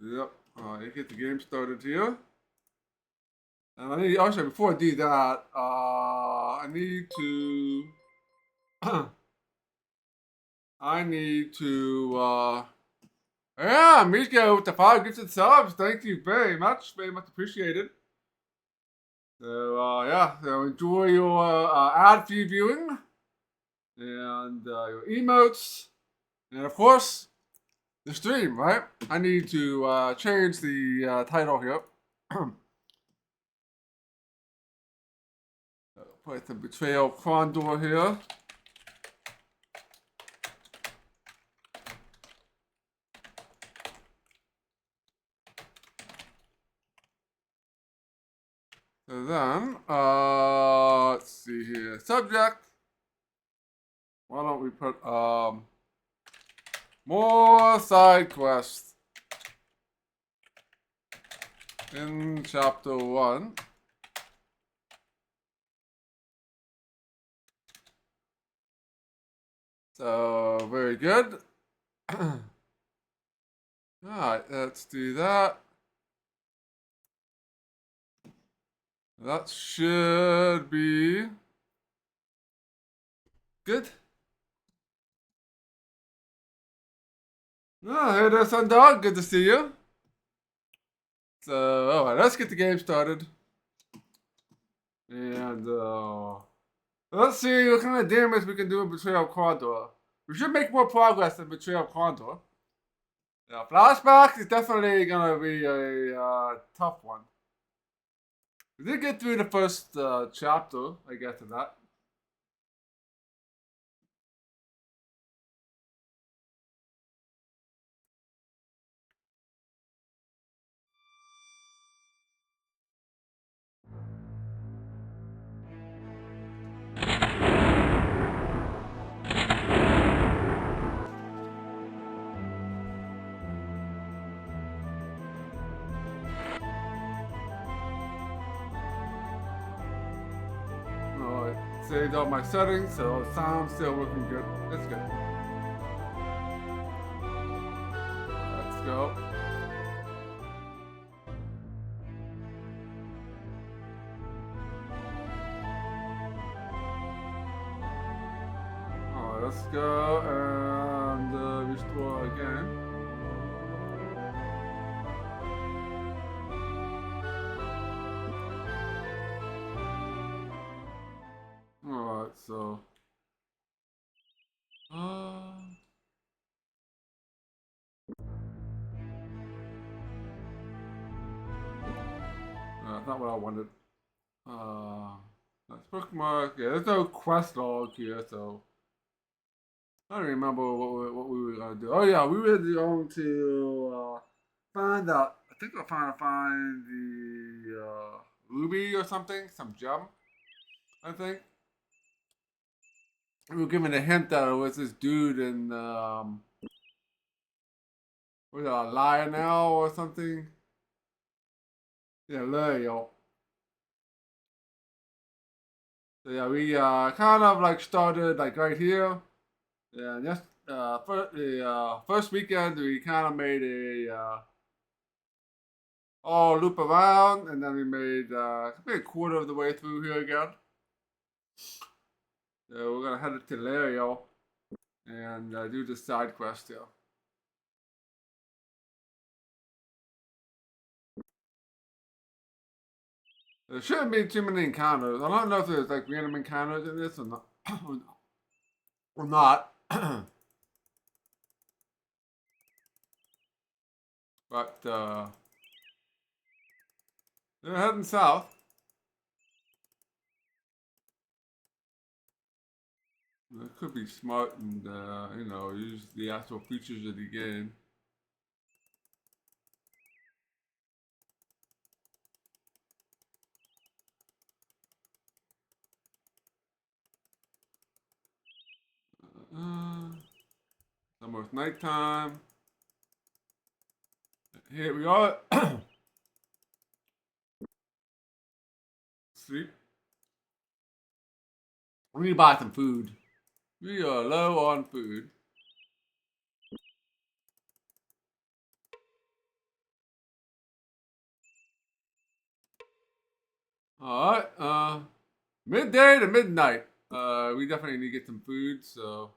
Yep. You get the game started here. And I need also before I do that, I need to I need to yeah, Mishka with the 5 gifted subs. Thank you very much appreciated. So yeah, so enjoy your ad free viewing and your emotes, and of course the stream. Right? I need to change the title here. Put the Betrayal Krondor here. So then, let's see here. Subject. Why don't we put more side quests in chapter 1. So very good. Alright, let's do that. That should be good. Oh, hey there, Sundog. Good to see you. So, alright, let's get the game started. And, let's see what kind of damage we can do in Betrayal Krondor. We should make more progress in Betrayal Krondor. Yeah, flashback is definitely gonna be a tough one. We did get through the first chapter, I guess, of that. Alright, saved all my settings, so sound's still working good. That's good. Let's go. Alright, let's go and restore again. Alright, so that's not what I wanted. Let's bookmark. Yeah, there's no quest log here, so I don't remember what we were gonna do. Oh yeah, we were going to find out. I think we're trying to find the ruby or something, some gem. I think we were given a hint that it was this dude in was it Lionel or something? Yeah, Lionel. So yeah, we kind of like started like right here. Yeah, just first weekend we kind of made a all loop around, and then we made maybe a quarter of the way through here again. So we're gonna head to Lario and do the side quest here. There shouldn't be too many encounters. I don't know if there's like random encounters in this or not. or not. But they're heading south. It could be smart and you know, use the actual features of the game. Almost nighttime. Here we are. Sleep. We need to buy some food. We are low on food. Alright, midday to midnight. We definitely need to get some food, so.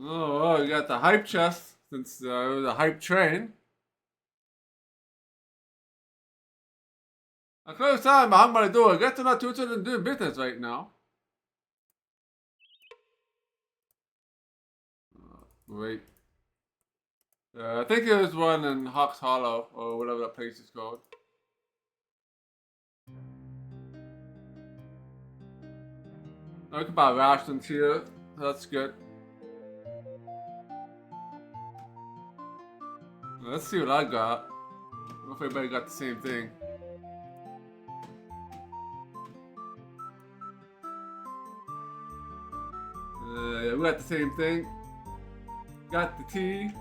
Oh, you got the hype chest since it was a hype train. I close time behind my door. I guess they're not too interested in doing business right now. Wait. I think it was one in Hawks Hollow, or whatever that place is called. I can buy rations here. That's good. Let's see what I got. I don't know if everybody got the same thing. Yeah, we got the same thing. Got the tea.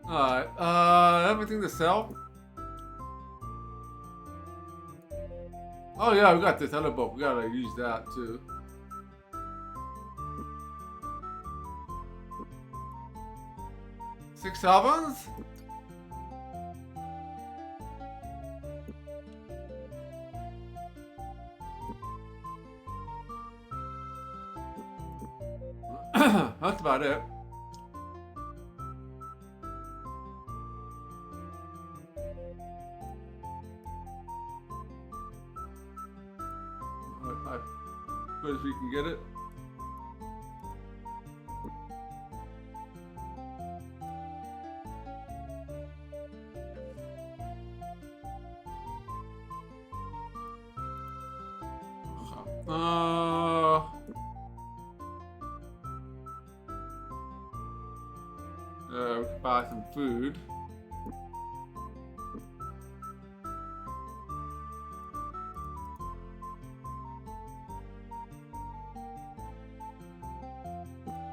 Alright, everything to sell? Oh yeah, we got this other book. We gotta use that too. Six albums? That's about it. As good as we can get it. We can buy some food.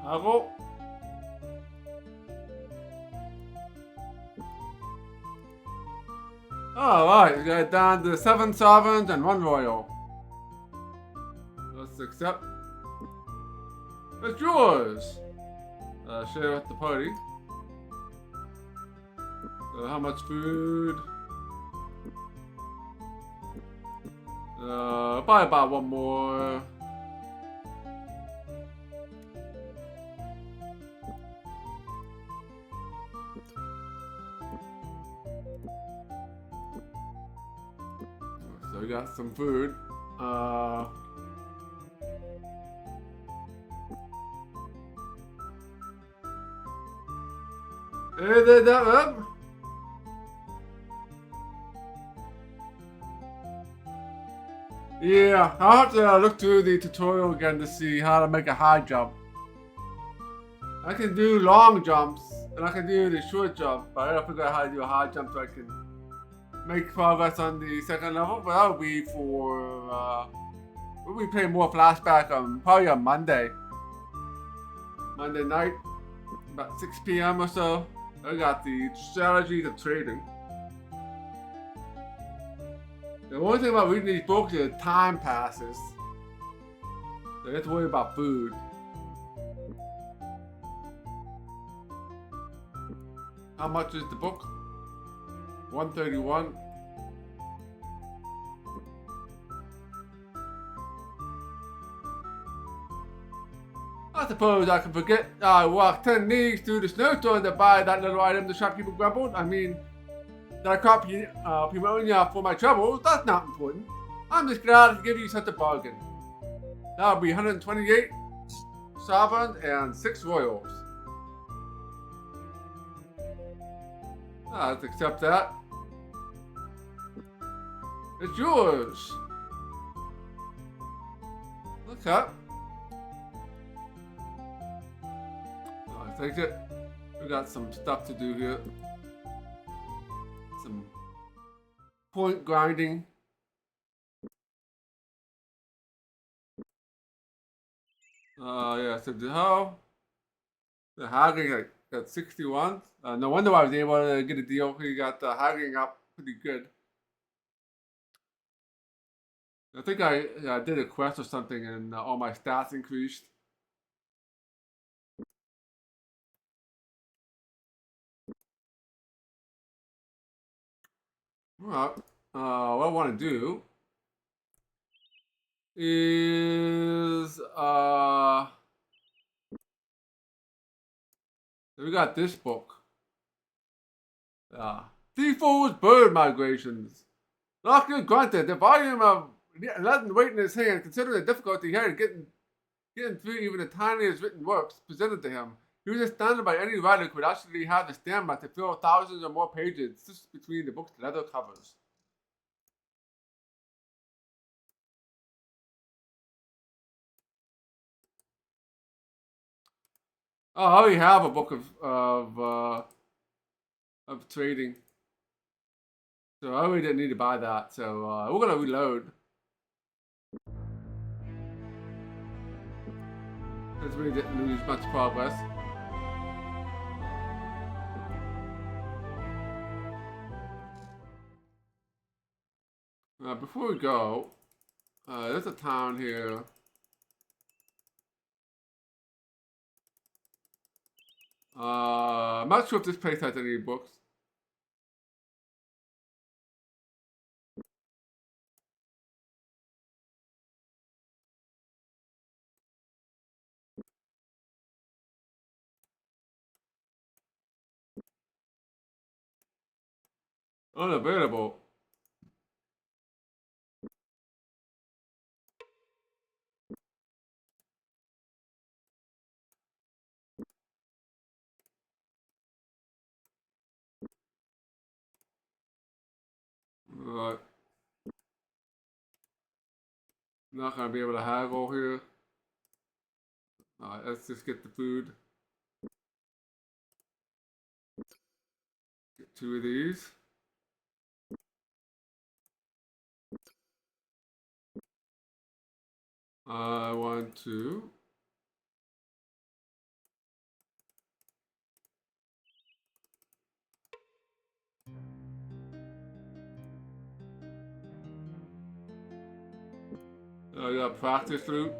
Haggle. Alright, we got down to 7 sovereigns and 1 royal. Let's accept. It's yours! Share with the party. How much food? Probably about 1 more. So we got some food. Hey there, that. Yeah, I'll have to look through the tutorial again to see how to make a high jump. I can do long jumps, and I can do the short jump, but I gotta figure out how to do a high jump so I can make progress on the second level. But that'll be for, we'll be playing more flashback probably on Monday. Monday night, about 6 p.m. or so. I got the strategies of trading. The only thing about reading these books is time passes. So you have to worry about food. How much is the book? 131. I suppose I can forget I walked 10 leagues through the snowstorm to buy that little item the shopkeeper grumbled. I mean, that I caught Pimonia for my trouble, that's not important. I'm just glad to give you such a bargain. That'll be 128 sovereigns and 6 royals. Let's accept that. It's yours. Okay. I'll take it. We got some stuff to do here. Some point grinding. Yeah, so the haggling at 61. No wonder I was able to get a deal. He got the haggling up pretty good. I think I did a quest or something and all my stats increased. Alright. What I want to do is we got this book. Thieful's Bird Migrations. Lockyer grunted. The volume of leaden weight in his hand, considering the difficulty he had getting through even the tiniest written works presented to him. He was astounded by any writer who could actually have the stamina to fill thousands or more pages just between the book's leather covers. Oh, I already have a book of trading, so I really didn't need to buy that. So we're gonna reload. Since we didn't lose much progress. Before we go, there's a town here. I'm not sure if this place has any books. Unavailable. Alright. Not gonna be able to haggle here. Alright, let's just get the food. Get 2 of these. I want to. I got practice loot.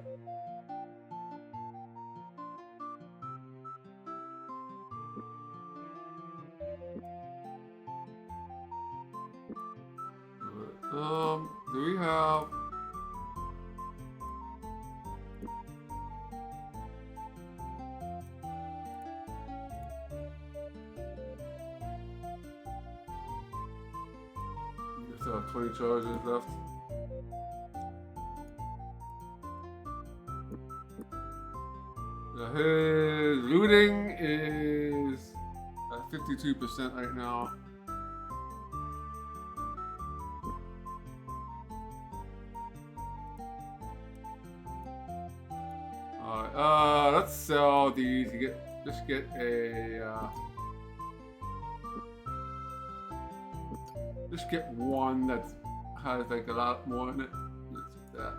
Do we have? We still have 20 charges left. His looting is at 52% right now. Alright, let's sell these to get just get a just get one that has like a lot more in it. Let's do that.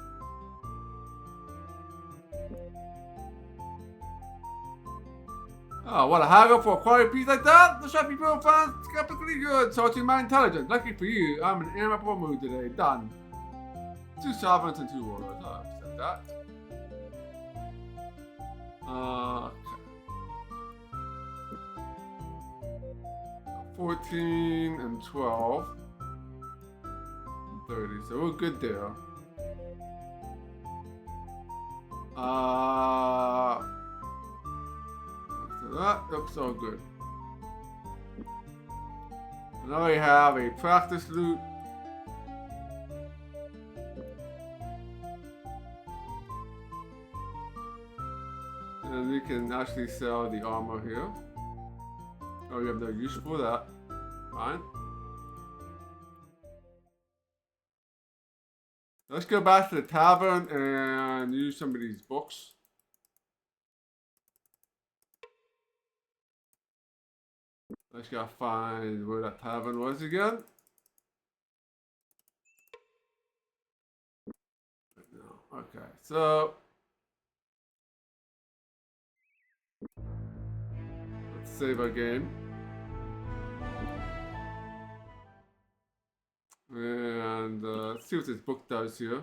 Oh, what a haggle for a quiet piece like that? The shop people found skeptically good, sorting my intelligence. Lucky for you, I'm in an amicable mood today. Done. 2 sovereigns and 2 warlords. I'll accept that. Okay. 14 and 12. And 30, so we're good there. So that looks all good. Now we have a practice loot. And we can actually sell the armor here. Oh, you have no use for that. Fine. Let's go back to the tavern and use some of these books. I just gotta find where that tavern was again. No. Okay, so let's save our game. And let's see what this book does here.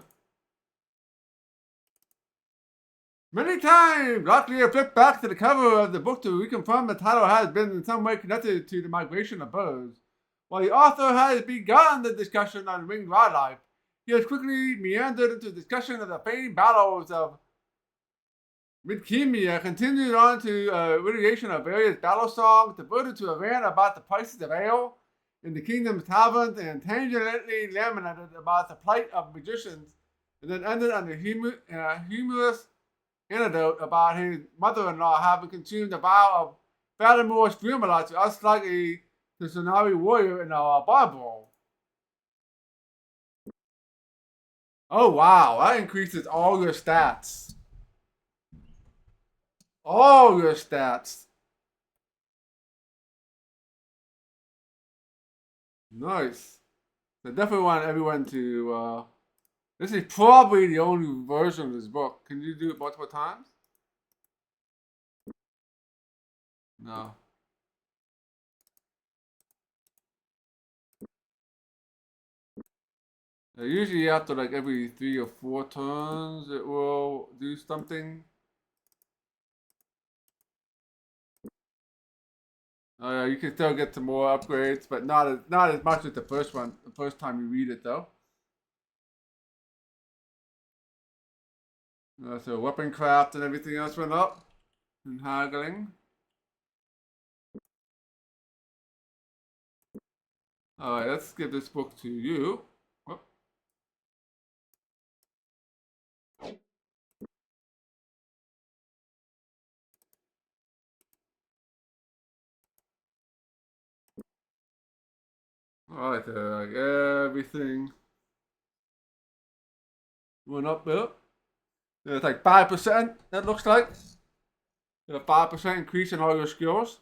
Many times, Locklear flipped back to the cover of the book to reconfirm the title has been in some way connected to the migration of birds. While the author has begun the discussion on winged wildlife, he has quickly meandered into discussion of the famed battles of Midkemia, continued on to reiteration of various battle songs, devoted to a rant about the prices of ale in the kingdom's taverns, and tangentially lamented about the plight of magicians, and then ended on a humorous anecdote about his mother-in-law having consumed a vial of Fatimore Streamalot to us like a Tsunami warrior in a bar brawl. Oh wow, that increases all your stats. All your stats. Nice. I definitely want everyone to. This is probably the only version of this book. Can you do it multiple times? No. Usually after like every 3 or 4 turns, it will do something. You can still get some more upgrades, but not as much as the first one. The first time you read it, though. So weapon craft and everything else went up, and haggling. All right, let's give this book to you. Oh. All right, like everything went up there. It's like 5%. That looks like a 5% increase in all your skills.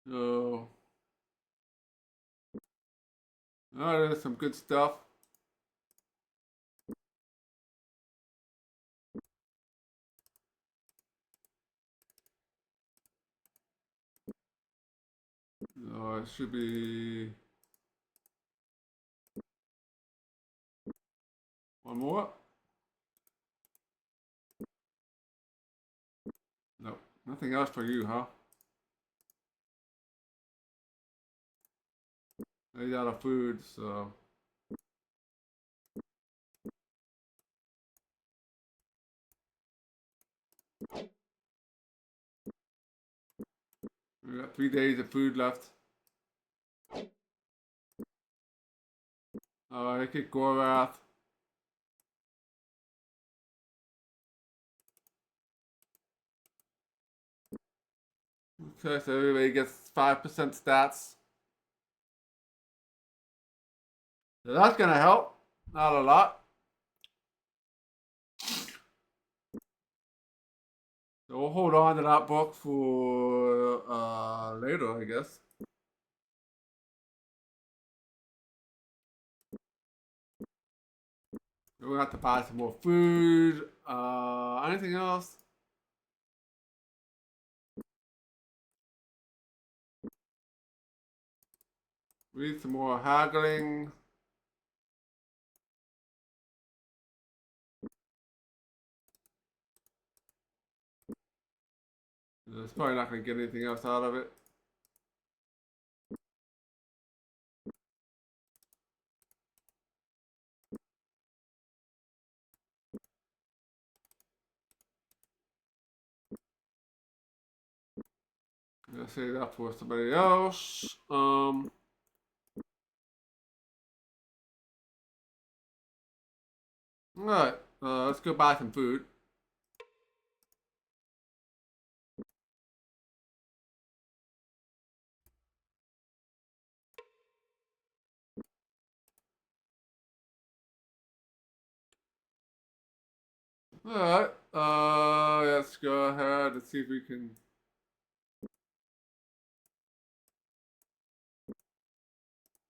So, there's some good stuff. It should be one more. Nope, nothing else for you, huh? He's out of food, so. We got 3 days of food left. I get Gorath. Okay, so everybody gets 5% stats. So that's gonna help. Not a lot. So we'll hold on to that book for later, I guess. We're gonna have to buy some more food. Anything else? We need some more haggling. It's probably not gonna get anything else out of it. Let's save that for somebody else. Alright, let's go buy some food. Alright, let's go ahead and see if we can.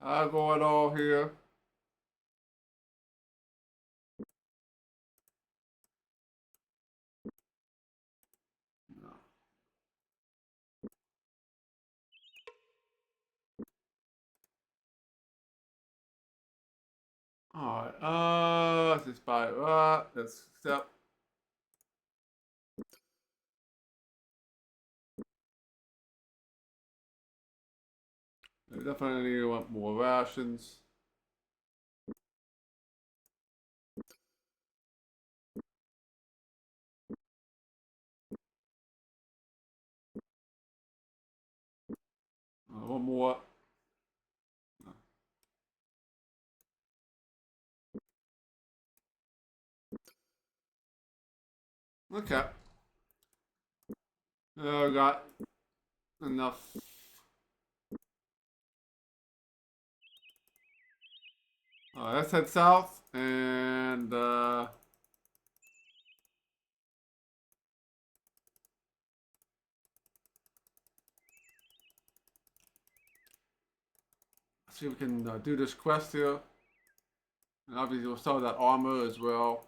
I'll go it all here. Alright, let's just buy it. Let's accept. I definitely want more rations. One more. Okay. Got enough. Let's head south and see if we can do this quest here. And obviously we'll sell that armor as well.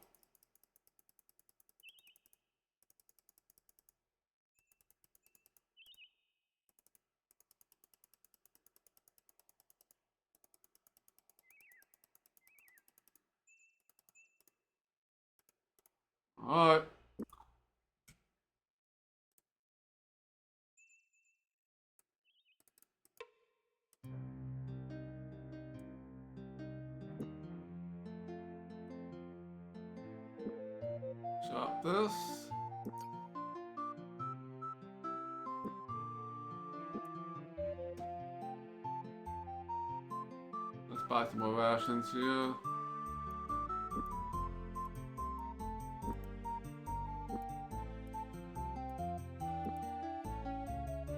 Alright. Shop this. Let's buy some more rations here.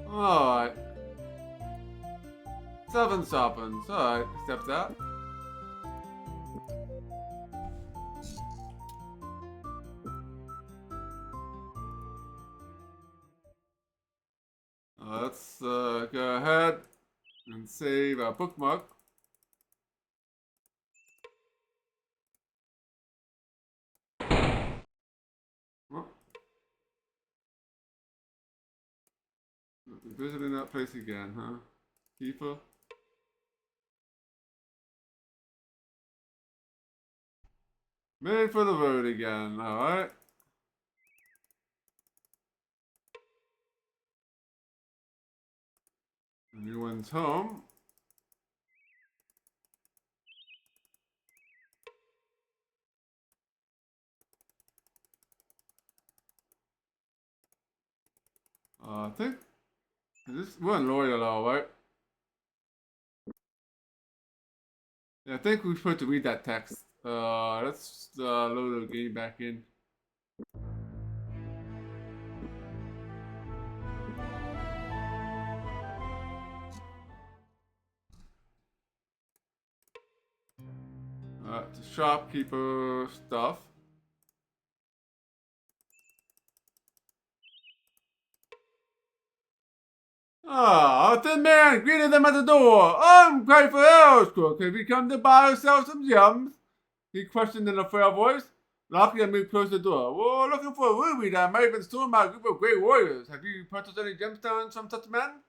Alright. 7 shoppings. Alright, accept that. Let's go ahead and save our bookmark. Oh. Visiting that place again, huh? Keeper. Made for the road again, alright. Everyone's home. I think we're in Loyal, alright. Yeah, I think we're supposed to read that text. Let's load the game back in. The shopkeeper stuff. The man greeted them at the door. I'm grateful Cook. Have you come to buy or sell some gems? He questioned in a frail voice. Locking and moved close to the door. We're looking for a ruby that might have been stolen by a group of great warriors. Have you purchased any gemstones from such men?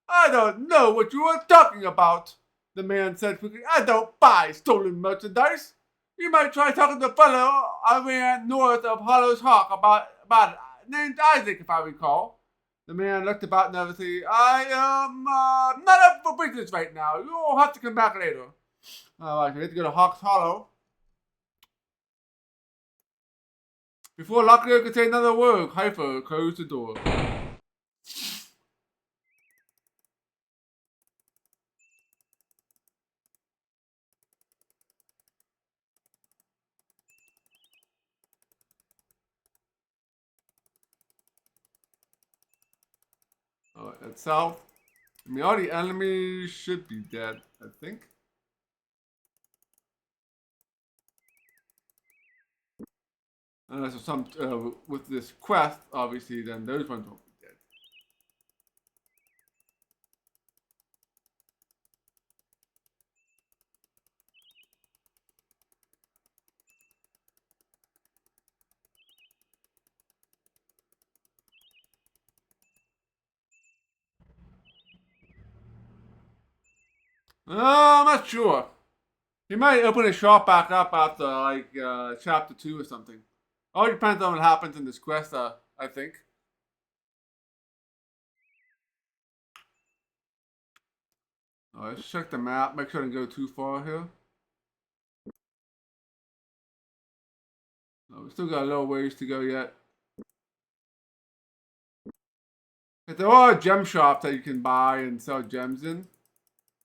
I don't know what you are talking about, the man said quickly. I don't buy stolen merchandise. You might try talking to a fellow I ran north of Hollow's Hawk about it, named Isaac, if I recall. The man looked about nervously. I am not up for business right now. You'll have to come back later. Alright, we have to go to Hawk's Hollow. Before Locklear could say another word, Hyper closed the door. Alright, south. I mean, all the enemies should be dead, I think. Unless there's some, with this quest, obviously, then those ones won't be dead. I'm not sure. He might open his shop back up after like chapter 2 or something. All depends on what happens in this quest, I think. Let's check the map. Make sure I don't go too far here. We still got a little ways to go yet. But there are gem shops that you can buy and sell gems in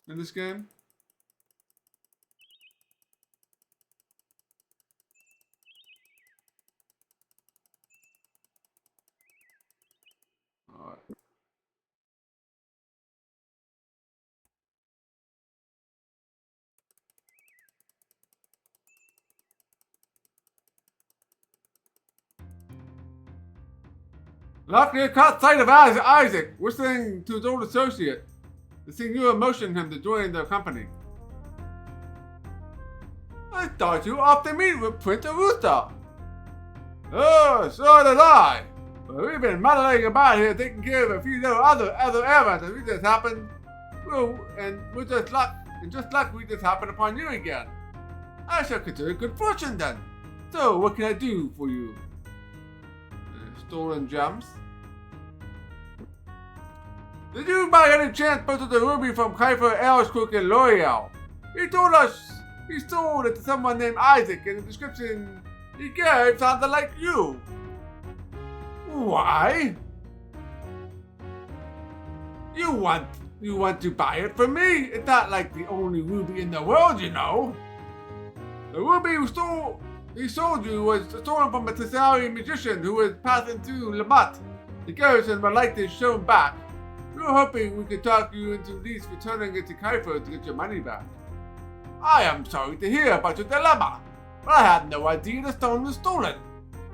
this game. Alright. Luckily, caught sight of Isaac, whistling to his old associate. The senior motioned him to join their company. I thought you were off to meet with Prince Arusta. Oh, so did I. But we've been muddling about here taking care of a few little other errands and we just happened. Just luck we just happened upon you again. I shall consider it good fortune then. So, what can I do for you? Stolen gems. Did you by any chance purchase the ruby from Kiefer Elskook and L'Oreal? He told us he sold it to someone named Isaac, and the description he gave sounded like you. Why? You want to buy it from me? It's not like the only ruby in the world, you know. The ruby he sold you was stolen from a Tessarian magician who was passing through Lamont. The garrison would like this shown back. We were hoping we could talk you into at least returning it to Kiefer to get your money back. I am sorry to hear about your dilemma, but I had no idea the stone was stolen.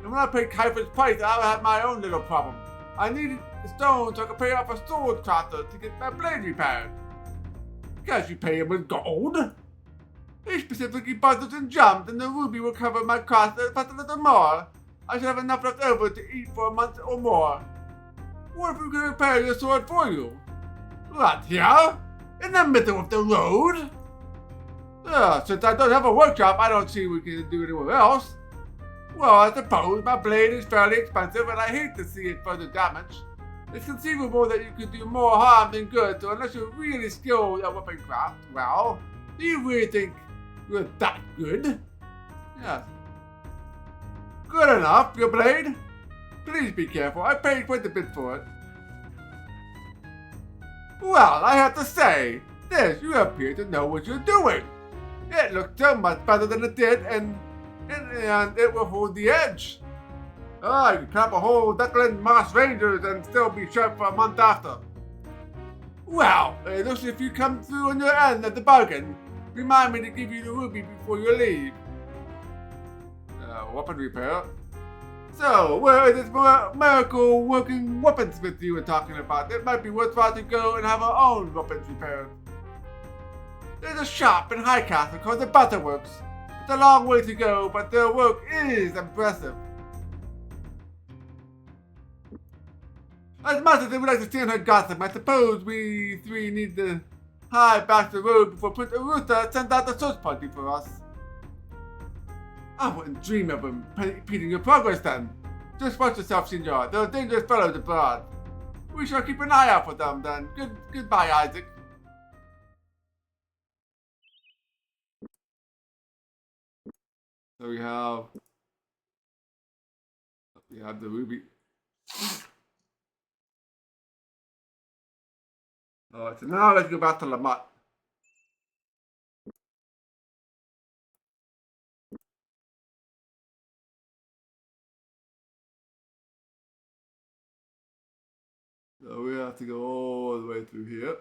And when I paid Kiefer's price, I had my own little problem. I needed the stone so I could pay off a sword crafter to get my blade repaired. Can't you pay him with gold? He specifically budgeted and jumped, and the ruby will cover my cost plus a little more. I should have enough left over to eat for a month or more. What if we could repair your sword for you? Right here? In the middle of the road? Since I don't have a workshop, I don't see we can do anywhere else. Well, I suppose my blade is fairly expensive and I hate to see it further damaged. It's conceivable that you could do more harm than good, so unless you're really skilled at weapon craft, well, do you really think you're that good? Yes. Good enough, your blade. Please be careful, I paid quite a bit for it. Well, I have to say, this, you appear to know what you're doing. It looked so much better than it did, and it will hold the edge. You can clap a whole Duckland Moss Rangers and still be sharp for a month after. Well, it looks as if you come through on your end at the bargain. Remind me to give you the ruby before you leave. Weapon repair. So, where is this miracle working weaponsmith you were talking about? It might be worthwhile to go and have our own weapons repaired. There's a shop in Highcastle called the Butterworks. It's a long way to go, but their work is impressive. As much as they would like to stand her gossip, I suppose we three need to hide back the road before Prince Arusta sends out the search party for us. I wouldn't dream of impeding your progress then. Just watch yourself, Senor. They're dangerous fellows abroad. We shall keep an eye out for them then. Goodbye, Isaac. So we have the ruby. Alright, so now let's go back to Lamont. So we have to go all the way through here.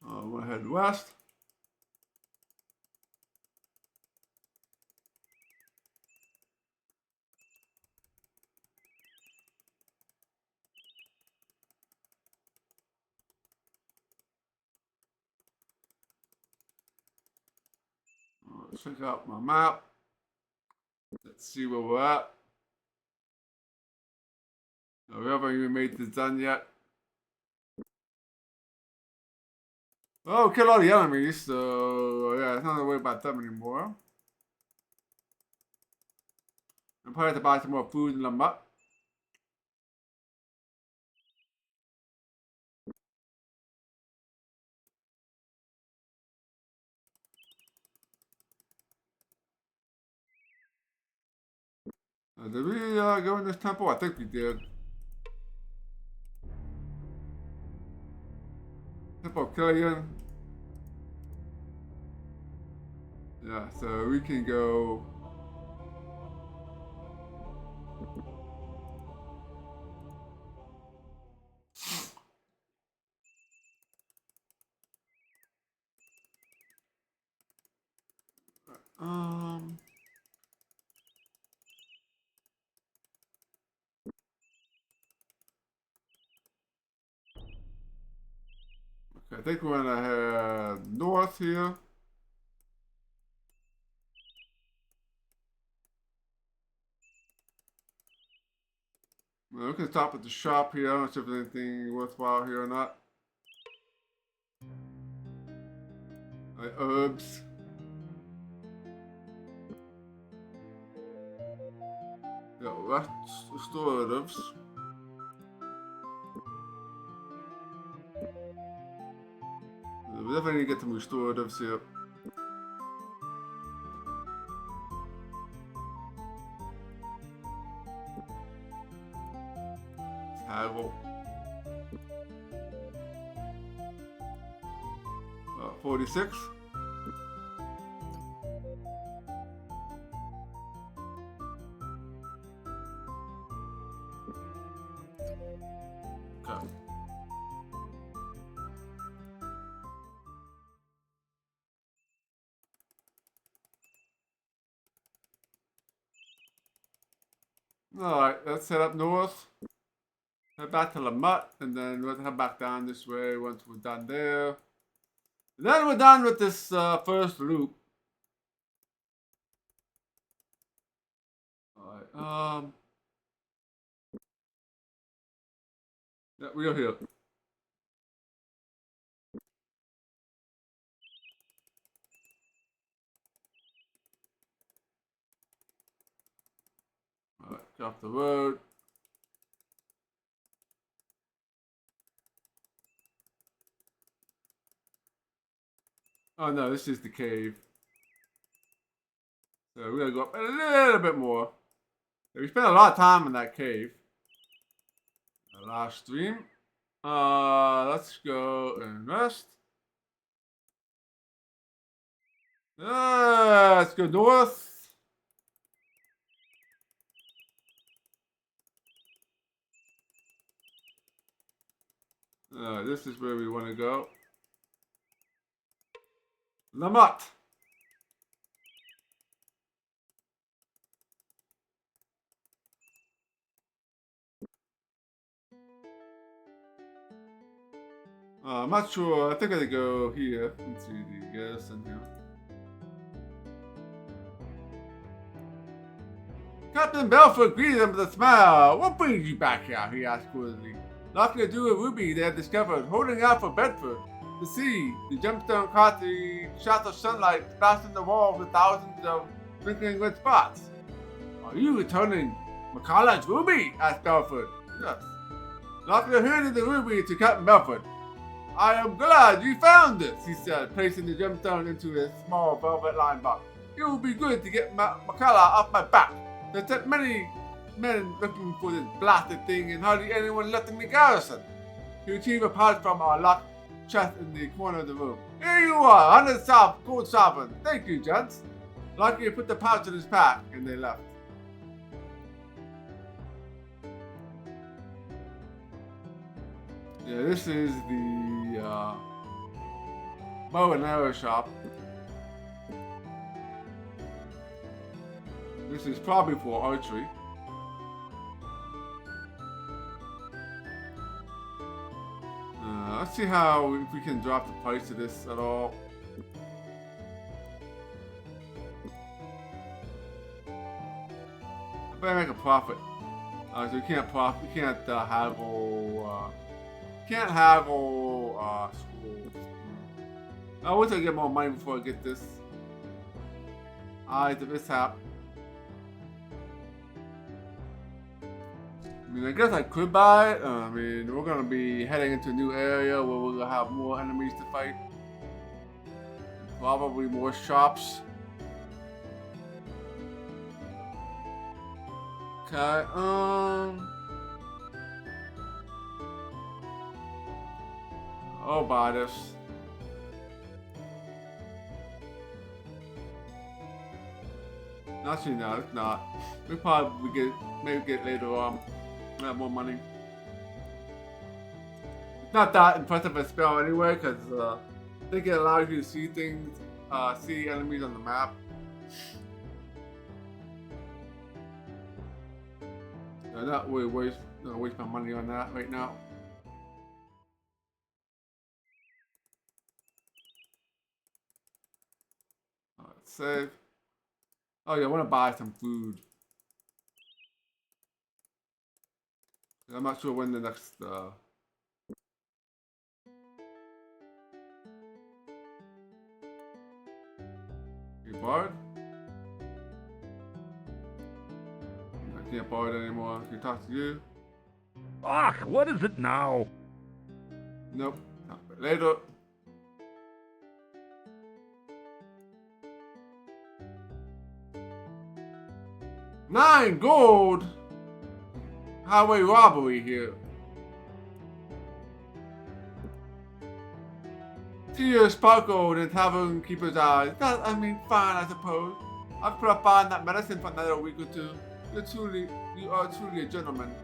We'll head west. check out my map. Let's see where we're at. No, we haven't even made this done yet. Oh, kill all the enemies, so yeah, it's not to worry about them anymore. I'm probably have to buy some more food in the map. Did we go in this temple? I think we did. Temple Killian. Yeah, so we can go. Okay, I think we're gonna head north here. We can stop at the shop here. I'm not sure if there's anything worthwhile here or not. Like herbs. Yeah, restoratives. We definitely need to get some restoratives here. Taggle. 46. Okay. Alright, let's head up north. Head back to Lamut, and then we'll head back down this way once we're done there. And then we're done with this first loop. Alright, yeah, we're here. Alright, get off the road. Oh no, this is the cave. So we're gonna go up a little bit more. We spent a lot of time in that cave. The last stream. Let's go and rest. Let's go north. This is where we want to go. Lamut. I'm not sure. I think I gotta go here into the garrison here. Captain Belford greeted him with a smile. What brings you back here? He asked quizzically. Nothing to do with Ruby they had discovered, holding out for Bedford. The sea, the gemstone caught the shaft of sunlight splashing the walls with thousands of twinkling red spots. Are you returning Makala's Ruby? Asked Belford. Yes. Locklear handed the ruby to Captain Belford. I am glad you found this, he said, placing the gemstone into a small velvet-lined box. It will be good to get Makala off my back. There's that many men looking for this blasted thing and hardly anyone left in the garrison. He retrieved a pouch from our locked chest in the corner of the room. Here you are, 100 gold sovereigns. Thank you, gents. Locklear put the pouch in his pack and they left. Yeah, this is the bow and arrow shop. This is probably for archery. Let's see how if we can drop the price of this at all. Better make a profit. So you can't profit. You can't haggle. Can't haggle schools. I wish I get more money before I get this. Alright, the mishap. I mean, I guess I could buy it. I mean, we're gonna be heading into a new area where we're gonna have more enemies to fight. Probably more shops. Okay, I'll buy this. Actually, no, it's not. We probably maybe get later on. Have more money. It's not that impressive a spell anyway, because I think it allows you to see things, see enemies on the map. I'm not really waste my money on that right now. Let's save. Oh yeah, I want to buy some food. I'm not sure when the next you borrowed? I can't borrow it anymore. Can I talk to you? Ugh, what is it now? Nope. Later. $9 gold? Highway robbery here. See your sparkle and tavern keeper's eyes. That, I mean, fine, I suppose. I've put up on that medicine for another week or two. You are truly a gentleman.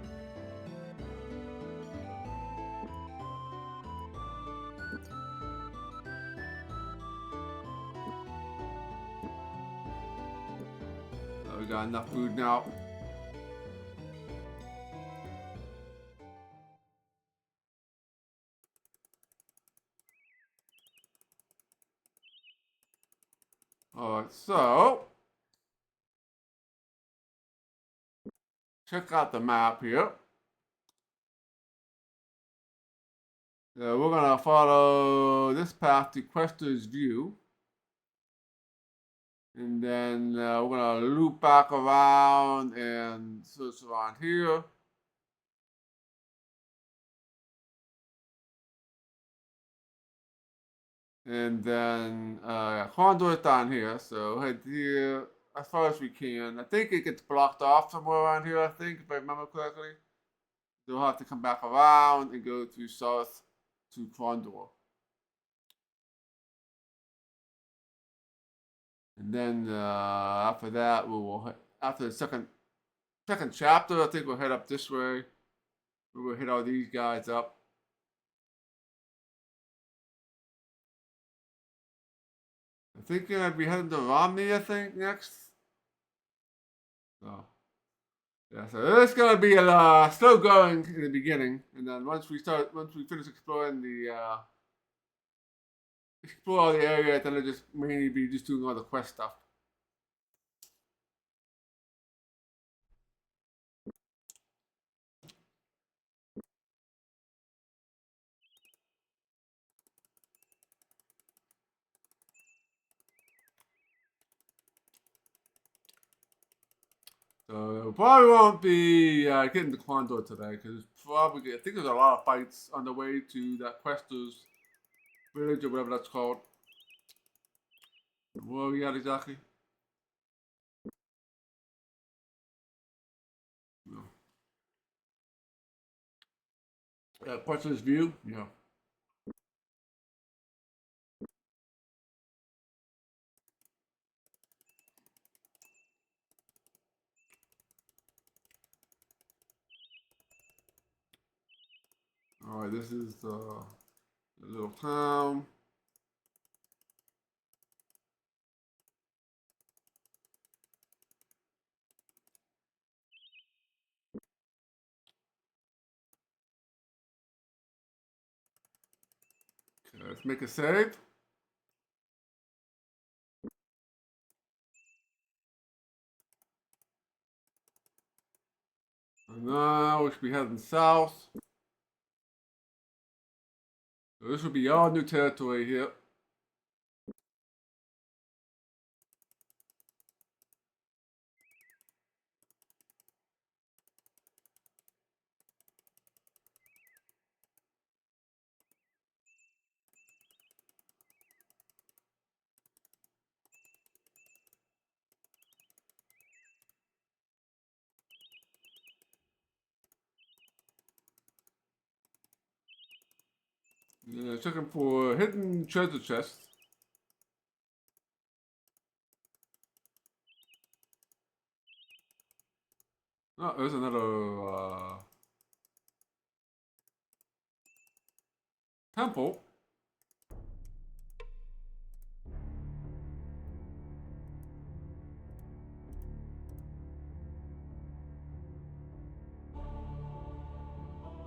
Oh, we got enough food now. Alright, so check out the map here. We're gonna follow this path to Questor's View. And then we're gonna loop back around and search around here. And then Krondor is down here, so head here as far as we can. I think it gets blocked off somewhere around here, I think, if I remember correctly. So we'll have to come back around and go through south to Krondor. And then after that, after the second chapter, I think we'll head up this way. We will hit all these guys up. I think I'd be heading to Romney, I think, next. So, yeah, so it's gonna be a slow going in the beginning, and then once we finish exploring explore all the area, then it'll just mainly be just doing all the quest stuff. So probably won't be getting to Krondor today because I think there's a lot of fights on the way to that Questor's village or whatever that's called. Where are we at exactly? No. Questor's View? Yeah. Alright, this is the little town. Okay, let's make a save. Now we should be heading south. So this will be all new territory here. Checking for hidden treasure chests. Oh, there's another temple.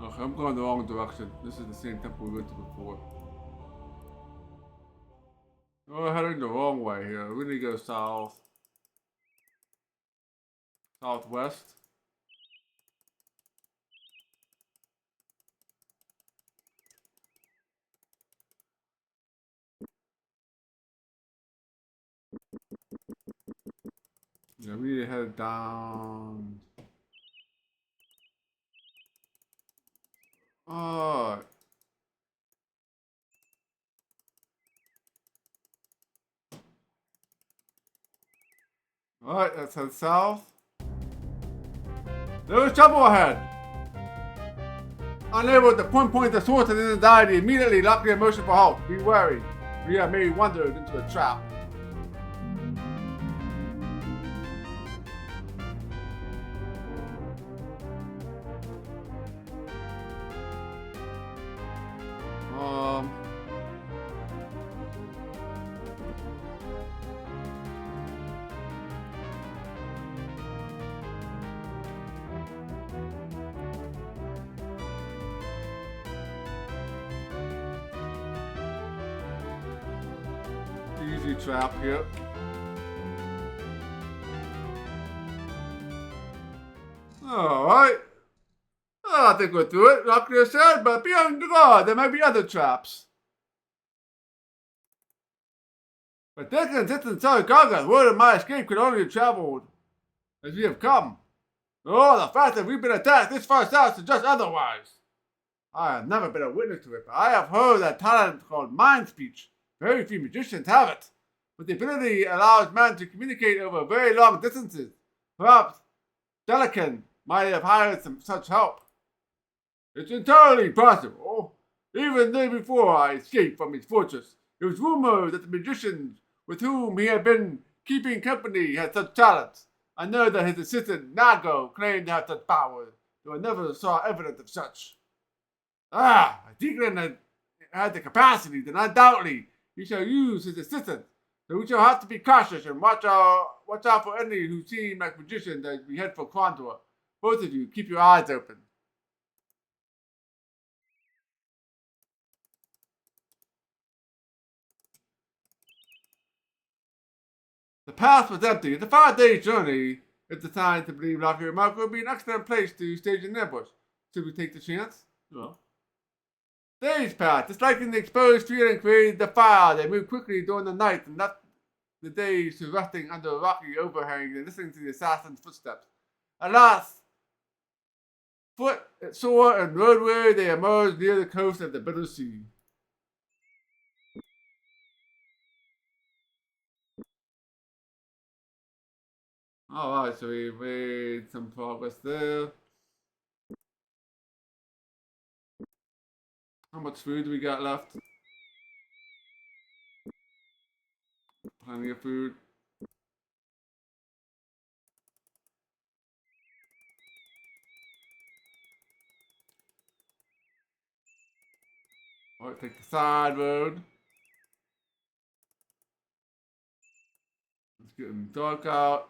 Okay, I'm going the wrong direction. This is the same temple we went to before. We're heading the wrong way here. We need to go south. Southwest. Yeah, we need to head down. Alright. Alright, let's head south. There was trouble ahead. Unable to pinpoint the source of the anxiety, immediately lock the emotion for halt. Be wary. We have maybe wandered into a trap. Um. Easy trap here. Alright. I think we're through it. Like I said, but be on guard. There might be other traps. But this insistent Saragaga, word of my escape could only have traveled as we have come. Oh, the fact that we've been attacked this far south suggests otherwise. I have never been a witness to it, but I have heard that talent called mind speech. Very few magicians have it. But the ability allows man to communicate over very long distances. Perhaps Delican might have hired some such help. It's entirely possible. Even the day before I escaped from his fortress, it was rumored that the magicians with whom he had been keeping company had such talents. I know that his assistant Nago claimed to have such powers, though I never saw evidence of such. If Deacon had the capacity, then undoubtedly he shall use his assistant. So we shall have to be cautious and watch out for any who seem like magicians as we head for Krondor. Both of you, keep your eyes open. The path was empty. It's a 5-day journey. It's designed to believe Lockyer Mark would be an excellent place to stage an ambush. Should we take the chance? No. Days passed. Disliking the exposed feeling created the fire. They moved quickly during the night and left the days to resting under a rocky overhang and listening to the assassin's footsteps. Alas, foot, sore, and roadway, they emerged near the coast of the Bitter Sea. Alright, so we made some progress there. How much food do we got left? Plenty of food. Alright, take the side road. It's getting dark out.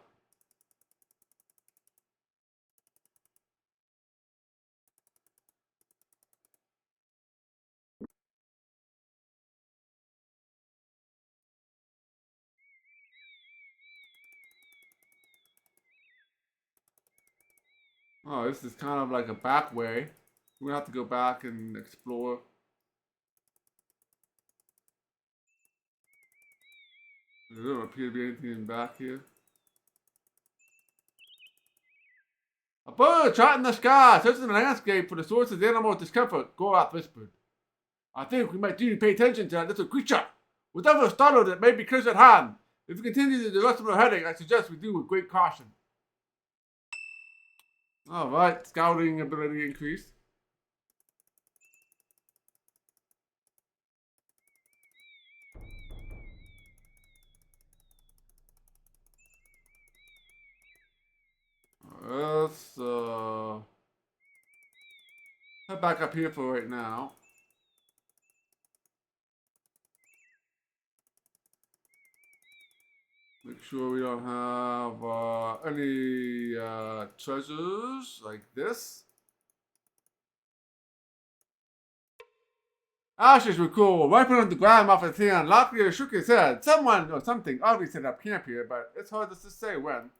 Oh, this is kind of like a back way. We're gonna have to go back and explore. There don't appear to be anything in back here. A bird shot in the sky, searching the landscape for the source of the animal's discomfort, Gorath whispered. I think we might need to pay attention to that little creature. Whatever startled it may be close at hand. If we continue to the rest of our heading, I suggest we do with great caution. Alright, scouting ability increased. Let's head back up here for right now. Make sure we don't have any treasures like this. Ashes were cool, wiping on the ground off his hand. Locklear shook his head. Someone or something obviously set up camp here, but it's hard to say when.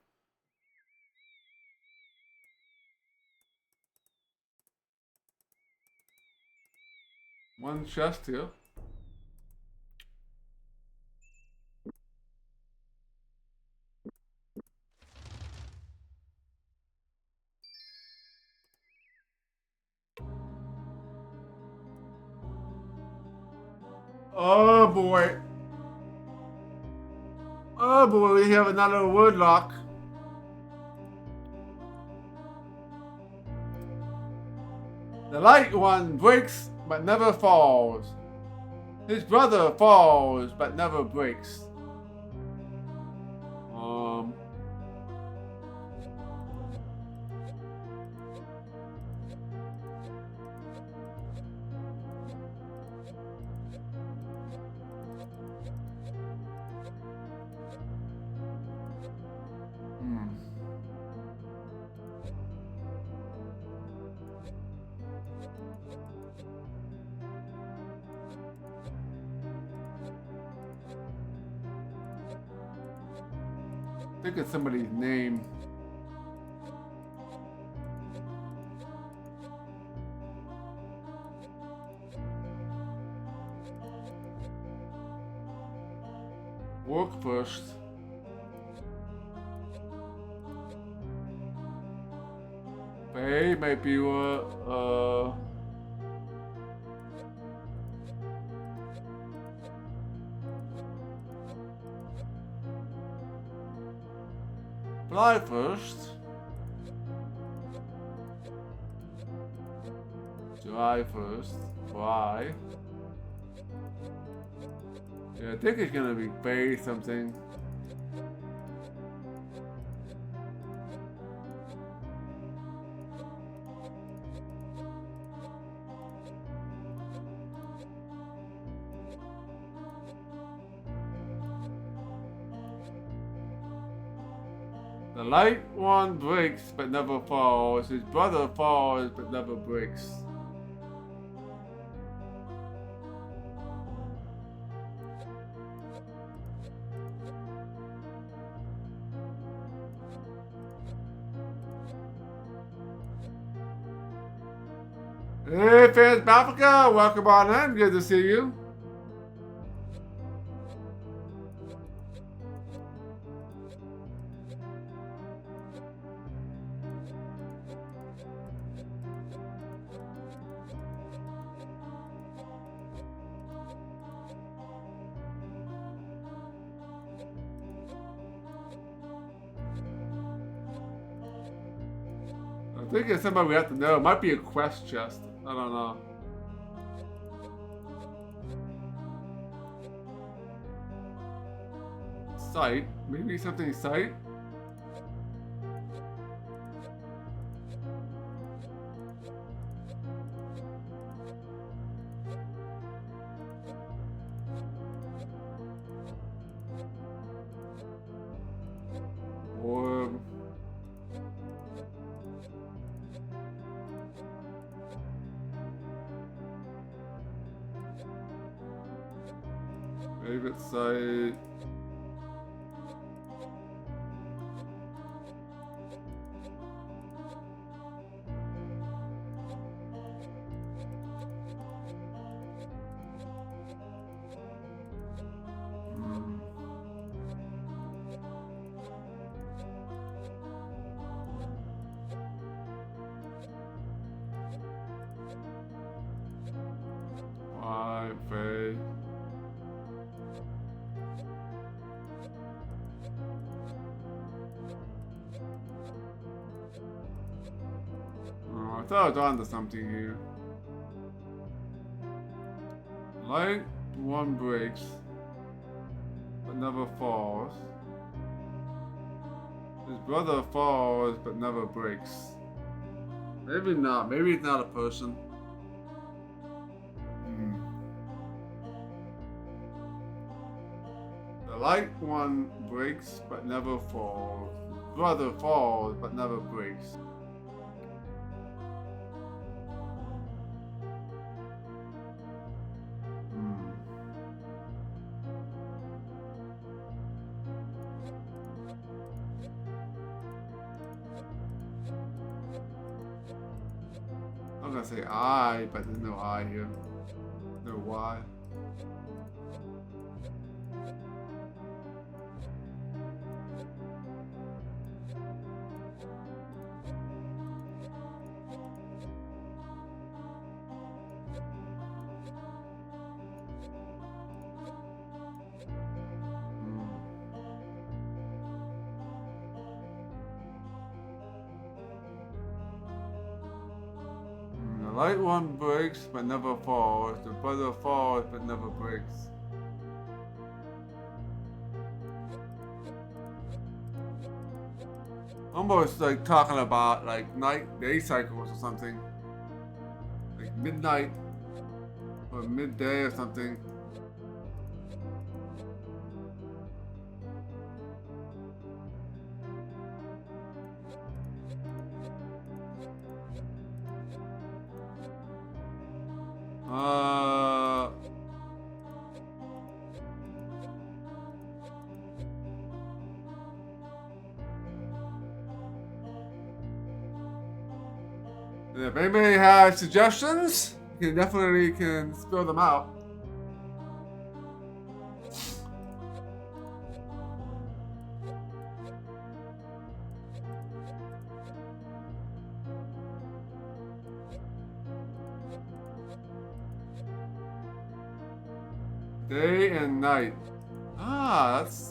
One chest here. Oh boy. Oh boy, we have another wood lock. The light one breaks but never falls. His brother falls but never breaks. I think it's somebody's name. Work first. Pay might be fly first. Dry first. Fly. Yeah, I think it's gonna be pay something. The light one breaks but never falls. His brother falls but never breaks. Hey, fans of Africa, welcome on in. Good to see you. I think it's somebody we have to know. It might be a quest chest. I don't know. Sight? Maybe something sight? Or maybe it's sight. thought I was on to something here. Light one breaks, but never falls. His brother falls, but never breaks. Maybe not. Maybe it's not a person. The light one breaks, but never falls. His brother falls, but never breaks. I'm gonna say I, but there's no I here. No Y. The light one breaks but never falls. The brother falls but never breaks. Almost like talking about like night-day cycles or something. Like midnight or midday or something. If anybody has suggestions, you definitely can spill them out. Day and night. Ah, that's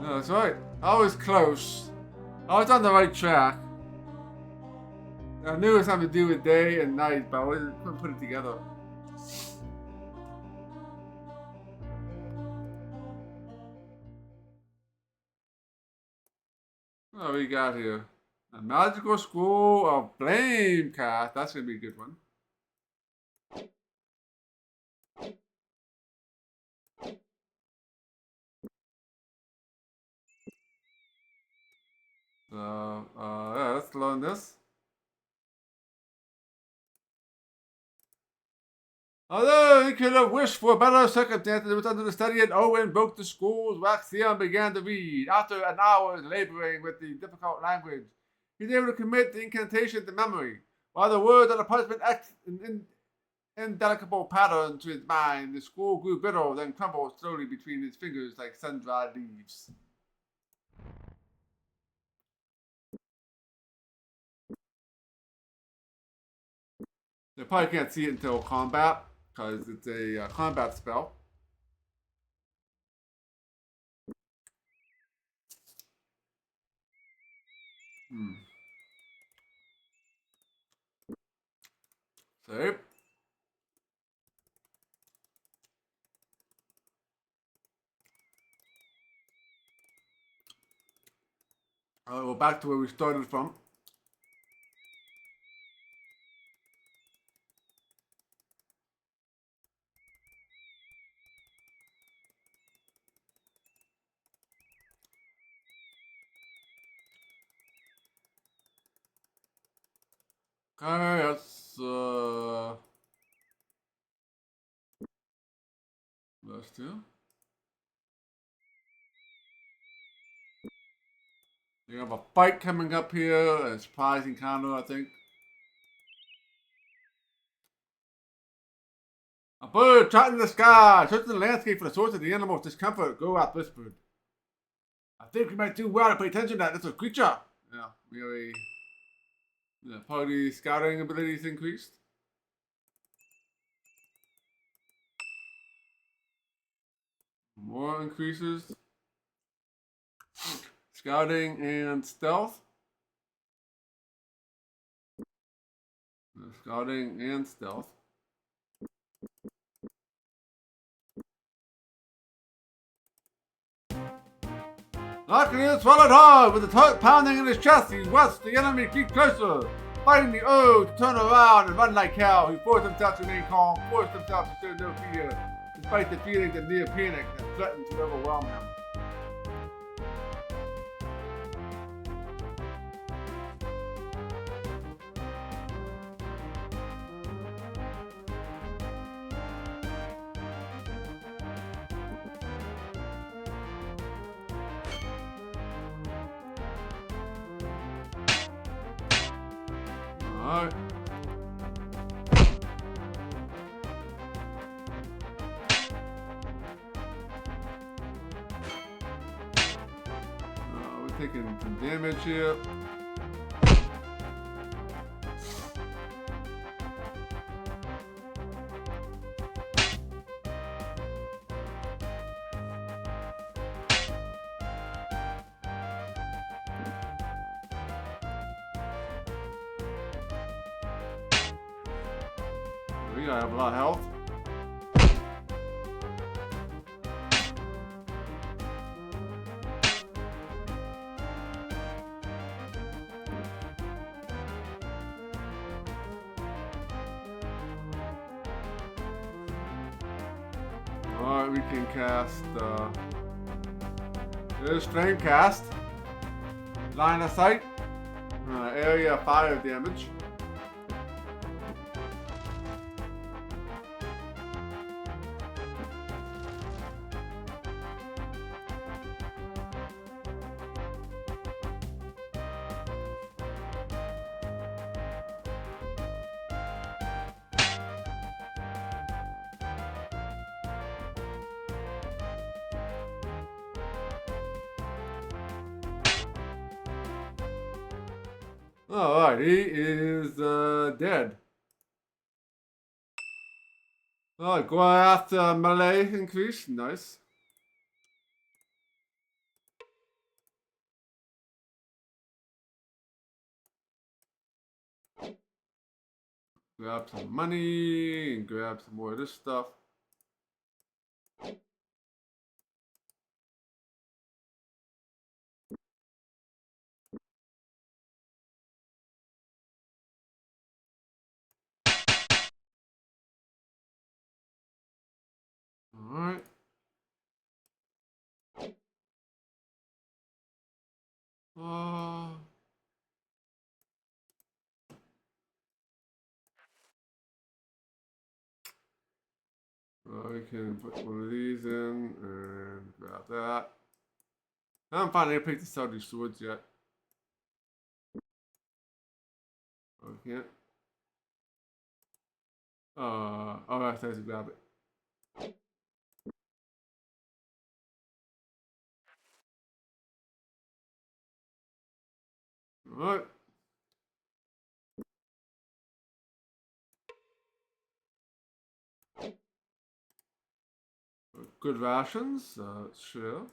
no, that's right. I was close. I was on the right track. I knew it was something to do with day and night, but I couldn't put it together. What do we got here? A magical school of flame cast. That's gonna be a good one. Yeah, let's learn this. Although he could have wished for better circumstances, it was under the study, and Owen broke the school's waxia and began to read. After an hour's laboring with the difficult language, he was able to commit the incantation to memory. While the words of the punishment acted in indelicable pattern to his mind, the school grew brittle, then crumbled slowly between his fingers like sun-dried leaves. They probably can't see it until combat, because it's a combat spell. Save. We're back to where we started from. Okay, let's do. You have a fight coming up here, a surprise encounter, I think. A bird trotting in the sky, searching the landscape for the source of the animal's discomfort. Gorath whispered. I think we might do well to pay attention to that little creature. Yeah, really. The party scouting abilities increased. More increases. Scouting and stealth. Scouting and stealth. Knocking in swallowed hard with his heart pounding in his chest. He watched the enemy creep closer, fighting the urge to turn around and run like hell. He forced himself to remain calm, forced himself to show no fear, despite the feelings of near panic that threatened to overwhelm him. Alright. We're taking some damage here. We gotta have a lot of health. Alright, we can cast there's strength cast. Line of sight. Area fire damage. Alright, he is dead. Alright, go after melee increase. Nice. Grab some money and grab some more of this stuff. Alright. We can put one of these in and grab that. I haven't found any place to sell these swords yet. Oh, we can't. Oh, I have to grab it. Alright. Good rations, sure.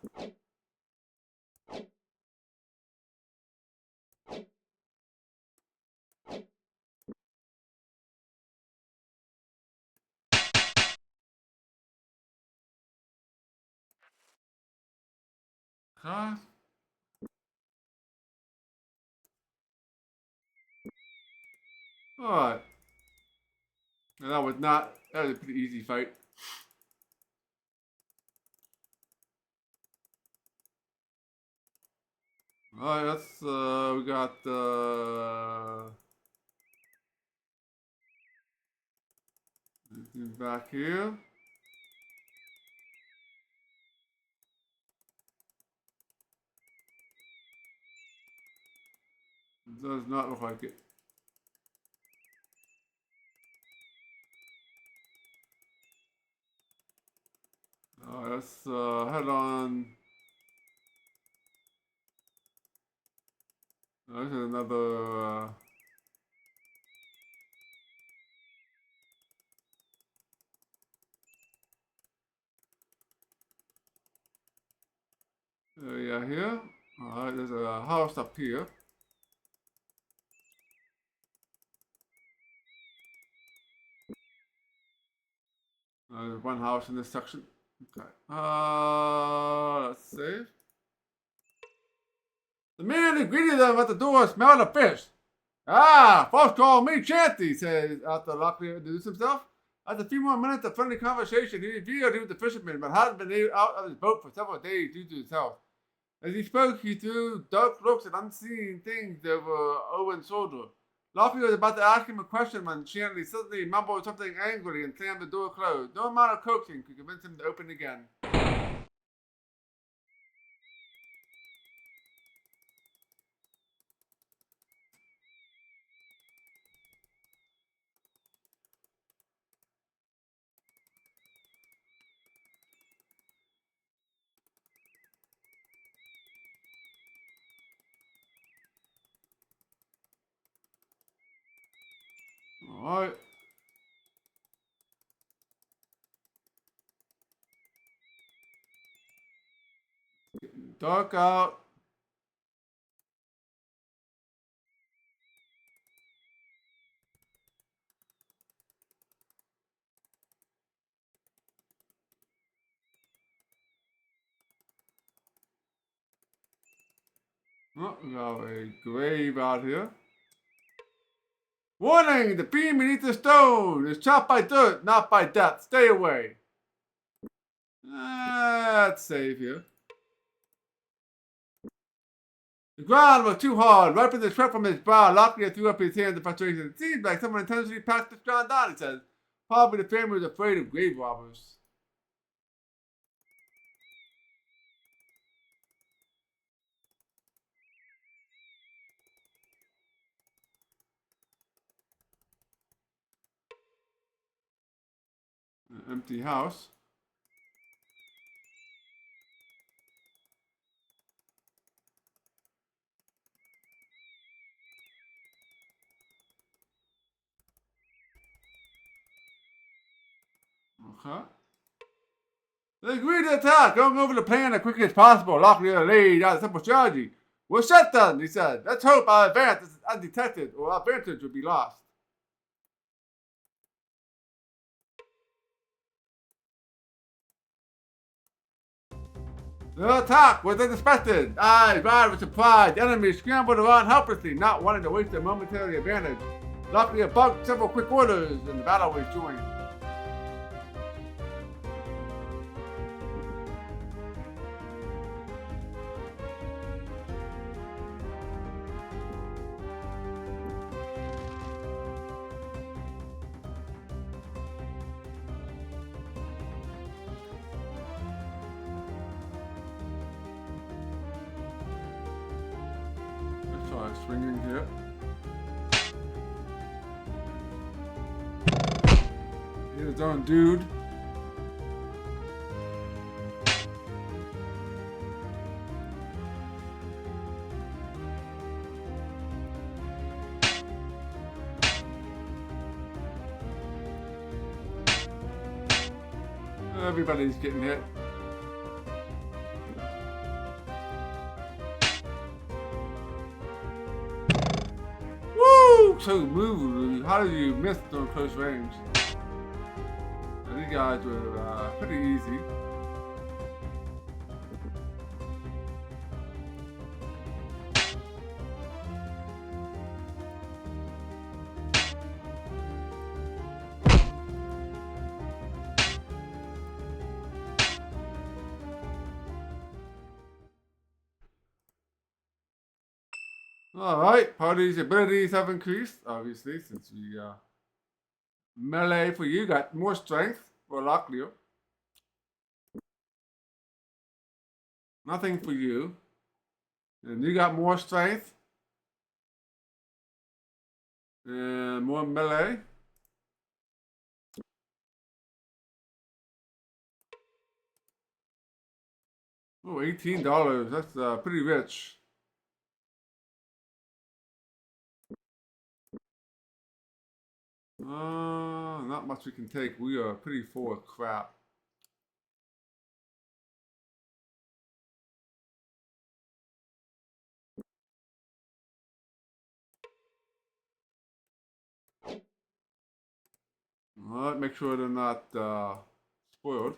Huh? Alright. That was a pretty easy fight. Alright, let's, we got, back here. Does not look like it. Let's head on. There's another. Yeah, here. Alright, there's a house up here. There's one house in this section. Okay. Let's see. The man who greeted them at the door smelled a fish. Ah, folks call me Chanty, says after Locklear introduced himself. After a few more minutes of friendly conversation, he revealed he was the fisherman, but hadn't been out of his boat for several days due to his health. As he spoke, he threw dark looks at unseen things over Owen's shoulder. Locklear was about to ask him a question when Chanty suddenly mumbled something angrily and slammed the door closed. No amount of coaxing could convince him to open again. Alright. Getting dark out. Oh, we got a grave out here. Warning! The beam beneath the stone is chopped by dirt, not by death. Stay away. That's safe here. The ground was too hard. Wiping the sweat from his brow, Locklear threw up his hands in frustration. It seems like someone intentionally passed this ground down, he says. Probably the family was afraid of grave robbers. An empty house. Okay. They agreed to attack, going over the plan as quickly as possible. Locklear laid out a simple strategy. We're shut down, he said. Let's hope our advance is undetected, or our advantage will be lost. The attack was unexpected. Eyes wide with surprise, the enemy scrambled around helplessly, not wanting to waste their momentary advantage. Locklear bugged several quick orders, and the battle was joined. Swinging here. He's his own dude. Everybody's getting hit. So moving. How did you miss on close range? These guys were pretty easy. Alright, party's abilities have increased, obviously, since we melee for you got more strength for Locklear. Nothing for you. And you got more strength. And more melee. Oh, $18. That's pretty rich. Not much we can take. We are pretty full of crap. Alright, make sure they're not spoiled.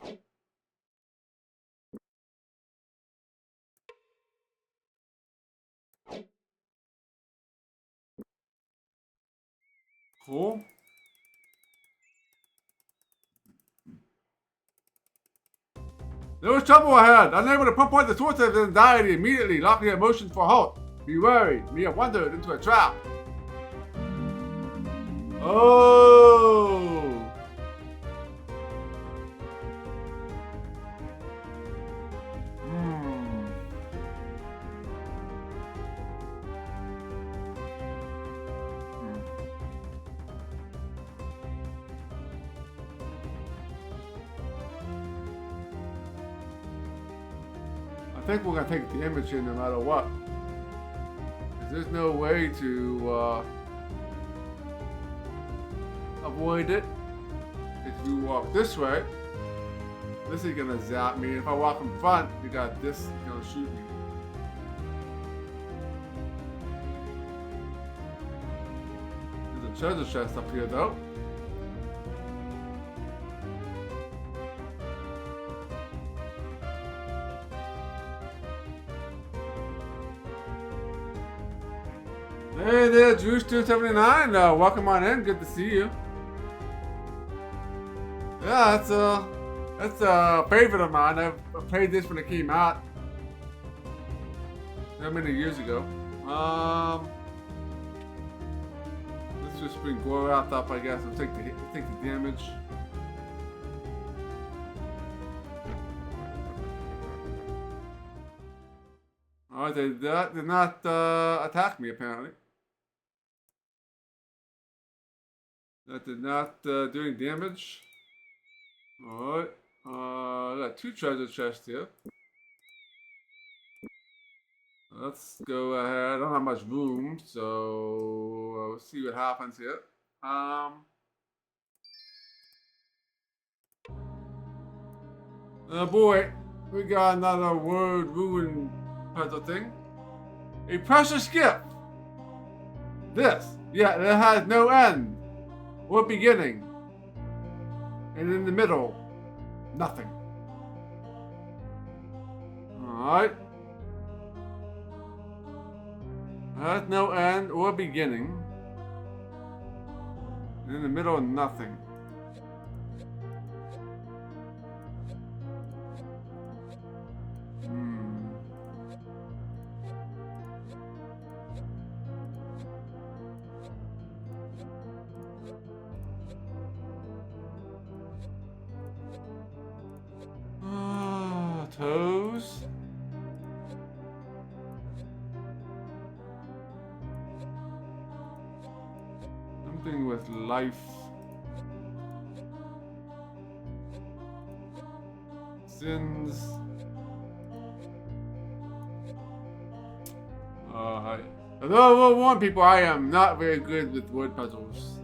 Cool. There was trouble ahead. Unable to pinpoint the source of his anxiety immediately, locking emotions for a halt. Be worried. Mia wandered into a trap. Oh. I think we're gonna take the image here no matter what. There's no way to avoid it. If you walk this way, this is gonna zap me. If I walk in front, you got this gonna shoot me. There's a treasure chest up here though. Hey there, Juice279. Welcome on in. Good to see you. Yeah, that's a favorite of mine. I played this when it came out. Not many years ago. Let's just bring Gore out up, I guess, and take the damage. Alright, they did not attack me apparently. That did not doing damage. Alright. I got 2 treasure chests here. Let's go ahead. I don't have much room, so we'll see what happens here. Oh boy, we got another word ruin puzzle thing. A precious gift. This, yeah, it has no end or beginning, and in the middle, nothing. Alright. It has no end or beginning, and in the middle, nothing. Toes. Something with life. Sins. Although I will warn people, I am not very good with word puzzles.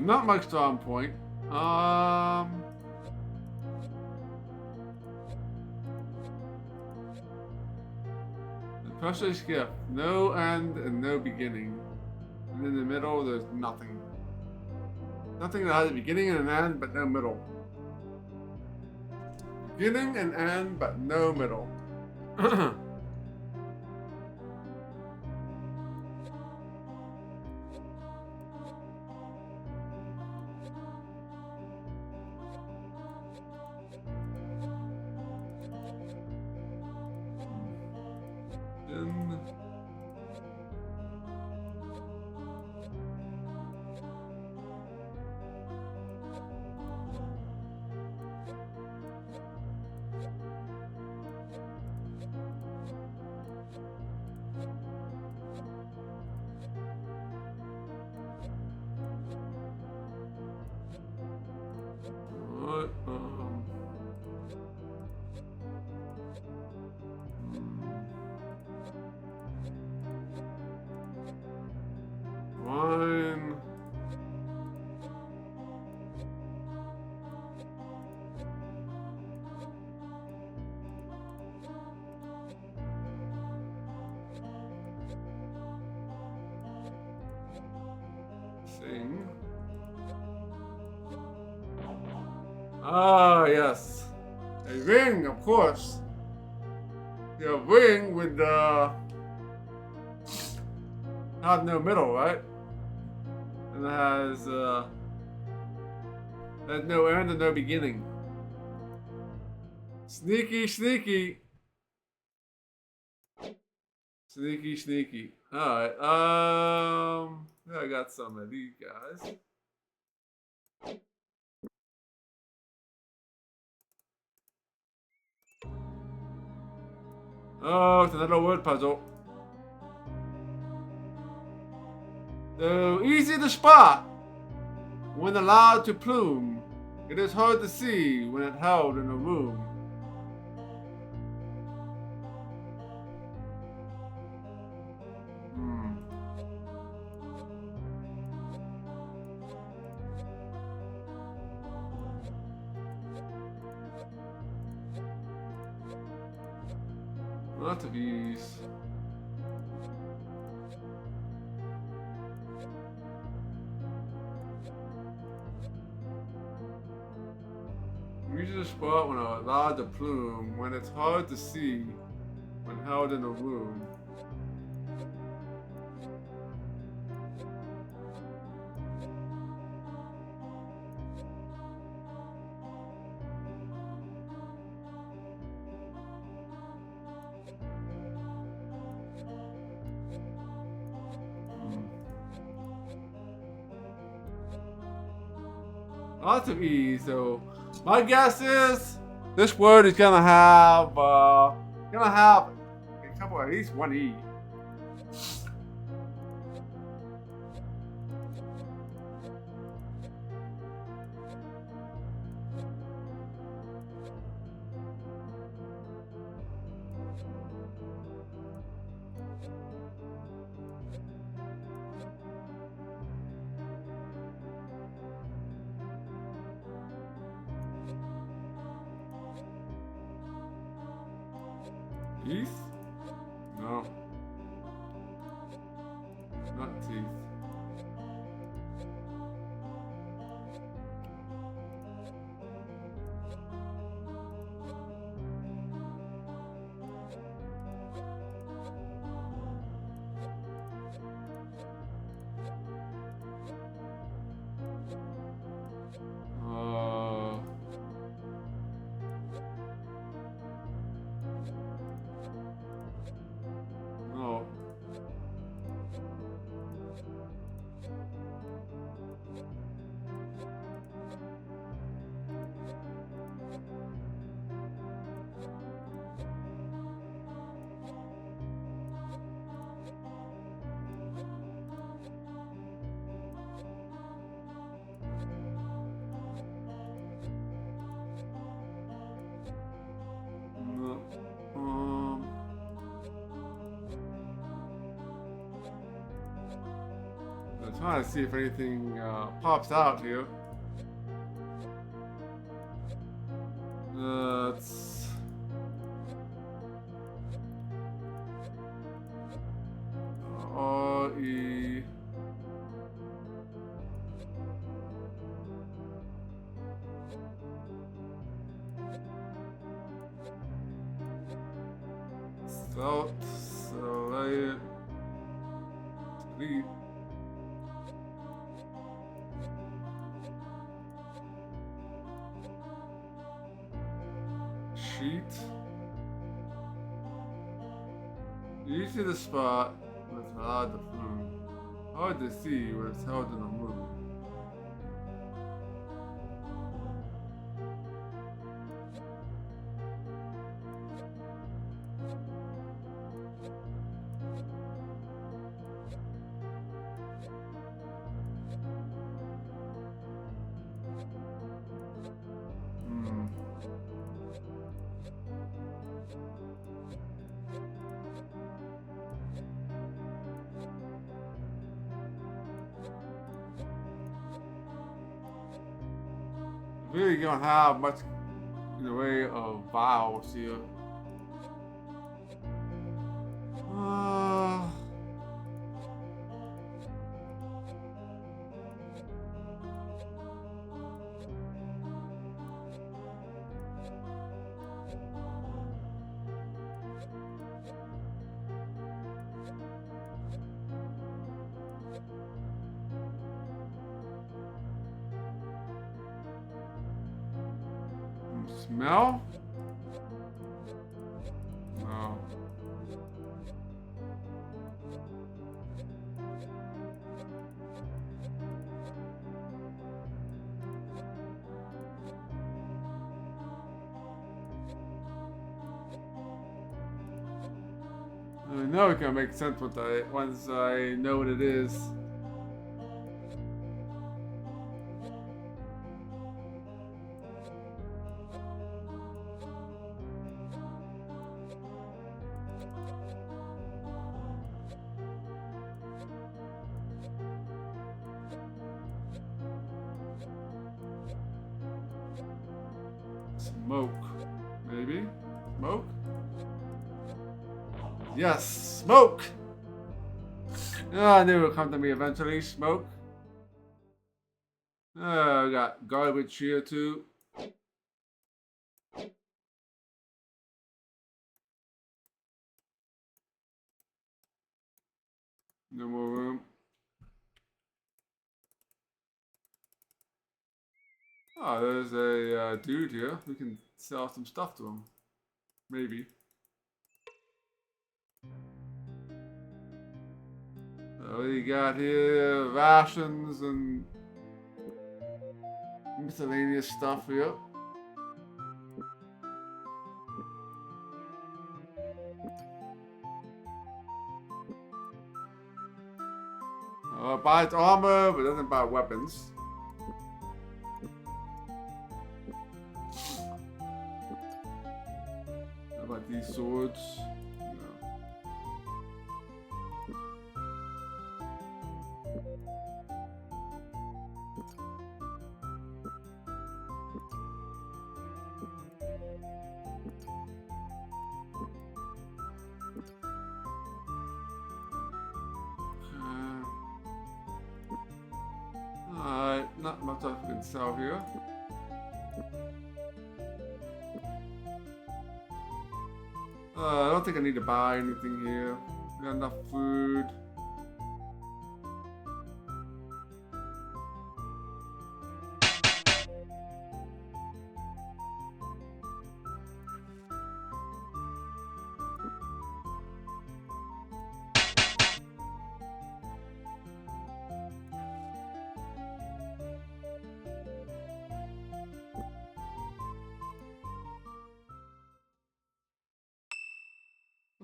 Not my strong point. The precious gift. No end and no beginning. And in the middle, there's nothing. Nothing that has a beginning and an end, but no middle. Beginning and end, but no middle. One. Ah, yes. A ring, of course. Yeah, ring would have no middle, right? And it has no end and no beginning. Sneaky, sneaky. Sneaky, sneaky. Alright, yeah, I got some of these guys. Oh, it's another word puzzle. Though easy to spot when allowed to plume, it is hard to see when it held in a room. Hmm. Lots of these. Easy to spot when allowed to plume, when it's hard to see when held in a room. Lots of E's, so my guess is this word is gonna have a couple, at least one E. Teeth? No. Not teeth. No. No. I'm trying to see if anything pops out here. That's R-E. Salt, Soleil, Sleep. Sheet. Easy to spot when it's hard to plume. Hard to see when it's held in a room. Really don't have much in the way of vowels here. Smell? No. I know it can make sense once I know what it is. Smoke, maybe? Smoke? Yes, smoke! I knew it would come to me eventually. Smoke. We got garbage here too. No more room. Oh, there's a dude here. We can sell some stuff to him. Maybe. What do you got here? Rations and miscellaneous stuff here. Buys armor, but doesn't buy weapons. How about these swords? No. Alright, not much I can sell here. I don't think I need to buy anything here. We got enough food.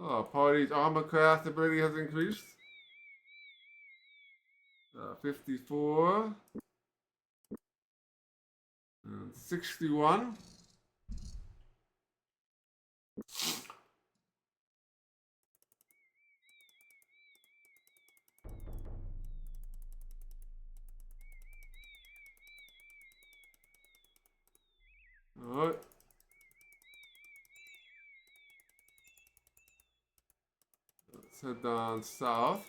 Oh, party's armor craft ability has increased. 54. And 61. Alright. Let's head down south.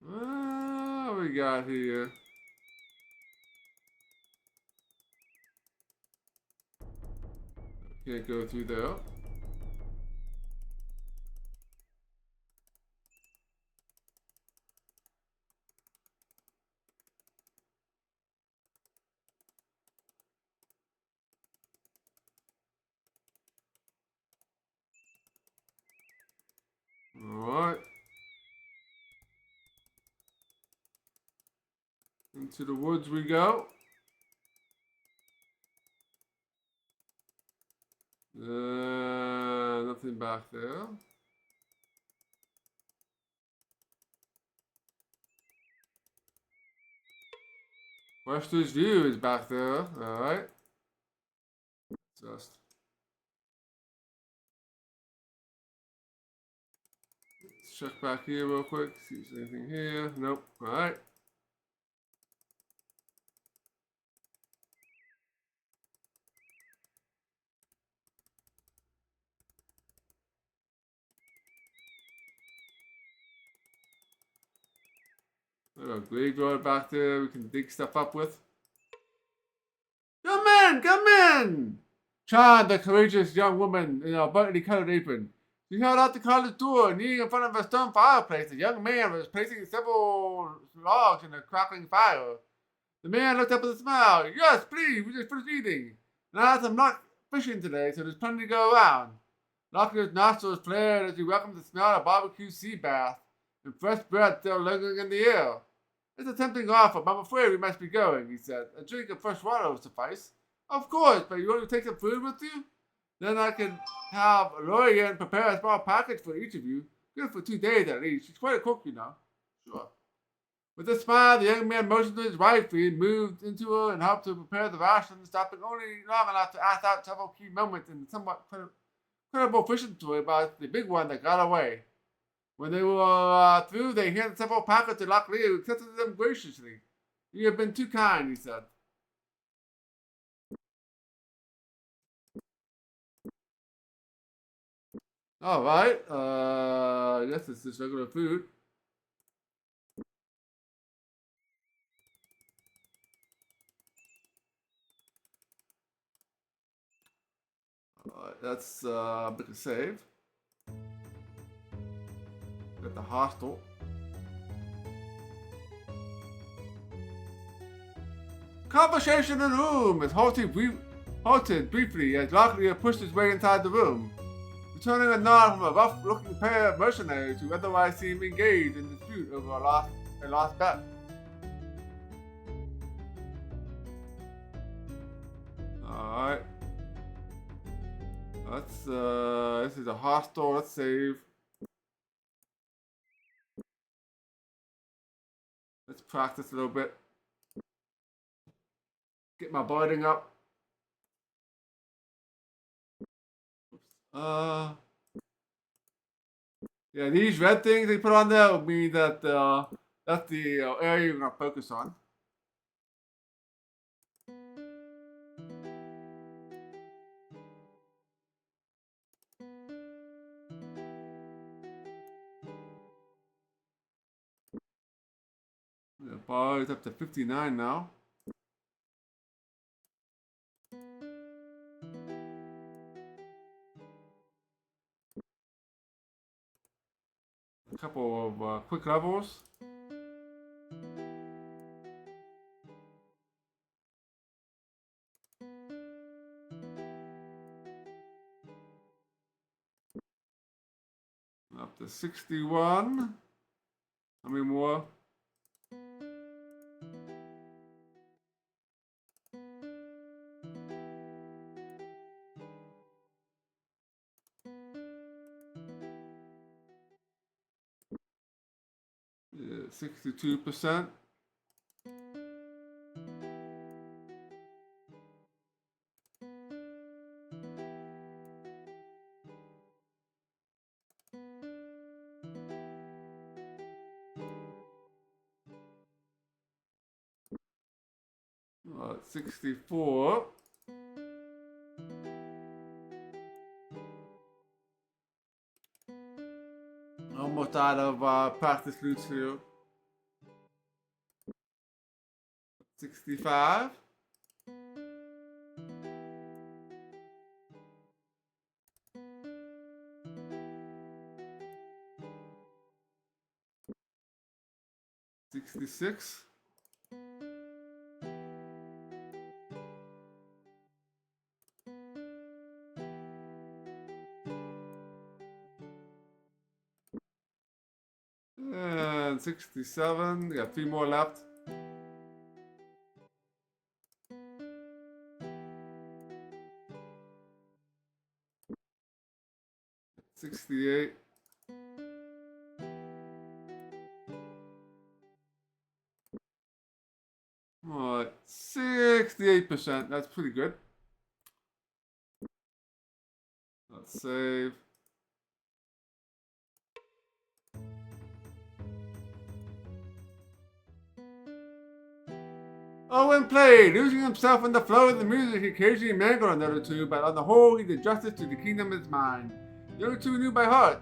What we got here? Can't go through there. Alright. Into the woods we go. Nothing back there. Wester's View is back there. Alright. Just check back here real quick. See if there's anything here. Nope. Alright. There's a graveyard back there we can dig stuff up with. Come in! Come in! Chan, the courageous young woman in a brightly colored apron. She held out the college door, kneeling in front of a stone fireplace. The young man was placing several logs in a crackling fire. The man looked up with a smile. Yes, please, we just finished eating. And I had some luck fishing today, so there's plenty to go around. Locker's nostrils flared as he welcomed the smell of barbecue sea bath and fresh breath still lingering in the air. It's a tempting offer, but I'm afraid we must be going, he said. A drink of fresh water will suffice. Of course, but you want to take some food with you? Then I can have Lorian prepare a small package for each of you. Good for 2 days at least. She's quite a cook, you know. Sure. With a smile, the young man motioned to his wife and moved into her and helped to prepare the rations, stopping only long enough to ask out several key moments in the somewhat credible fishing story about the big one that got away. When they were through, they handed several packets to Locklear, who accepted them graciously. You have been too kind, he said. Alright, I guess it's just regular food. Alright, that's make a save. Got the hostel. Conversation in the room is halted briefly as Locklear pushed his way inside the room, returning a nod from a rough-looking pair of mercenaries who otherwise seemed engaged in dispute over a lost bet. Alright. Let's, this is a hostel, let's save. Let's practice a little bit. Get my biting up. Oops. Yeah, these red things they put on there will mean that that's the area you're gonna focus on. The bar is up to 59 now. A couple of quick levels. Up to 61. How many more? Yeah, 62%. Alright, 64. Almost out of practice loots here. 65. $66. And 67. We got 3 more left. 68. Alright, 68%. That's pretty good. Let's save. Owen played, losing himself in the flow of the music. He occasionally mangled another two, but on the whole, he did justice to the kingdom of his mind. The other two knew by heart.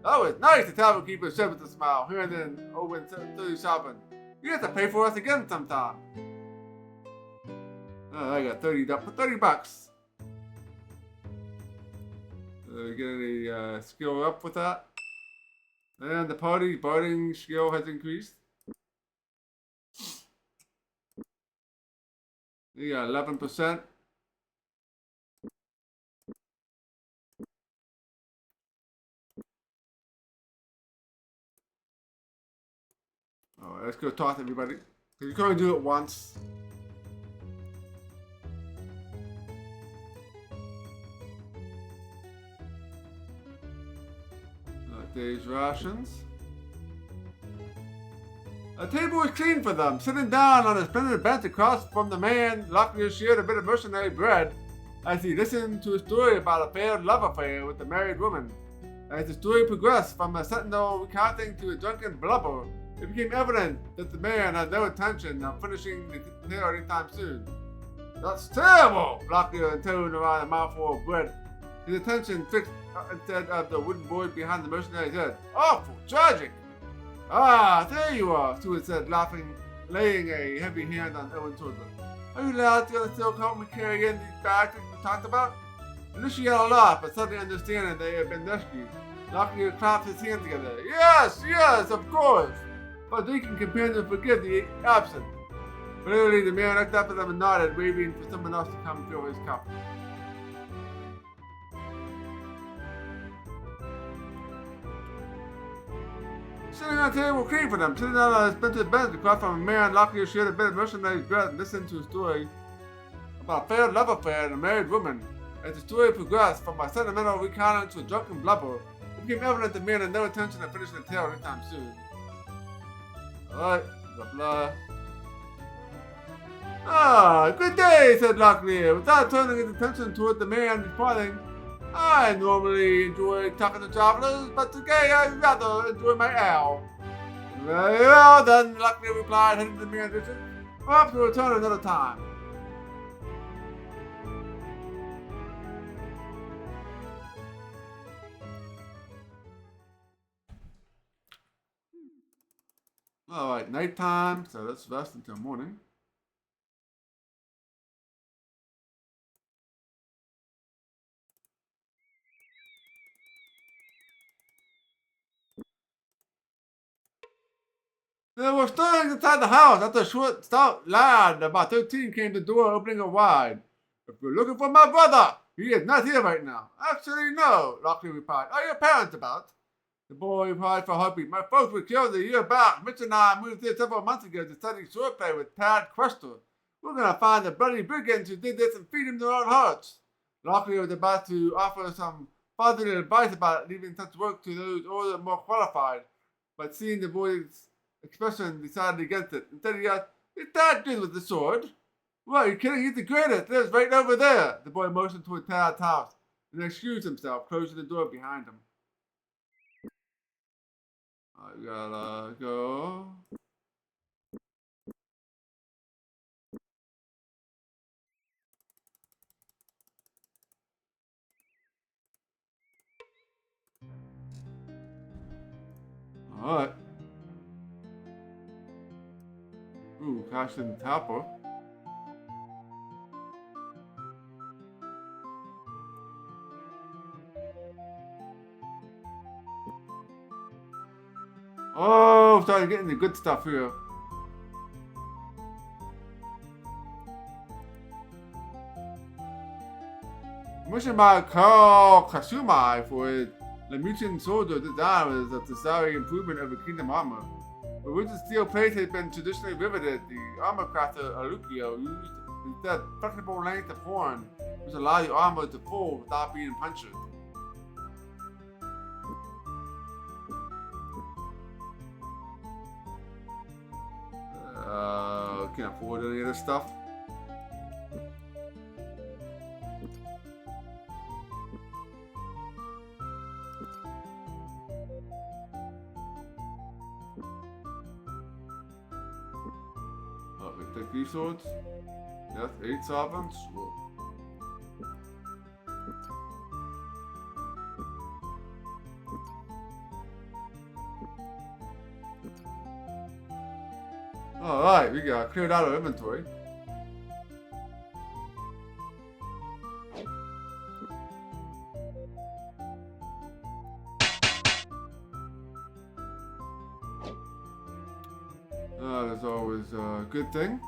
That was nice, the tavern keeper said with a smile. Here and then, Owen said to Sovereign, you have to pay for us again sometime. Oh, I got 30 bucks. Get any skill up with that? And the party bartering skill has increased. You got 11%. Alright, let's go talk to everybody. Because you can only do it once. Day's rations. A table was clean for them. Sitting down on a splendid bench across from the man, Locklear shared a bit of mercenary bread as he listened to a story about a failed love affair with a married woman. As the story progressed from a sentinel recounting to a drunken blubber, it became evident that the man had no intention of finishing the tale anytime soon. That's terrible! Locklear intoned around a mouthful of bread, his attention fixed instead of the wooden board behind the mercenary's head. Awful! Tragic! Ah, there you are, Stewart said, laughing, laying a heavy hand on Owen's shoulder. Are you allowed to still help me carry in these bags that we talked about? Initially yelled a laugh, but suddenly understanding they had been rescued. Locklear clapped his hands together. Yes, yes, of course! But drinking companions forgive the absent. Clearly, the man looked up at them and nodded, waving for someone else to come fill his cup. Sitting on a table clean for them, sitting down on a expensive bench across from a man, Locklear shared a bit of mercenary's bread and listened to a story about a failed love affair and a married woman. As the story progressed from a sentimental recounting to a drunken blubber, it became evident the man had no intention of finishing the tale anytime soon. Alright, blah blah. Ah, good day, said Locklear, without turning his attention toward the man departing. I normally enjoy talking to travelers, but today I'd rather enjoy my ale. Very well, then, Locklear replied, heading to the main entrance. Perhaps we'll return another time. Alright, nighttime, so let's rest until morning. There were stirrings inside the house after a short, stout lad, about 13, came to the door, opening it wide. If you're looking for my brother, he is not here right now. Actually, no, Locklear replied. Are your parents about? The boy replied for a heartbeat. My folks were killed a year back. Mitch and I moved here several months ago to study swordplay with Tad Krondor. We're going to find the bloody brigands who did this and feed them their own hearts. Locklear was about to offer some fatherly advice about leaving such work to those older and more qualified, but seeing the boy's expression, decided against it. Instead, he asked, is Tad good with the sword? What, are you kidding? He's the greatest. Lives right over there. The boy motioned toward Tad's house and excused himself, closing the door behind him. I gotta go. Alright. Ooh, cash in the tapper. Oh, starting getting the good stuff here. Mission by Carl Kasumai for his Lemutin soldier design was a necessary improvement of the kingdom armor. But with the steel plate had been traditionally riveted, the armor crafter Alucio used instead flexible length of horn, which allowed the armor to fold without being punctured. Can't afford any of this stuff. Take these swords. Yes, 8 sovereigns. Whoa. Alright, we got cleared out our inventory. That's always a good thing.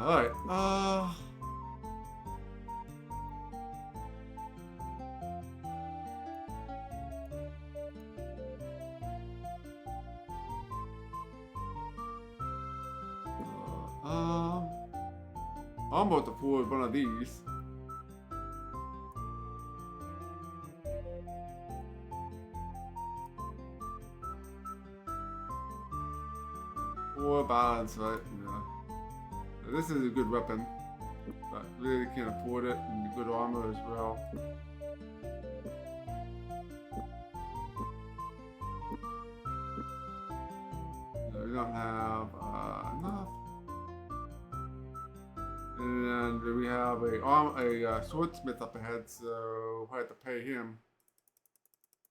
Alright, I'm about to afford one of these. Or balance, right? Yeah. This is a good weapon, but really can't afford it, and good armor as well. No, we don't have enough. And we have a swordsmith up ahead, so we'll have to pay him.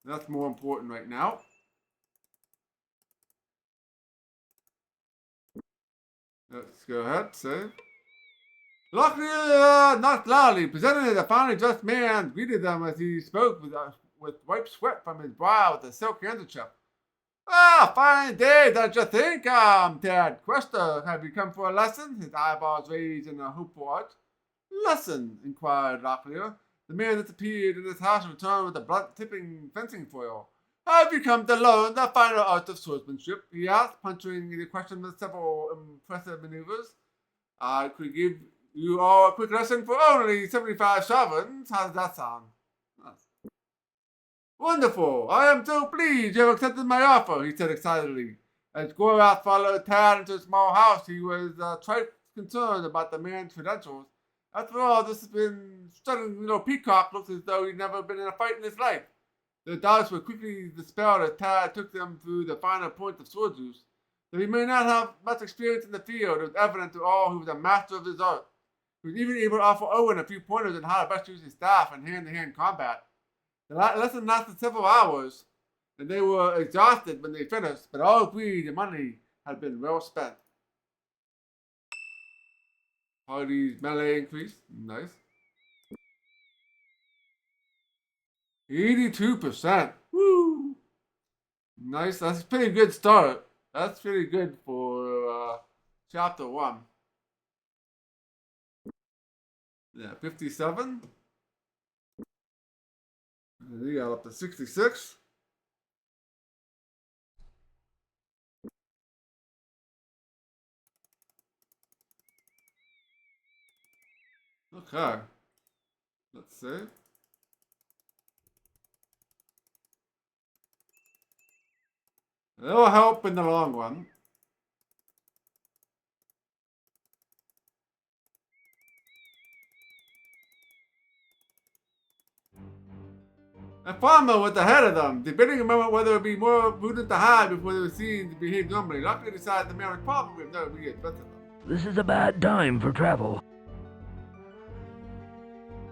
That's more important right now. Let's go ahead, save. Luckily, not loudly, presented a finely dressed man greeted them as he spoke with wiped sweat from his brow with a silk handkerchief. Ah, fine day, don't you think? Tad Quester, have you come for a lesson? His eyeballs raised in a hopeful arch. Lesson? Inquired Locklear. The man disappeared in his house and returned with a blunt tipping fencing foil. Have you come to learn the finer art of swordsmanship? He asked, puncturing the question with several impressive maneuvers. I could give you all a quick lesson for only 75 sovereigns. How does that sound? Nice. Wonderful! I am so pleased you have accepted my offer, he said excitedly. As Gorath followed Tad into a small house, he was trifle concerned about the man's credentials. After all, this has been struggling little peacock looks as though he'd never been in a fight in his life. The doubts were quickly dispelled as Tad took them through the finer point of sword use. Though he may not have much experience in the field, it was evident to all he was a master of his art. He was even able to offer Owen a few pointers on how to best use his staff in hand-to-hand combat. The lesson lasted several hours, and they were exhausted when they finished, but all agreed the money had been well spent. Hardy's melee increased. Nice. 82%. Woo! Nice. That's a pretty good start. That's pretty good for chapter 1. Yeah, 57. And he got up to 66. Okay. Let's see. It'll help in the long run. A farmer was ahead of them, debating a moment whether it would be more prudent to hide before they were seen to behave normally. Luckily decided the man was probably of no immediate threat to them. This is a bad time for travel.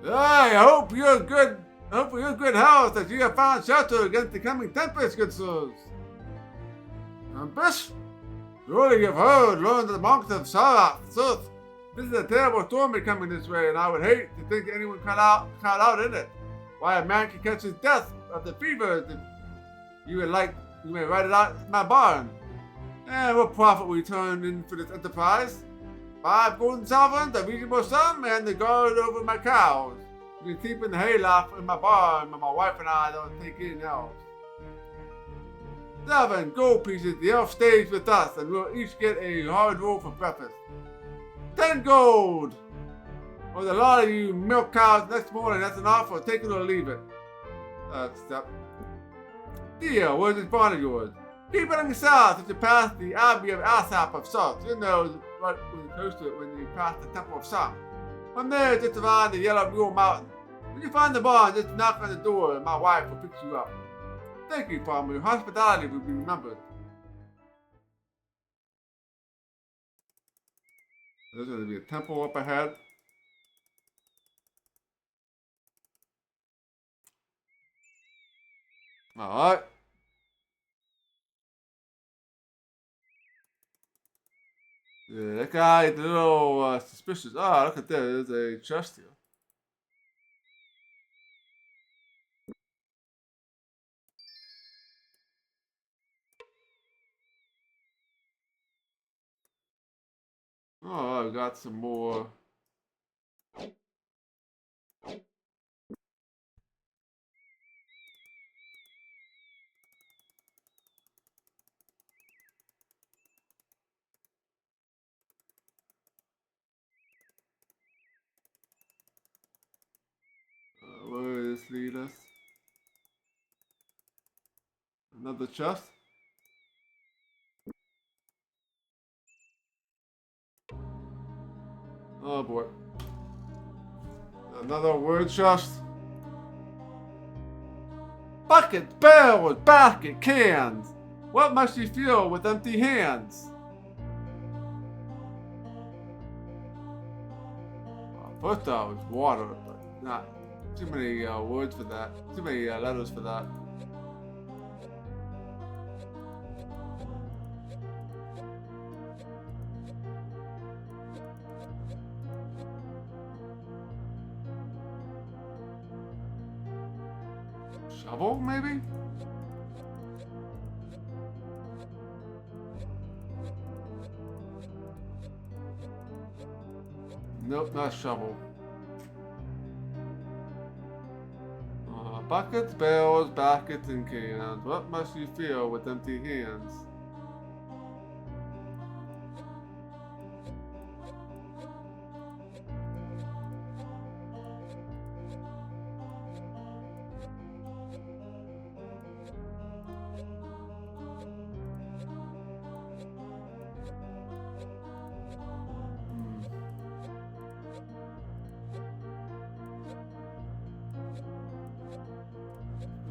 I hope you're good. I hope for your good health that you have found shelter against the coming tempest, good souls. Tempest? Surely you've learned that the monks of Sarath, Sith. This is a terrible storm coming this way, and I would hate to think anyone caught out in it. Why a man can catch his death of the fever if you may write it out in my barn. And what profit will you turn in for this enterprise? 5 golden sovereigns, a reasonable sum, and the guard over my cows. You can sleep in the hayloft in my barn, but my wife and I don't take in elves. 7 gold pieces, the elf stays with us, and we'll each get a hard roll for breakfast. 10 gold! With a lot of you milk cows next morning, that's an offer, take it or leave it. Step. Deal, where's this barn of yours? Keep it on the south as you pass the Abbey of Asap of Salt. You know right close to it when you pass the Temple of Salt. From there, just around the Yellow Mule Mountain. When you find the barn, just knock on the door and my wife will pick you up. Thank you, farmer. Your hospitality will be remembered. There's going to be a temple up ahead. Alright. Yeah, that guy is a little suspicious. Ah, look at that. There's a chest here. Alright. Oh, I got some more. Where does this lead us? Another chest? Oh boy. Another word chest. Bucket, barrels, basket, cans. What must you feel with empty hands? First thought was water, but not too many words for that. Too many letters for that. Shovel, maybe? Nope, not shovel. Buckets, barrels, baskets, and cans. What must you feel with empty hands?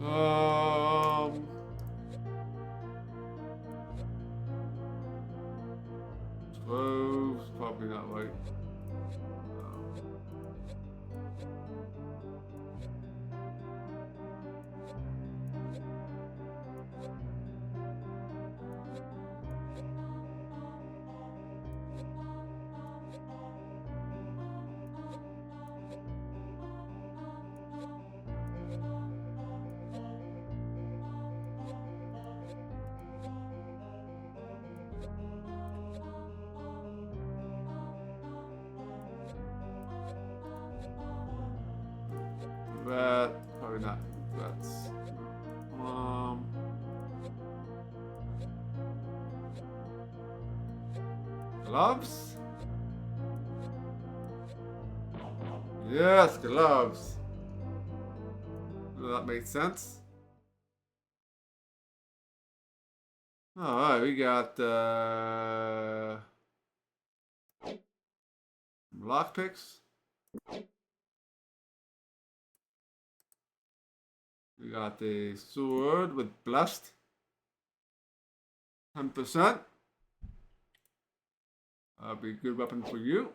Um, Clothes, probably not right. That, probably not. That's, um, gloves? Yes, gloves. That makes sense. Alright, we got, lockpicks. We got the sword with blessed. 10%. That'll be a good weapon for you.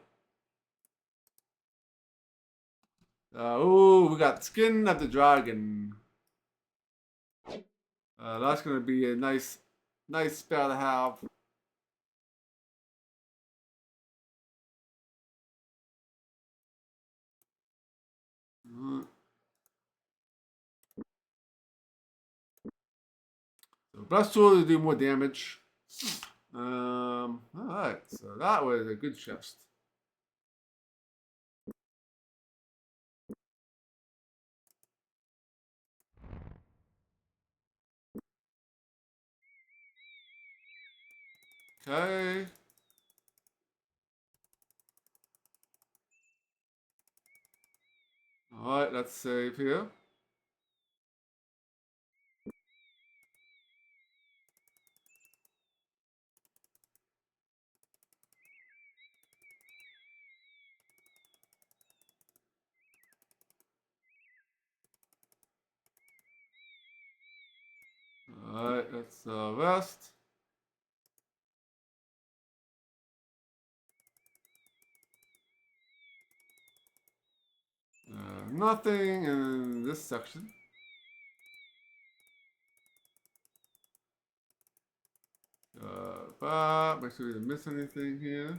Oh, we got skin of the dragon. That's gonna be a nice spell to have. So blessed sword to do more damage. Alright, so that was a good chest. Okay. Alright, let's save here. Alright, let's rest. Nothing in this section. But make sure we didn't miss anything here.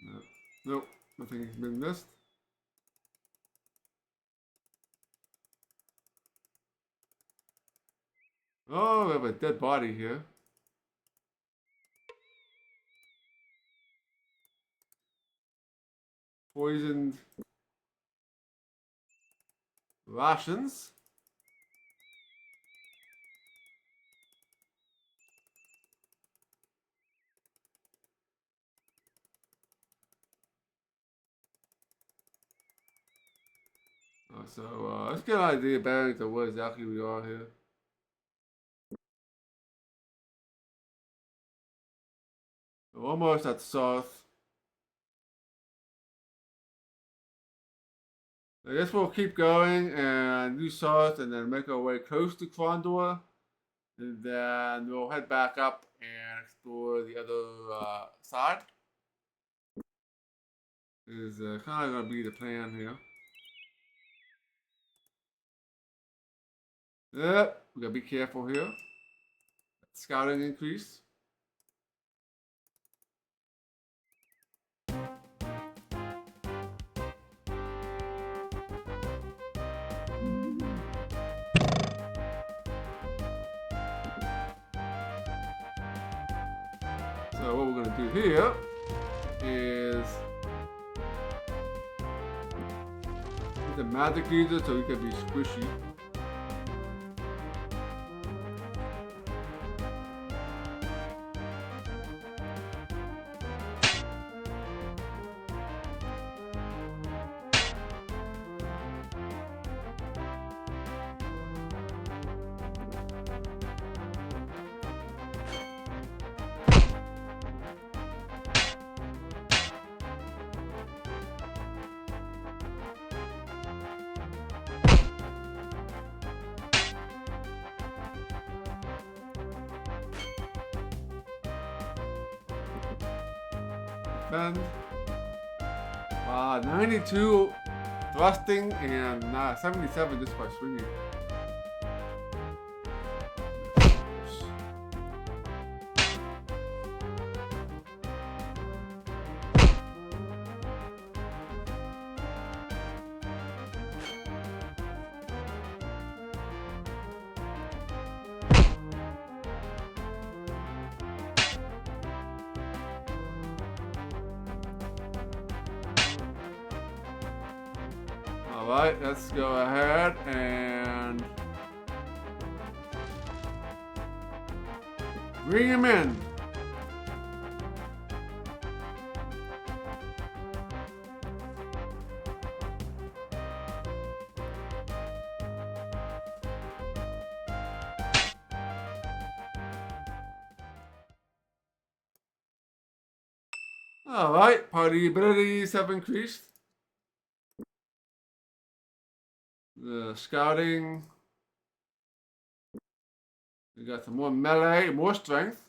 No. Nope, nothing's been missed. Oh, we have a dead body here. poisoned rations. So let's get an idea bearings of what exactly we are here. We're almost at south. I guess we'll keep going and do south and then make our way close to Krondor. And then we'll head back up and explore the other side. Is kind of going to be the plan here. Yep, we got to be careful here. Scouting increase. So what we're going to do here is use the magic user so we can be squishy. Defend. 92 thrusting and 77 just by swinging. Alright, let's go ahead and bring him in. Alright, party abilities have increased. The scouting. We got some more melee, more strength.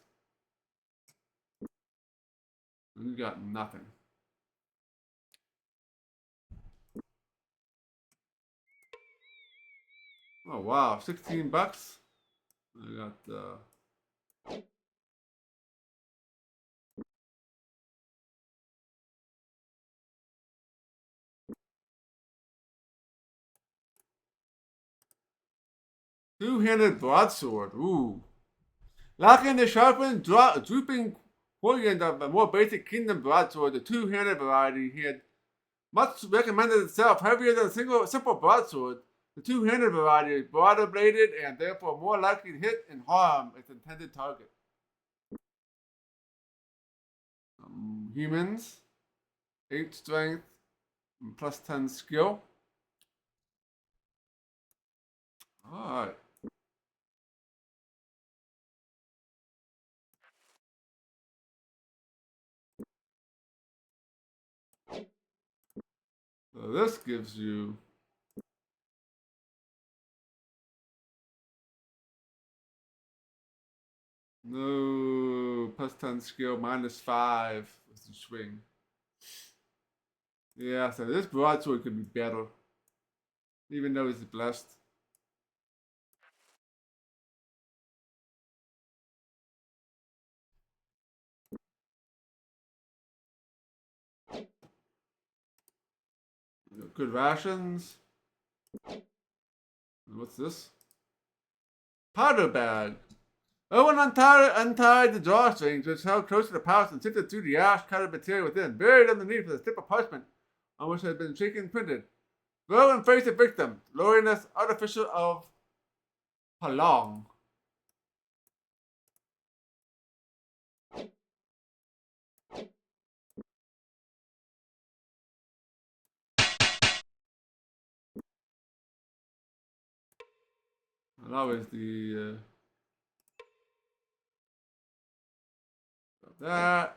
We got nothing. Oh wow, $16. I got two-handed broadsword. Ooh. Lacking the sharpened, drooping poignant of a more basic kingdom broadsword, the two-handed variety had much recommended itself. Heavier than a simple broadsword, the two-handed variety is broader bladed and therefore more likely to hit and harm its intended target. Humans, 8 strength, and plus 10 skill. Alright. So this gives you no plus 10 skill, minus 5 with the swing. Yeah, so this broadsword could be better, even though it's blessed. Good rations. What's this? Powder bag. Owen untied the drawstrings, which held close to the pouch, and sifted through the ash-colored material within. Buried underneath was a strip of parchment. on which had been shaken and printed. Blow and face the victim. Loneliness artificial of Halong. And that was the that.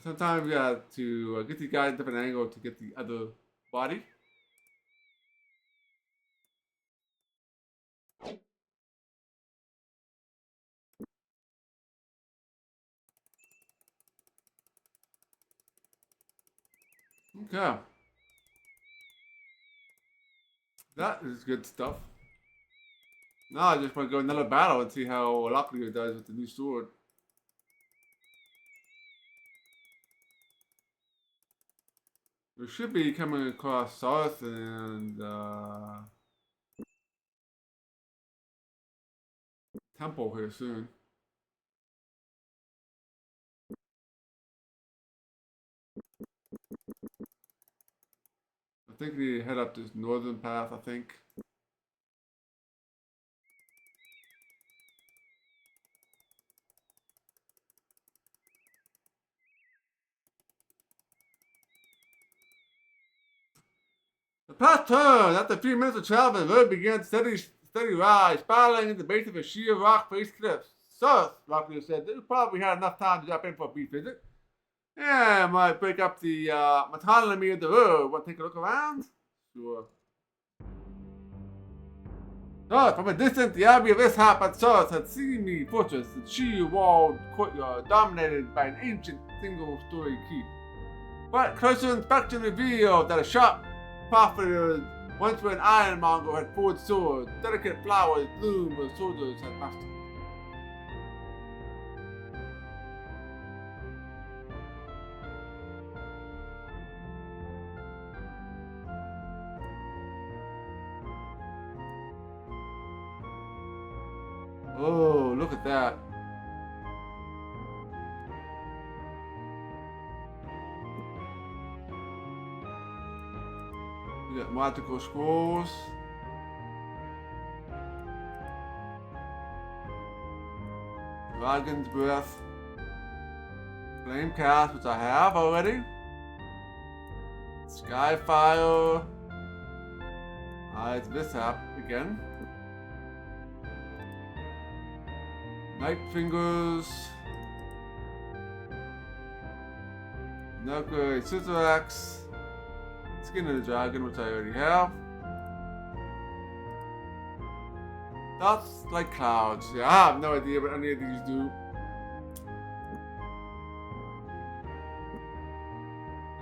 Sometimes you have to get the guy at a different angle to get the other body. Okay. That is good stuff. Now I just want to go another battle and see how Locklear does with the new sword. We should be coming across South and Temple here soon. I think we head up this northern path, I think. The path turned. After a few minutes of travel, the road began steady rise, spiraling at the base of a sheer rock-faced cliff. South, Locklear said, we probably had enough time to drop in for a brief visit. Yeah, might break up the autonomy of the road. Want to take a look around? Sure. North, from a distance, the Abbey of Ishap at South had seen the fortress, its sheer-walled courtyard dominated by an ancient single-story keep. But closer inspection revealed that a sharp profiteer once where an ironmonger had forged swords, delicate flowers bloomed where soldiers had mastered. Oh, look at that. We got magical scrolls. Dragon's Breath. Flame Cast, which I have already. Skyfire. It's Mishap again. Night Fingers. Nugget Scissor Axe. Skin of the Dragon, which I already have. Dots like clouds. Yeah, I have no idea what any of these do.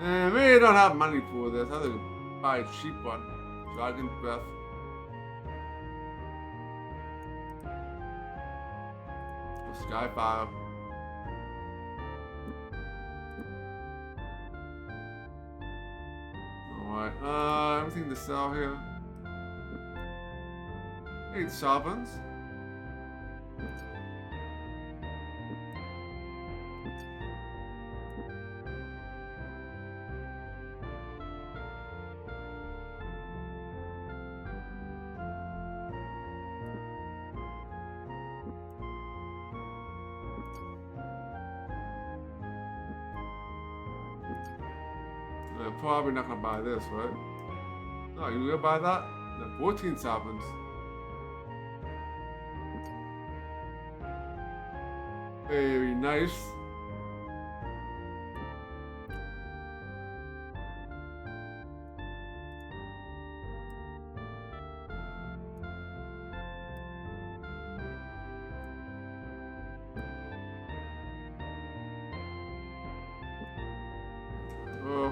And we really don't have money for this. I have to buy a cheap one. Dragon's Breath. Skyfire. Alright, everything to sell here. 8 sovereigns. Probably not gonna buy this, right? No, you gonna buy that? No, 14 sovereigns. Very nice.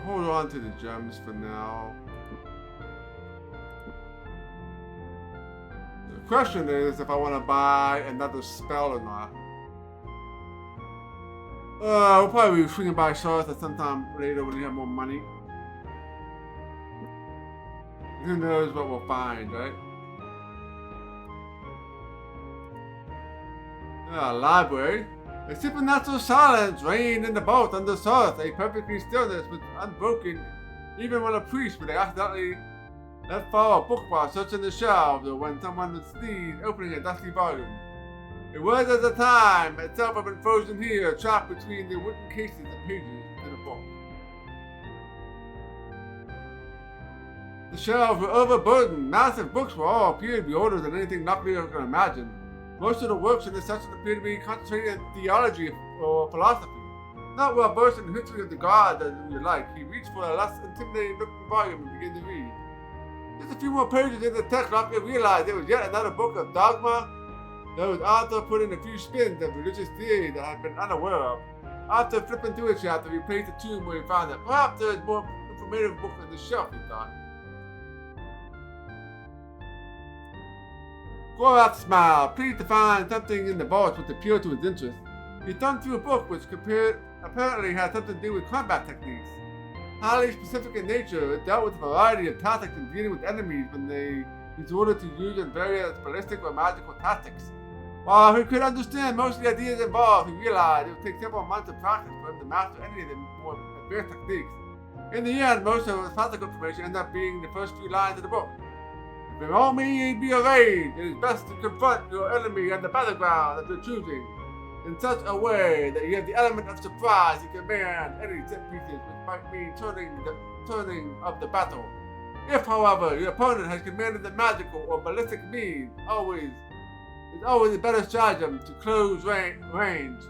Hold on to the gems for now. question is if I want to buy another spell or not. We'll probably be swinging by Sarth at some time later when we have more money. Who knows what we'll find, right? Library. A supernatural silence reigned in the vault under Sarth, a perfectly stillness was unbroken, even when a priest would accidentally let fall a book while searching the shelves, or when someone would sneeze, opening a dusty volume. It was as the time itself had been frozen here, trapped between the wooden cases and pages within the book. The shelves were overburdened. Massive books were all appeared to be older than anything Locklear could imagine. Most of the works in this section appeared to be concentrated in theology or philosophy. Not well versed in the history of the gods as he would like, he reached for a less intimidating looking volume and began to read. Just a few more pages in the text, Locklear realized there was yet another book of dogma. There was author put in a few spins of religious theory that had been unaware of. After flipping through a chapter, he placed the tomb where he found it. Perhaps there is more informative book on the shelf, he thought. Gorath smiled, pleased to find something in the vault which appealed to his interest. He thumbed through a book which apparently had something to do with combat techniques. Highly specific in nature, it dealt with a variety of tactics in dealing with enemies when they resorted to using various ballistic or magical tactics. While he could understand most of the ideas involved, he realized it would take several months of practice for him to master any of the more advanced techniques. In the end, most of his practical information ended up being the first few lines of the book. If your army be arrayed, it is best to confront your enemy on the battleground of your choosing, in such a way that you have the element of surprise to command any set pieces, which might mean turning of the battle. If, however, your opponent has commanded the magical or ballistic means, it's always a better stratagem to close range,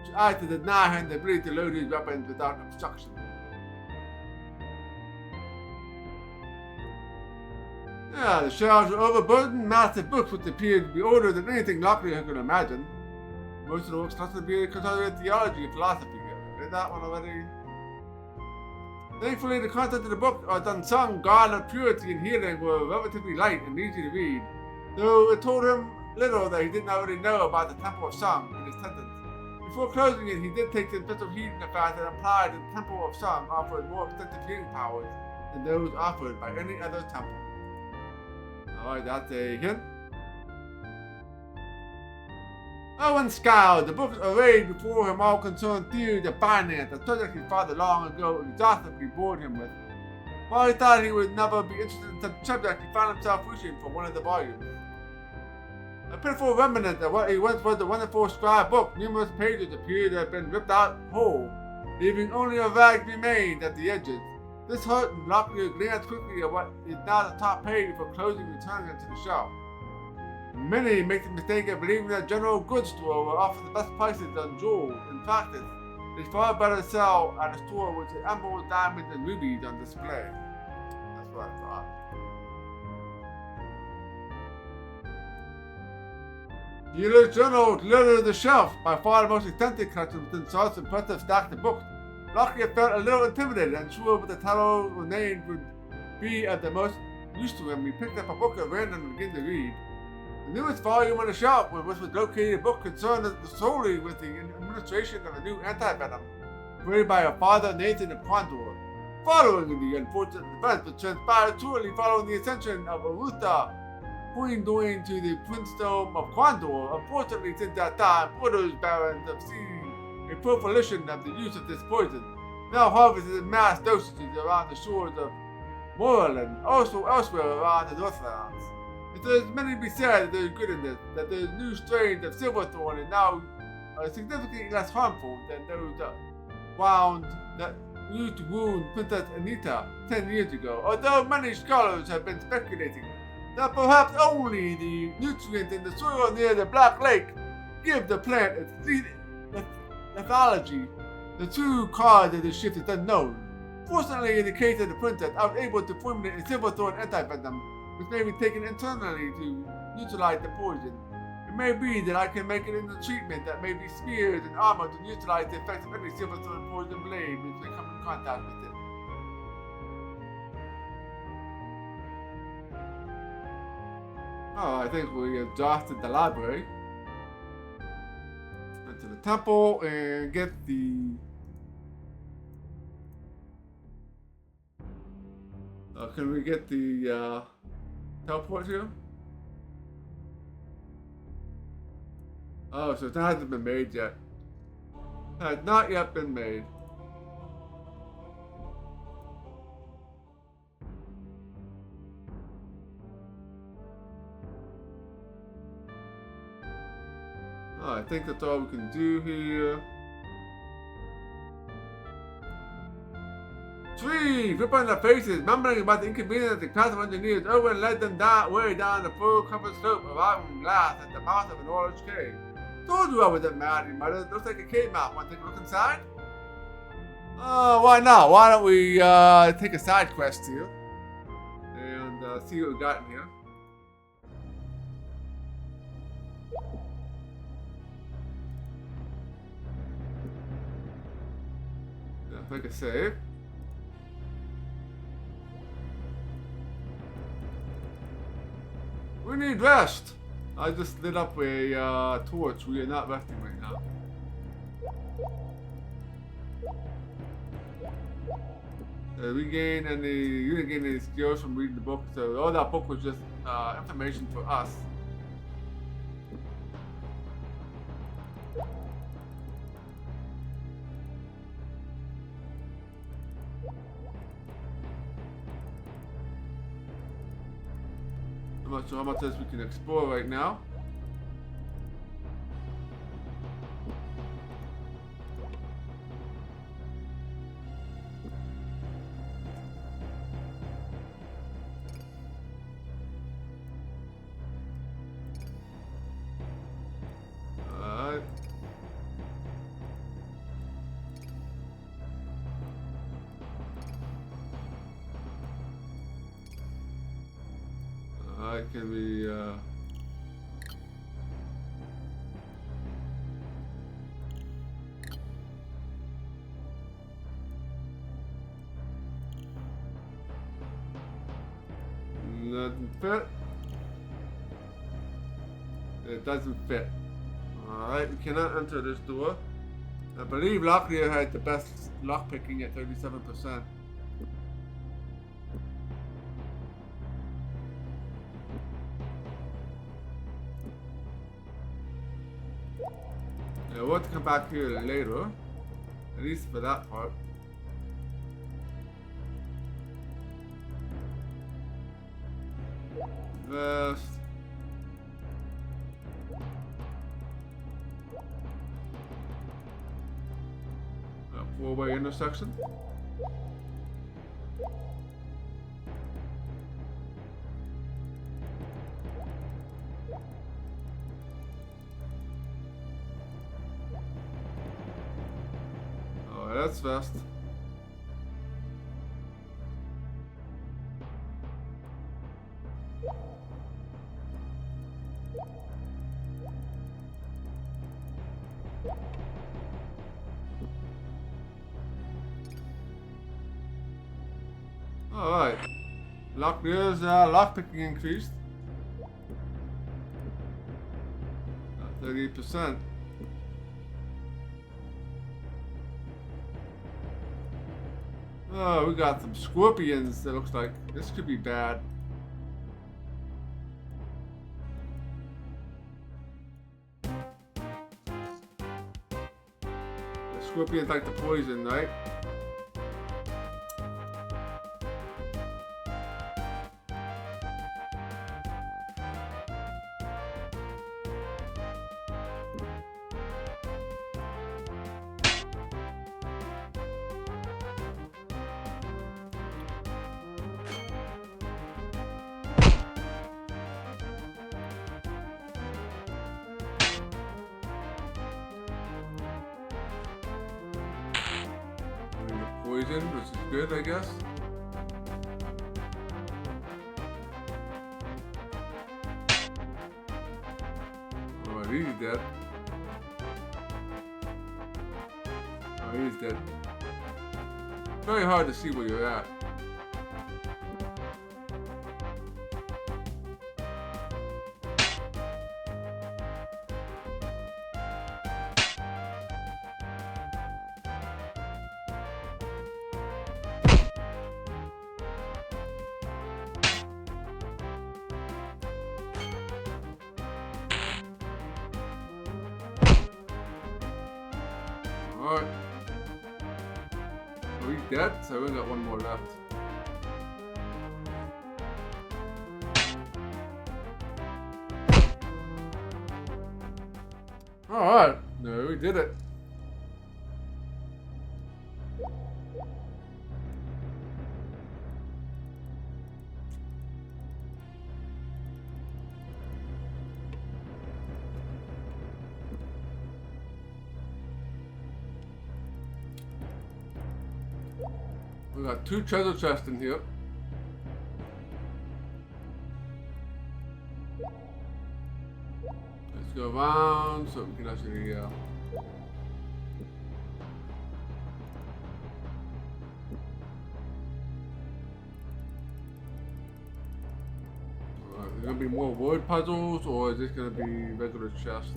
to either deny him the ability to load his weapons without obstruction. The shelves were overburdened, massive books which appeared to be older than anything Locklear could imagine. Most of the books must be considered theology and philosophy. Read that one already. Thankfully, the content of the book on some god of purity and healing were relatively light and easy to read, though it told him little that he didn't already know about the Temple of Song in his sentence. Before closing it, he did take some special heed in the fact that implied that the Temple of Song offered more extensive healing powers than those offered by any other temple. Alright, that's a hint. Owen scowled. The books arrayed before him all concerned theories of finance, a subject his father long ago exhaustively bored him with. While he thought he would never be interested in such a subject, he found himself wishing for one of the volumes. A pitiful remnant of what he once was the wonderful scribe book, numerous pages appeared to have been ripped out whole, leaving only a rag remained at the edges. This hurt, and Locklear glanced quickly at what is now the top page before closing and returning it to the shelf. Many make the mistake of believing that general goods store will offer the best prices on jewels. In practice, it's far better to sell at a store with the emeralds, diamonds, and rubies on display. That's what I thought. Dealer's journal littered the shelf, by far the most extensive collection within Sarth's impressive stack of books. Locklear felt a little intimidated, unsure what the title or name would be of the most use to him. He picked up a book at random and began to read. The newest volume on the shelf, which was located a book concerned solely with the administration of a new anti-venom, created by her father Nathan of Krondor. Following the unfortunate events which transpired shortly following the ascension of Arutha, Queen Doing to the princedom of Krondor, unfortunately since that time, borders barons have seen a proliferation of the use of this poison, now harvested in mass dosages around the shores of Moreland, also elsewhere around the Northlands. If there is many to be said that there is good in this, that the new strains of Silverthorn are now significantly less harmful than those that used to wound Princess Anita 10 years ago, although many scholars have been speculating that perhaps only the nutrients in the soil near the Black Lake give the plant its lethology. The true cause of this shift is unknown. Fortunately, in the case of the princess, I was able to formulate a Silverthorn antivenom, which may be taken internally to neutralize the poison. It may be that I can make it into treatment that may be smeared in armor to neutralize the effects of any Silverthorn poison blade which may come in contact with it. Oh, I think we exhausted the library. Went to the temple and get the... can we get the teleport here? Oh, so it hasn't been made yet. Has not yet been made. Oh, I think that's all we can do here. 3. Rip on their faces, mumbling about the inconvenience of the class of engineers. Owen led them way down the full covered slope, arriving last at the mouth of an orange cave. Told you I wasn't mad, he muttered. Looks like a cave map. Want to take a look inside? Why not? Why don't we take a side quest here and see what we got in here. Yeah, make a save. We need rest. I just lit up a torch. We are not resting right now. We gain any, you didn't gain any skills from reading the book, so all that book was just information for us. I'm not sure how much else we can explore right now. Alright. Alright, can we doesn't fit. It doesn't fit. Alright, we cannot enter this door. I believe Locklear had the best lockpicking at 37%. Yeah, we'll have to come back here later. At least for that part. Vest. A 4-way intersection. Oh, that's fast. Alright. Locklear's lockpicking increased. 38%. Oh, we got some scorpions, it looks like. This could be bad. The scorpions like the poison, right? Poison, which is good, I guess. Oh, he's dead. Oh, he's dead. Very hard to see where you're at. Alright. Are we dead? So we got one more left. Alright. No, we did it. We got 2 treasure chests in here. Let's go around so we can actually Alright, is there gonna be more word puzzles or is this gonna be regular chests?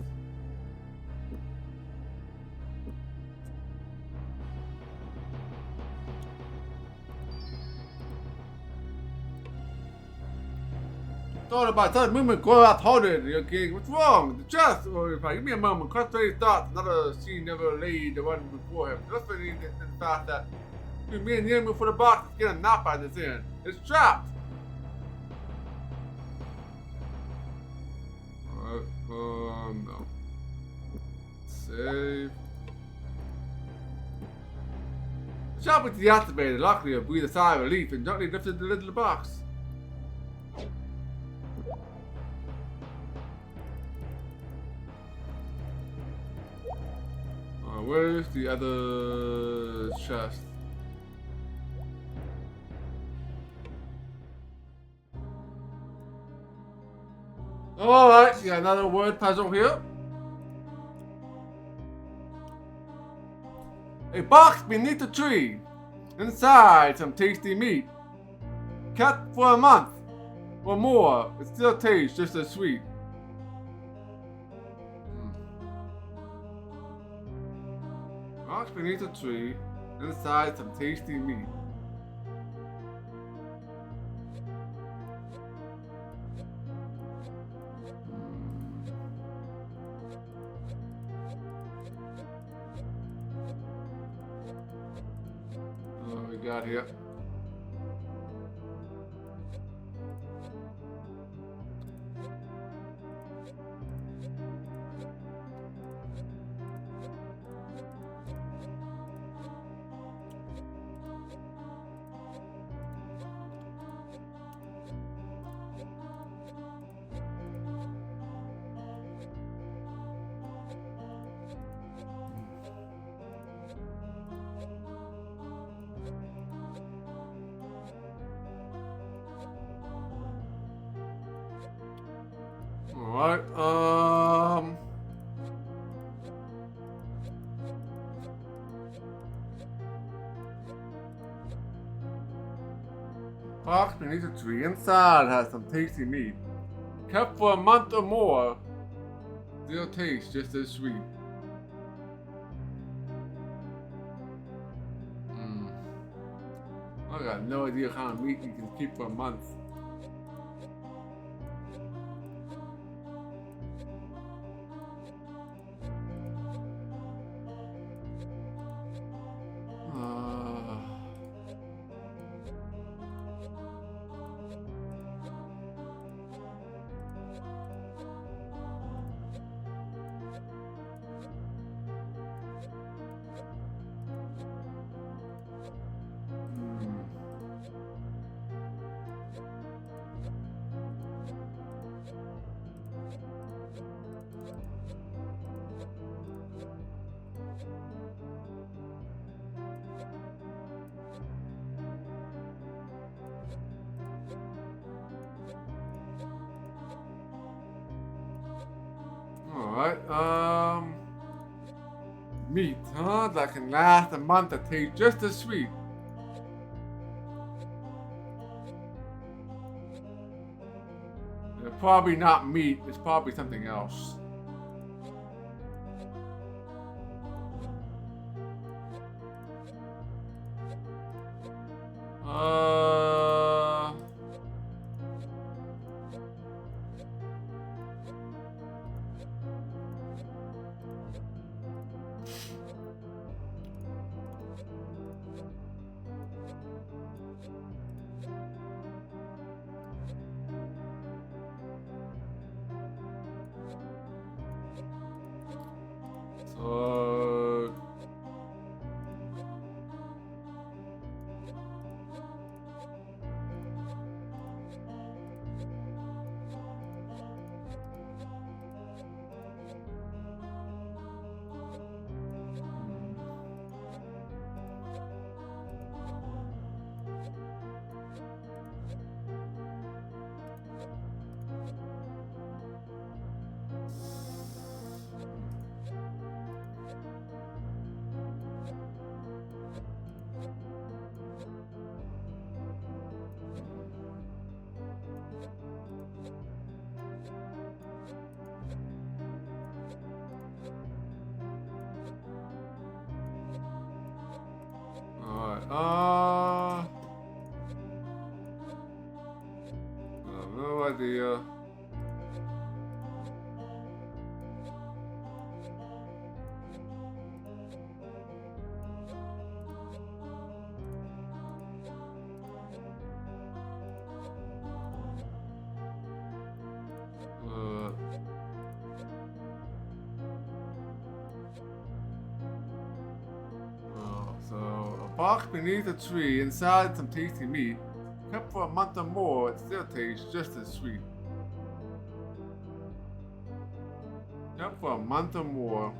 Thought about that movement go out harder, okay? What's wrong? The chest? Or if I give me a moment, concentrate thoughts, another scene never laid the one before him. Just for the fact that between me and him before the box is getting knocked by this end. It's trapped! Alright, no. Save. The shop was deactivated. Luckily, I breathed a sigh of relief and gently lifted the lid of the box. Where's the other chest? Alright, got another word puzzle here. A box beneath a tree. Inside, some tasty meat. Kept for a month or more, it still tastes just as sweet. Box beneath a tree, inside some tasty meat. What we got here? Alright, box beneath a tree. Inside has some tasty meat. Kept for a month or more, still tastes just as sweet. I got no idea how much meat you can keep for a month. Alright, meat, huh? That can last a month and taste just as sweet. It's probably not meat, it's probably something else. No idea. So, a box beneath a tree, inside some tasty meat. Kept for a month or more, it still tastes just as sweet. Kept for a month or more.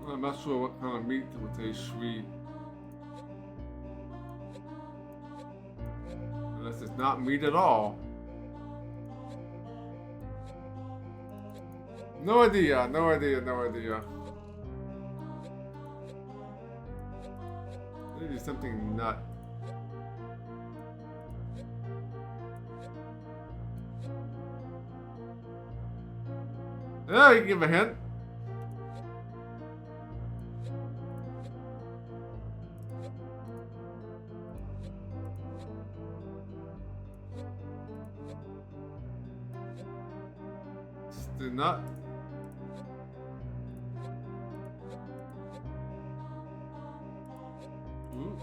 I'm not sure what kind of meat would taste sweet. Unless it's not meat at all. No idea, no idea, no idea. Maybe something nut. Yeah, you can give a hint. The nut. Ooh.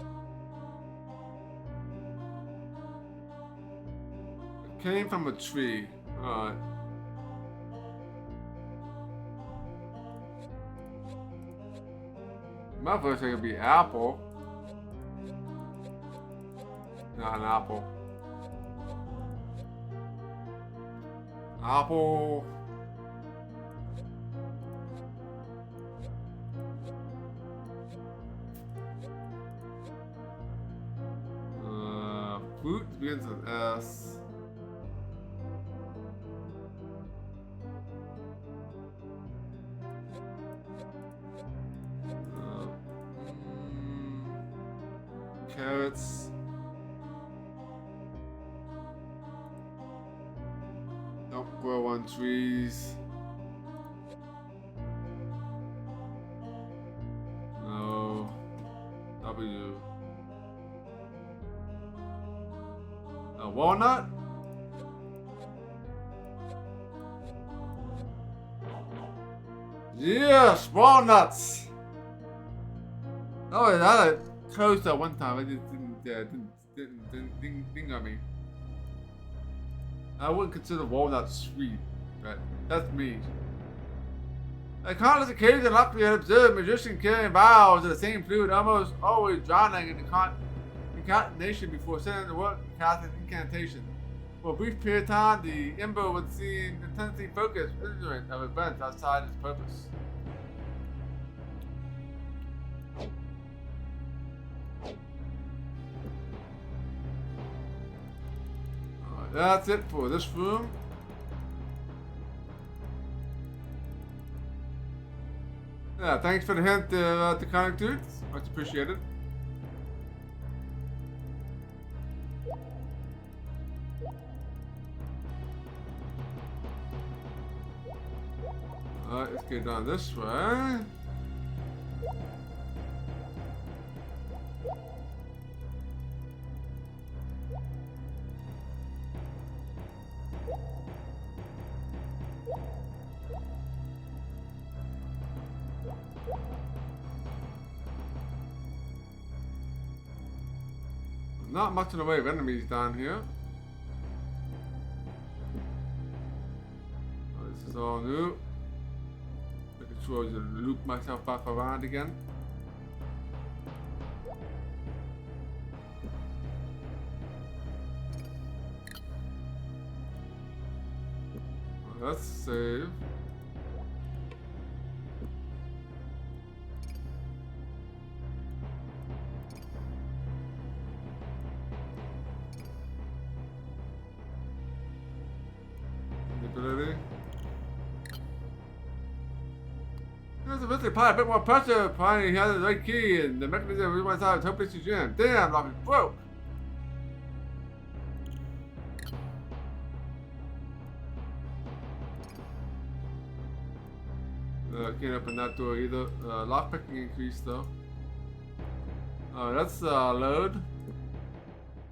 It came from a tree. Alright. My first thing would be apple. Not an apple. Apple. Fruit begins with S. Carrots. Don't grow on trees. No. W. A walnut? Yes, walnuts. Oh, I had toast at one time. I just didn't ding on me. I wouldn't consider walnuts sweet, but that's me. On countless occasions, luckily, I observed magicians carrying vials of the same fluid, almost always drowning in incantation before setting to work and casting incantation. For a brief period of time, the ember would seem intensely focused, ignorant of events outside its purpose. Alright, that's it for this room. Yeah, thanks for the hint to Conic Dudes. Much appreciated. Alright, let's get down this way. Not much in the way of enemies down here. all new. Making sure to loop myself back around again. Let's save. Ability. There's eventually apply a bit more pressure, finding he has the right key and the mechanism we might have to help this jam. Damn, lock is broke. Can't open that door either. Lockpicking increased though. Let's load.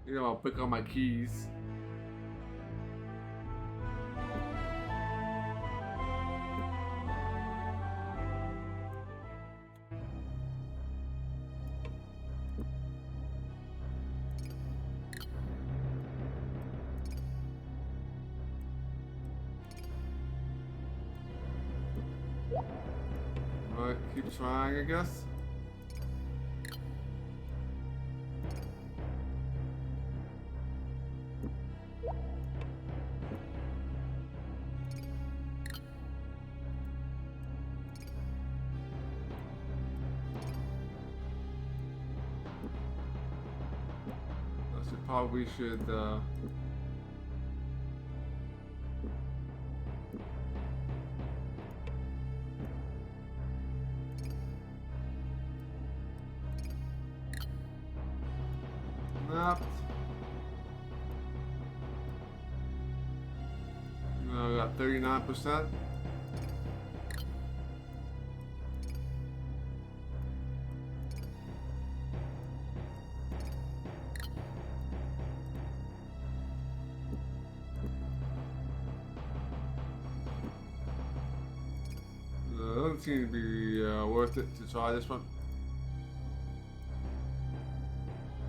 You know, I'll pick on my keys. Alright, keep trying, I guess. Probably should snapped. No, we got 39%. Doesn't seem to be worth it to try this one.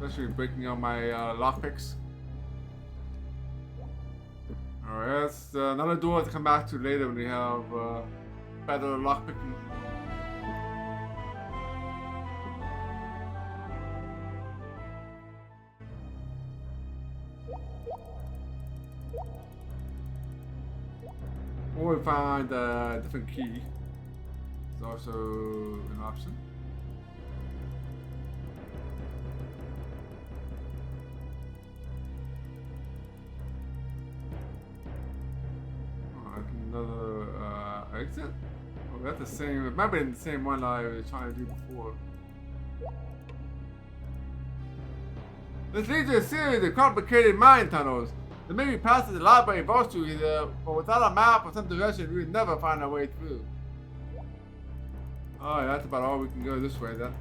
Especially breaking out my lockpicks. Alright, that's another door to come back to later when we have better lockpicking. Or we find a different key. It's also an option. Alright, another exit. Oh, that's the same. It might be the same one I was trying to do before. This leads to a series of complicated mine tunnels. There may be passes the library vaults to either, but without a map or some direction, we would never find our way through. Oh, yeah, that's about all we can go this way then.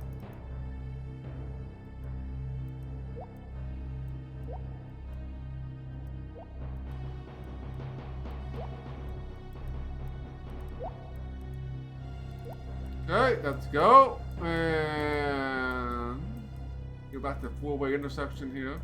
Okay, let's go. And go back to the four-way intersection here.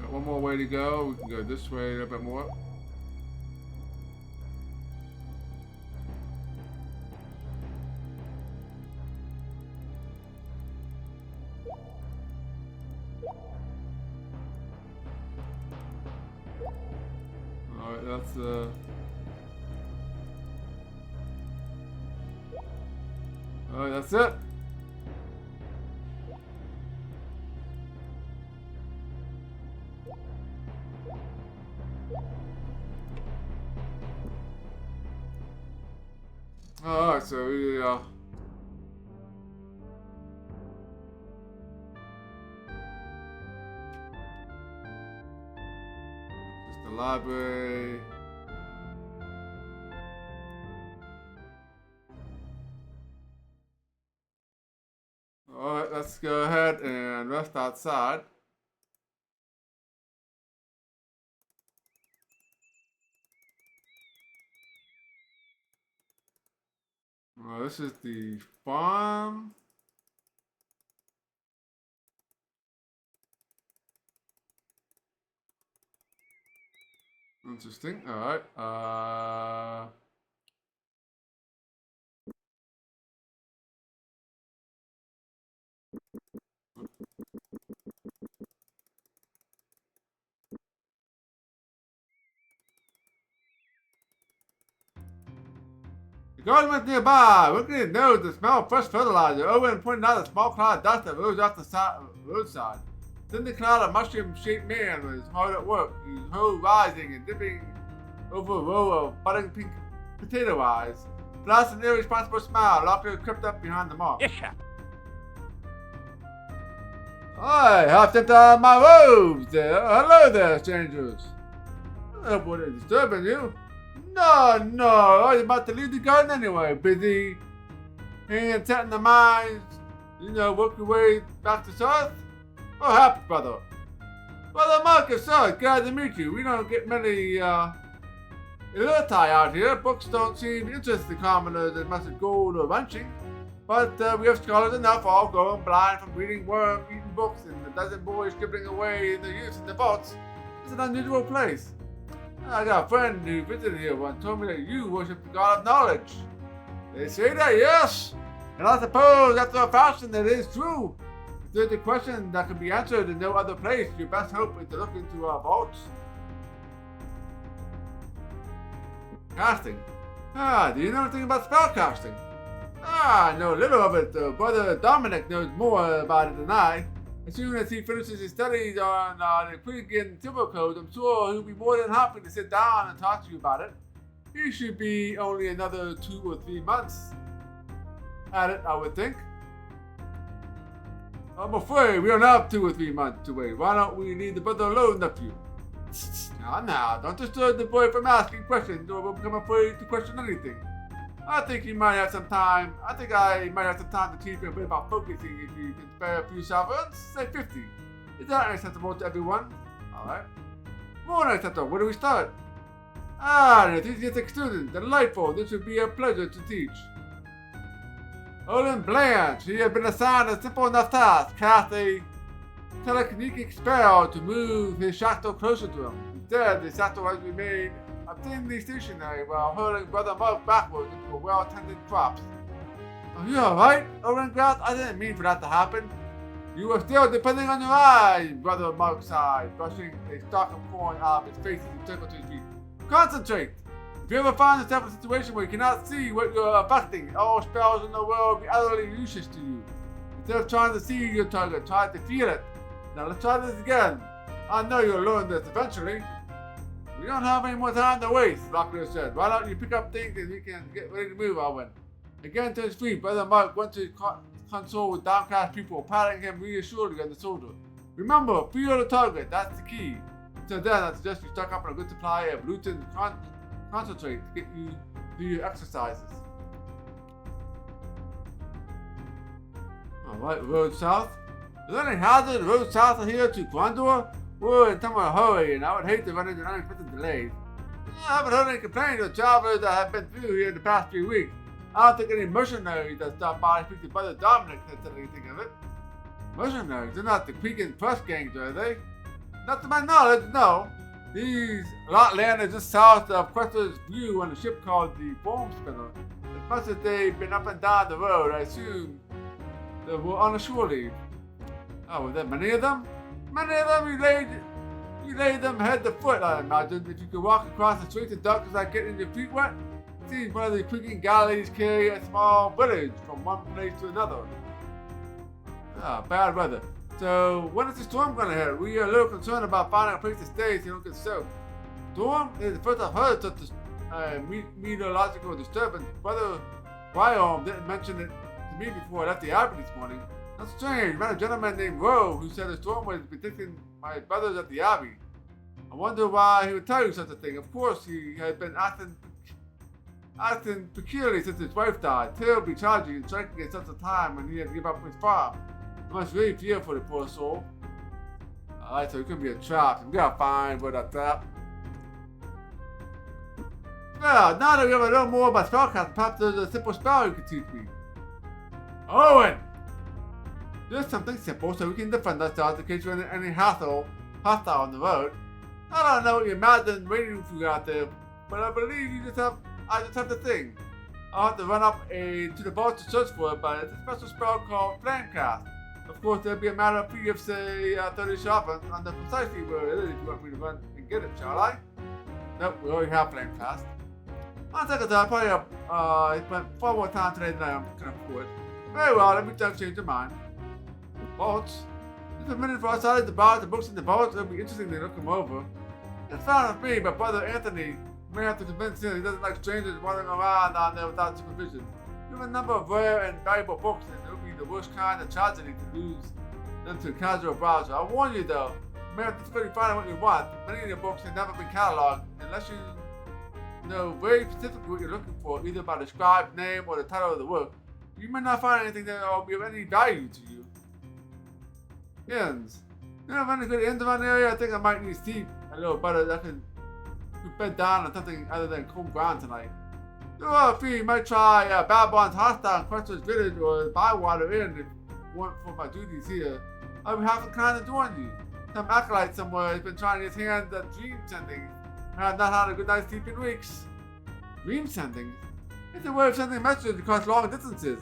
Got one more way to go. We can go this way a little bit more. Alright, that's alright, that's it. Alright, so we just the library. Alright, let's go ahead and rest outside. This is the farm. Interesting. Alright. The garden went nearby. Looking at his nose, the smell of fresh fertilizer. Owen pointed out a small cloud of dust that rose off the roadside. Then the cloud of mushroom-shaped man was hard at work, his hoe rising and dipping over a row of budding pink potato eyes. Plus an irresponsible smile, Locker crept up behind the mark. Yes, sir. I have stepped out of my robes there. Hello there, strangers. I hope what is disturbing you. No, I was about to leave the garden anyway. Busy hanging and setting the mines, work your way back to south. Oh, happy brother. Brother Marcus, sir, glad to meet you. We don't get many, elite out here. Books don't seem to interest the commoners as much as gold or ranching. But we have scholars enough all going blind from reading worm-eating books and a dozen boys scribbling away in the use in the vaults. It's an unusual place. I got a friend who visited here once told me that you worship the god of knowledge. They say that, yes. And I suppose after a fashion that is true. If there's a question that can be answered in no other place, your best hope is to look into our vaults. Casting. Do you know anything about spell casting? I know a little of it. Brother Dominic knows more about it than I. As soon as he finishes his studies on the Quiggin Civil Code, I'm sure he'll be more than happy to sit down and talk to you about it. He should be only another 2 or 3 months at it, I would think. I'm afraid we don't have 2 or 3 months to wait. Why don't we leave the brother alone, nephew? Now, don't disturb the boy from asking questions or we'll become afraid to question anything. I think he might have some time. I think I might have some time to teach him a bit about focusing if you can spare a few sovereigns. Say 50. Is that acceptable to everyone? Alright. More acceptable. Where do we start? An enthusiastic student. Delightful. This would be a pleasure to teach. Olin Blanche. He had been assigned a simple enough task. Cast a telekinetic spell to move his shadow closer to him. Instead, the shadow has remained obstinately stationary while hurling Brother Mark backwards into a well-tended crops. Are you alright, Owen growled? I didn't mean for that to happen. You were still depending on your eyes, Brother Mark sighed, brushing a stalk of corn out of his face as he turned to his feet. Concentrate! If you ever find yourself in a situation where you cannot see what you're affecting, all spells in the world will be utterly useless to you. Instead of trying to see your target, try to feel it. Now let's try this again. I know you'll learn this eventually. We don't have any more time to waste, Locklear said. Why don't you pick up things and we can get ready to move, Owen? Again to his feet, Brother Mark went to console with downcast people, patting him reassuringly on the shoulder. Remember, feel the target, that's the key. Until then, I suggest you stock up on a good supply of gluten concentrate to get you through your exercises. Alright, road south. Is there any hazard road south of here to Krondor? We're in somewhat of a hurry, and I would hate to run into unexpected delays. I haven't heard any complaints of travelers that have been through here in the past few weeks. I don't think any mercenaries that stopped by to speak to Brother Dominic had said anything of it. Mercenaries? They're not the Quiggin press gangs, are they? Not to my knowledge, no. These lot landed just south of Quester's View on a ship called the Foam Spinner. As much as they've been up and down the road, I assume they were on a shore leave. Oh, were there many of them? Many of them, you laid them head to foot, I imagine. If you could walk across the streets of darkness without getting your feet wet, it seems one of the Quiggin galleys carry a small village from one place to another. Bad weather. So, when is the storm going to hit? We are a little concerned about finding a place to stay so you don't get soaked. Storm? It's the first I've heard such a meteorological disturbance. Brother Wyom didn't mention it to me before I left the Abbey this morning. That's strange. I met a gentleman named Rowe who said a storm was predicting my brothers at the Abbey. I wonder why he would tell you such a thing. Of course, he had been acting peculiarly since his wife died. Terribly tragic and striking at such a time when he had to give up his farm. I must really feel for the poor soul. Alright, so it could be a trap. We gotta find where that trap. Well, now that we have a little more about spellcasting, perhaps there's a simple spell you can teach me. Owen! Just something simple so we can defend ourselves in case we're in any hostile on the road. I don't know what your mountain waiting for you out there, but I believe I just have the thing. I'll have to run up to the vault to search for it, but it's a special spell called Flamecast. Of course, there'll be a matter of fee of, say, 30 sharp on the precisely where it is if you want me to run and get it, shall I? Nope, we already have Flamecast. I'll take it though, probably, spent far more time today than I can afford. Very well, let me just change your mind. Vaults? Just a minute for outside the bar, the books in the vaults, it'll be interesting to look them over. It's fine with me, but Brother Anthony may have to convince him he doesn't like strangers wandering around down there without supervision. You have a number of rare and valuable books, and it would be the worst kind of tragedy to lose them to a casual browser. I warn you though, you may have difficulty finding what you want. Many of your books have never been cataloged, unless you know very specifically what you're looking for, either by the scribe name or the title of the work. You may not find anything that will be of any value to you. Inns. You have any good inns around the area? I think I might need sleep a little better. I could bed down on something other than cold ground tonight. There are a few. You might try Babylon's Hostile in Cruncher's Village or Bywater Inn if you want for my duties here. I'll be half inclined to join you. Some acolyte somewhere has been trying his hands at dream sending. I have not had a good night's sleep in weeks. Dream sending? It's a way of sending messages across long distances.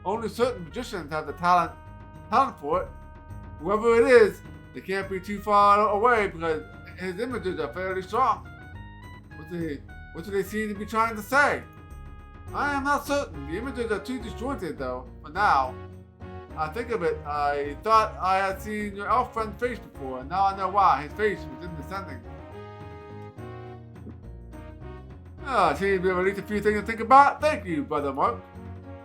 Only certain magicians have the talent for it. Whoever it is, they can't be too far away because his images are fairly strong. What do they seem to be trying to say? I am not certain. The images are too disjointed though, for now. I think of it, I thought I had seen your elf friend's face before, and now I know why. His face was in the sending. Ah, seems we have at least a few things to think about. Thank you, Brother Mark.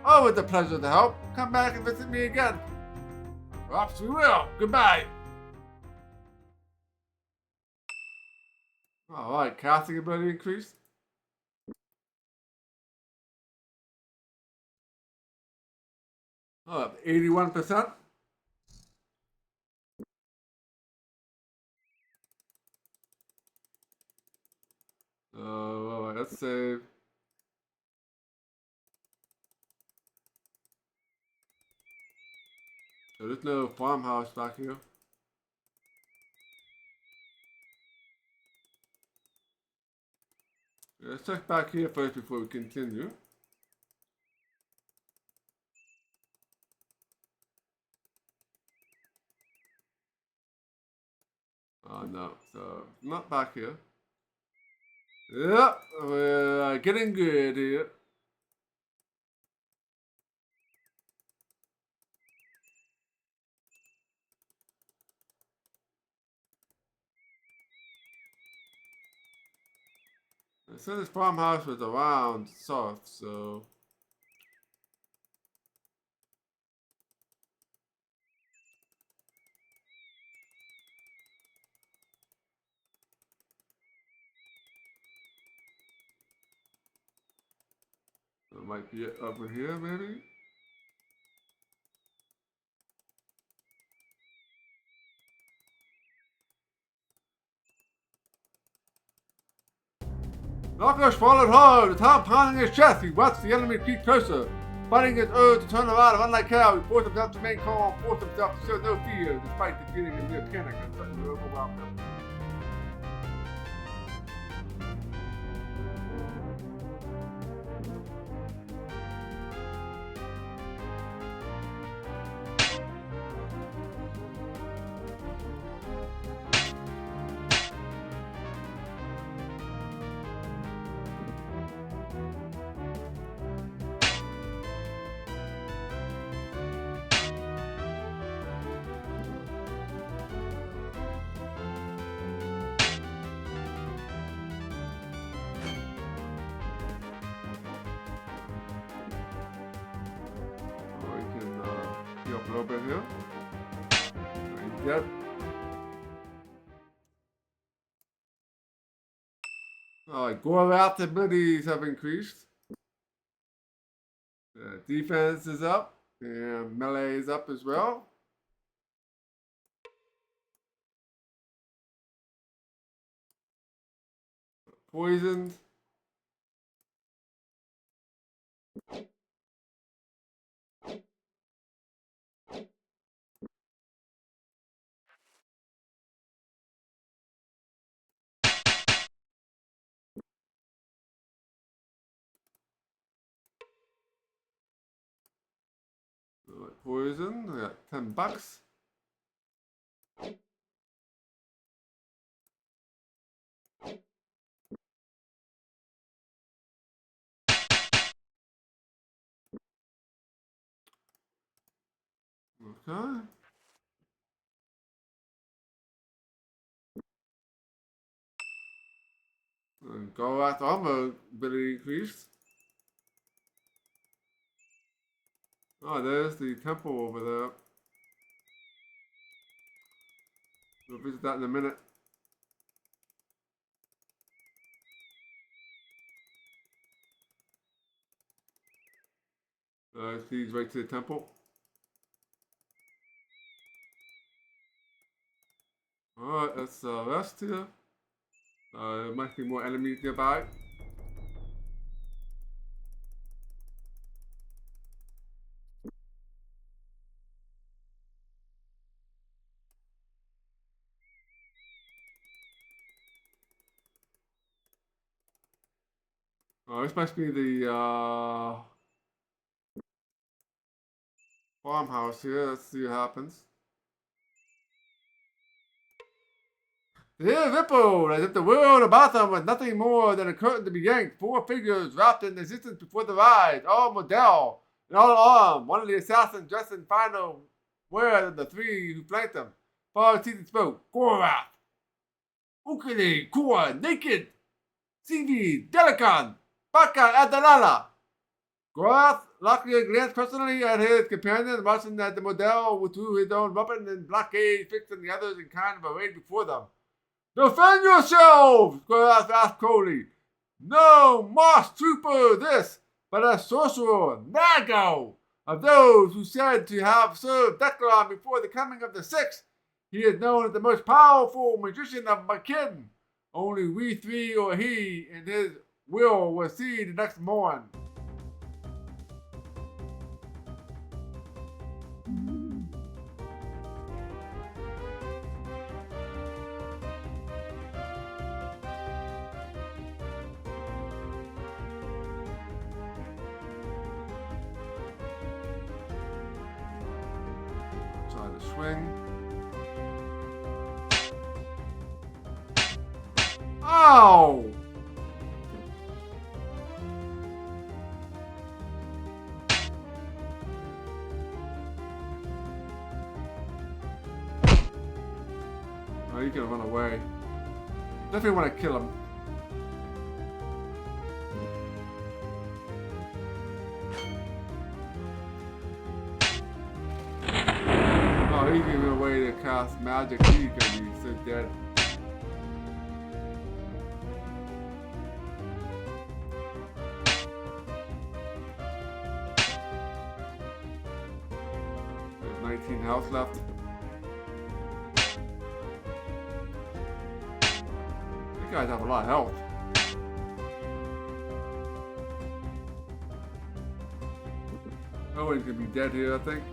Always a pleasure to help. Come back and visit me again. Perhaps we will. Goodbye. Alright, casting ability increased. Oh, 81%. Alright, let's save. So there's no farmhouse back here. Let's check back here first before we continue. Oh no, so not back here. Yep, we're getting good here. I said this farmhouse was around south, so. It might be over here, maybe? Marcus followed hard, the top pounding his chest. He watched the enemy creep closer. Fighting his urge to turn around and run like hell, he forced himself to remain calm, forced himself to show no fear, despite the feeling of near panic and suddenly overwhelmed him. A little bit here. Yep. Alright, gore out abilities have increased. Defense is up. And melee is up as well. Poisoned. poison. I got $10. Okay. And go after armor ability increased. Oh, there's the temple over there. We'll visit that in a minute. It leads right to the temple. Alright, let's rest here. There might be more enemies nearby. Oh, this must be the farmhouse here. Let's see what happens. Here's Ripple, as if the world about them was nothing more than a curtain to be yanked. 4 figures wrapped in existence before their eyes, all model, and all armed. One of the assassins dressed in final wear than the 3 who flanked them. Far teeth spoke. Gorath, Ukele, Kua, Naked, Sivi, Delican, Baka, Adalala. Gorath luckily glanced personally at his companion, watching that the model withdrew his own weapon and blockade, fixing the others in kind of array before them. Defend yourselves! Gorath asked coldly. No moss trooper this, but a sorcerer, Nago, of those who said to have served Declan before the coming of the Sixth. He is known as the most powerful magician of my kin. Only we 3 or he and his will see the next morn. Try to swing. Ow! Oh, he's gonna run away. Definitely want to kill him. Oh, he's giving away to cast magic. He's gonna be so dead. There's 19 health left. You guys have a lot of health. Owen's gonna be dead here, I think.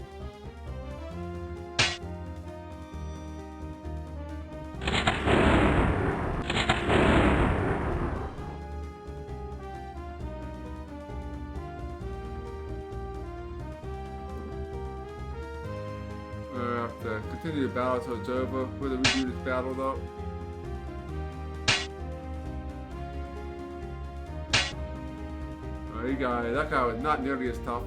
We have to continue the battle until it's over. Whether we do this battle though. That guy was not nearly as tough.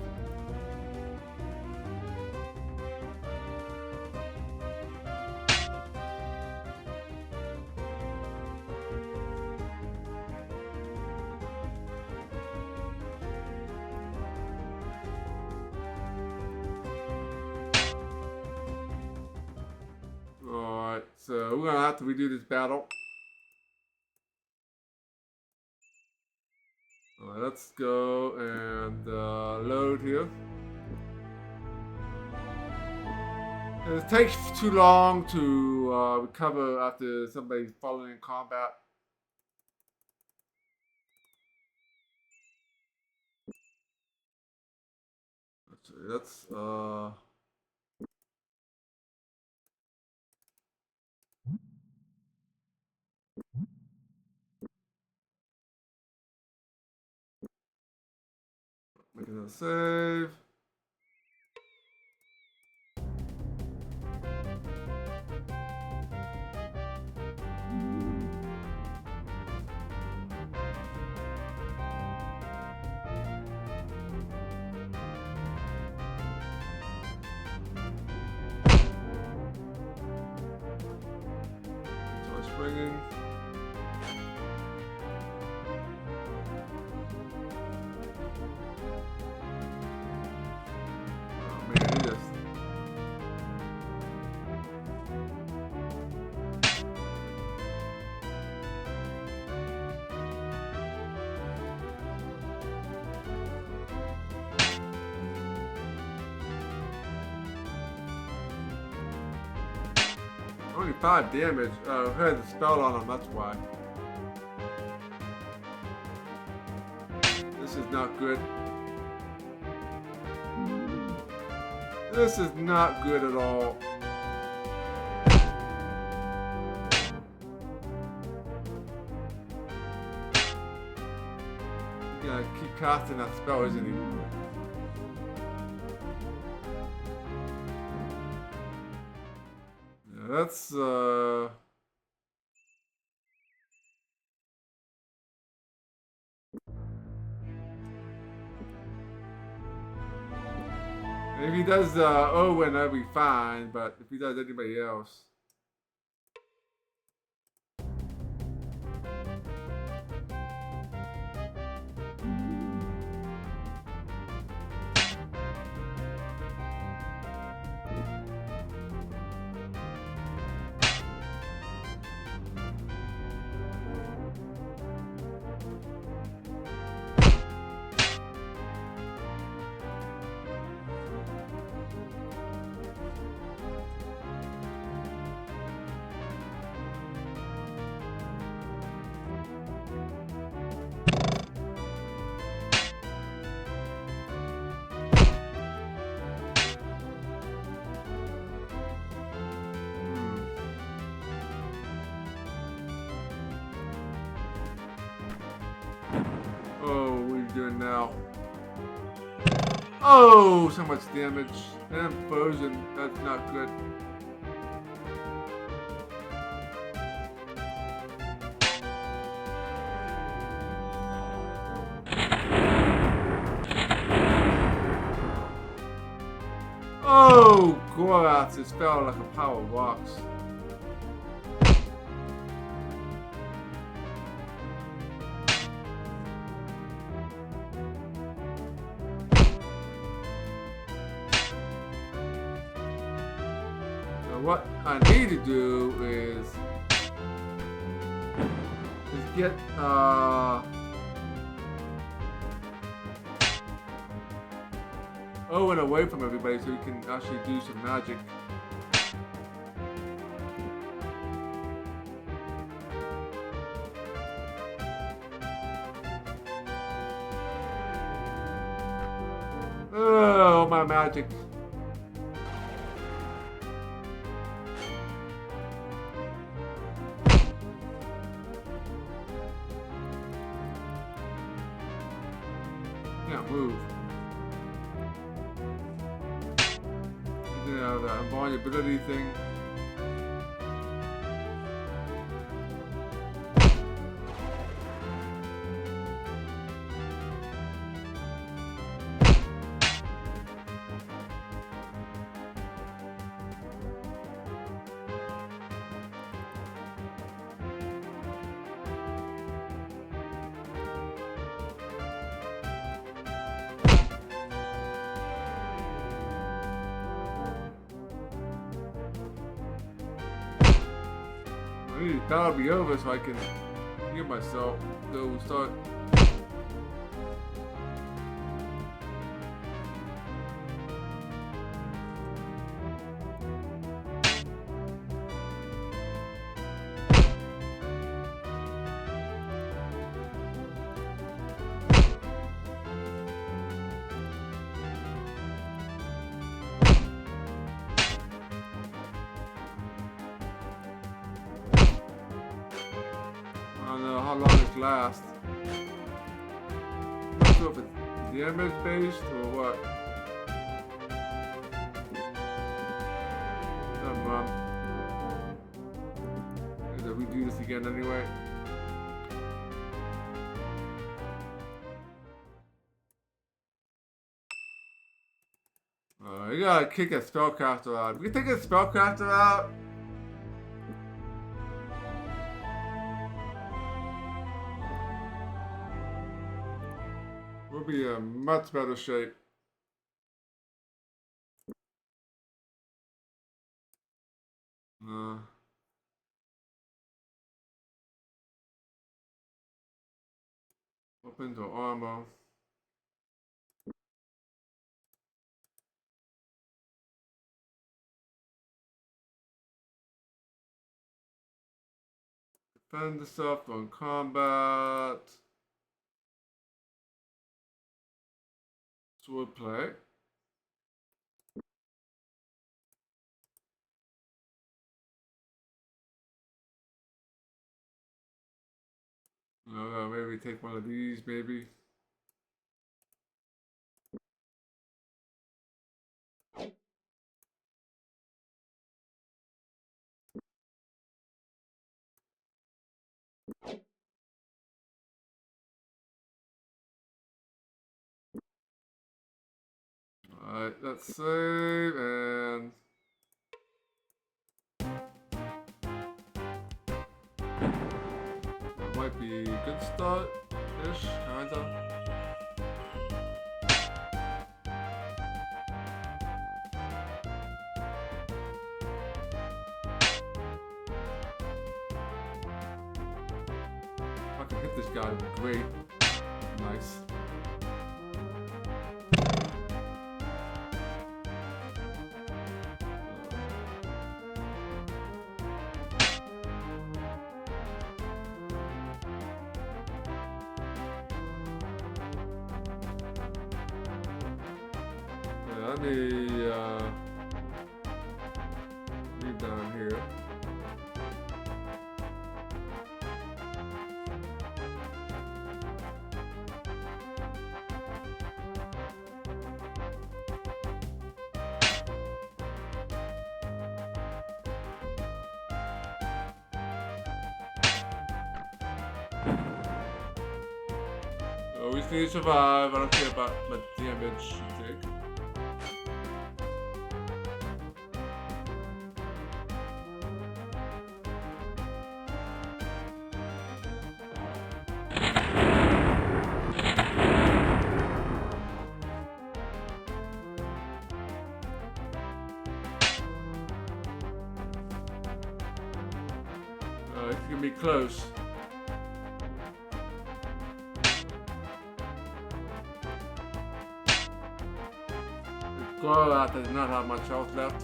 Alright, so we're gonna have to redo this battle. Alright, let's go and load here. It takes too long to recover after somebody's fallen in combat. Let's make it a save. swinging. Oh man, he just. Only 5 damage. Oh, I had the spell on him, that's why. This is not good. This is not good at all. He's gonna keep casting that spell, isn't he? That's if he does Owen, that'll be fine, but if he does anybody else. Oh, what are you doing now? Oh, so much damage. And frozen. That's not good. Oh, Gorath just fell like a pile of rocks. What I need to do is get Owen away from everybody so we can actually do some magic. Oh, my magic. Can't move. You know, the invulnerability thing. That'll be over so I can heal myself. So we'll start. I don't know how long it lasts. I'm not sure if it's damage based or what. Doesn't run. Maybe we do this again anyway. You gotta kick a spellcaster out. We can take a spellcaster out. be in much better shape. Weapons or armor. Defend yourself on combat. Swordplay. Maybe take one of these, maybe. Alright, let's save and that might be a good start-ish, kinda. If I can hit this guy, it'd be great. Nice. Yeah, let me leave down here. We just need to survive. I don't care about the damage you take. It's gonna be close. Gorlat does not have much health left.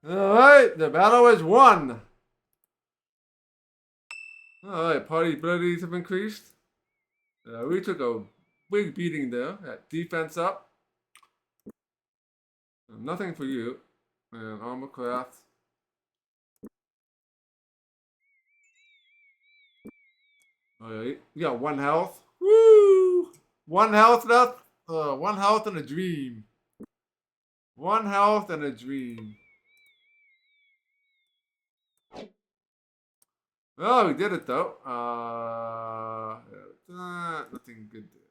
Alright, the battle is won. Alright, party abilities have increased. We took a big beating there. Defense up. Nothing for you. And armor craft. Alright, you got 1 health. Woo! 1 health left. 1 health and a dream. 1 health and a dream. Oh, we did it though. Nothing good there.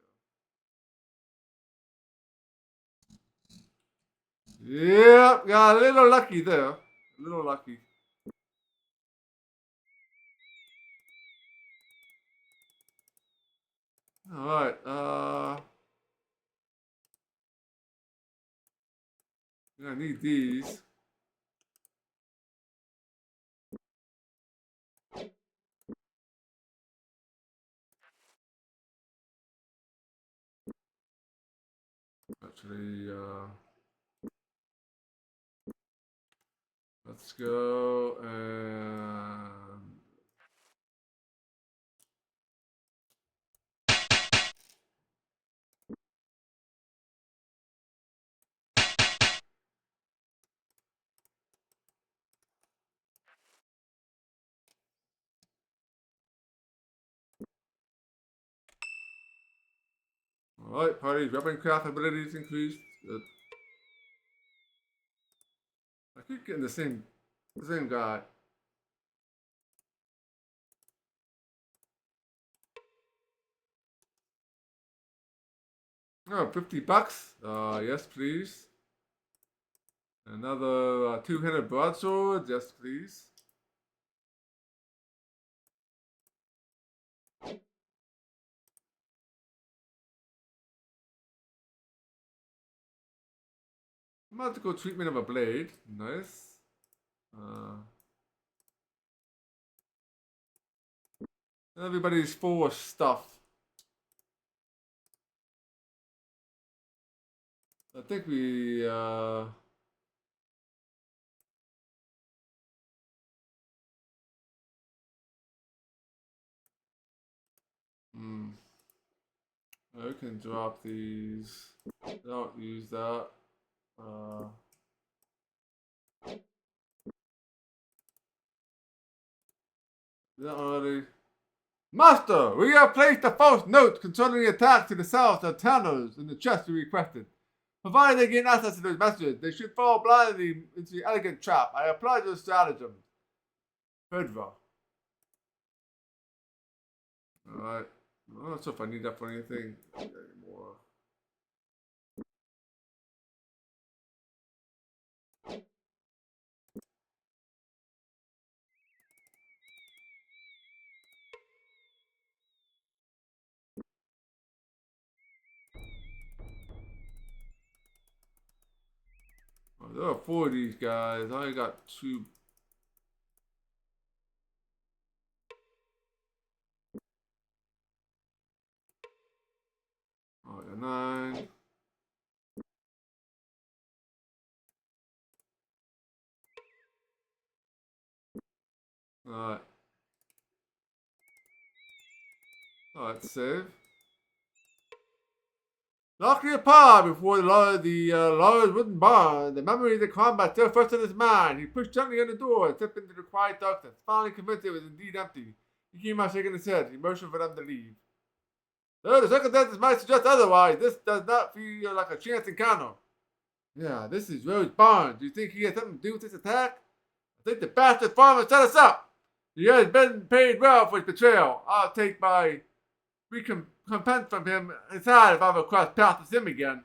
Yep, got a little lucky there. A little lucky. Alright, I need these. Actually, let's go and alright, party weapon craft abilities increased. Good. I keep getting the same guy. Oh, $50. Yes, please. Another two-handed broadsword. Yes, please. Magical treatment of a blade. Nice. Everybody's full of stuff. I think we I can drop these. Don't use that. Is that already? Master, we have placed a false note concerning the attack to the south of Tanners in the chest we requested. Provided they gain access to those messages, they should fall blindly into the elegant trap. I applied your stratagem. Pedro. Alright. I'm not sure if I need that for anything anymore. Oh, there are 4 of these guys. I only got 2. Oh, yeah, 9. Alright. Alright, save. Locking apart before the large wooden barn, the memory of the combat still fresh in his mind. He pushed gently on the door and stepped into the quiet darkness, finally convinced it was indeed empty. He came out shaking his head. He motioned for them to leave. Though the circumstances might suggest otherwise, this does not feel like a chance encounter. Yeah, this is Rose Barnes. Do you think he has something to do with this attack? I think the bastard farmer set us up. He has been paid well for his betrayal. I'll take my recompense from him inside if I ever cross paths with him again.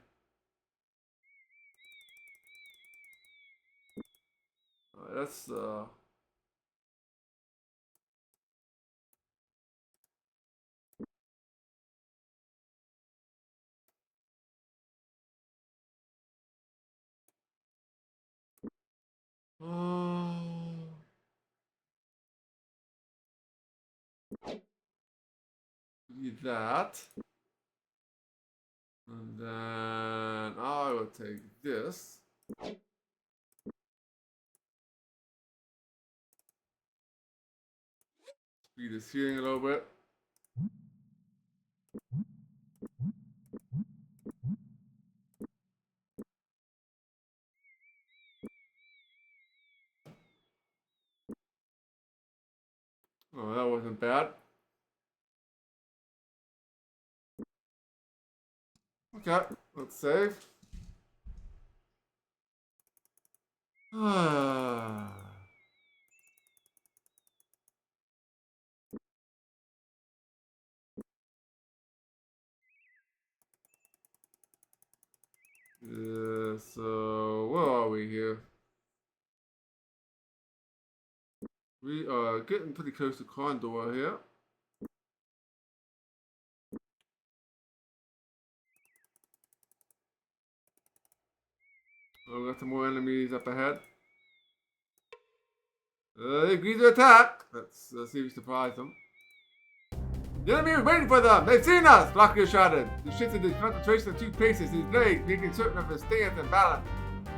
That's need that. And then I will take this. Speed his healing a little bit. Oh, that wasn't bad. Okay, let's save. Yeah, so where are we here? We are getting pretty close to Krondor here. Oh, we got some more enemies up ahead. They agreed to attack. Let's see if we surprise them. The enemy is waiting for them! They've seen us! Lockyer shouted. He shifted his concentration 2 paces, his legs making certain of his stance and balance.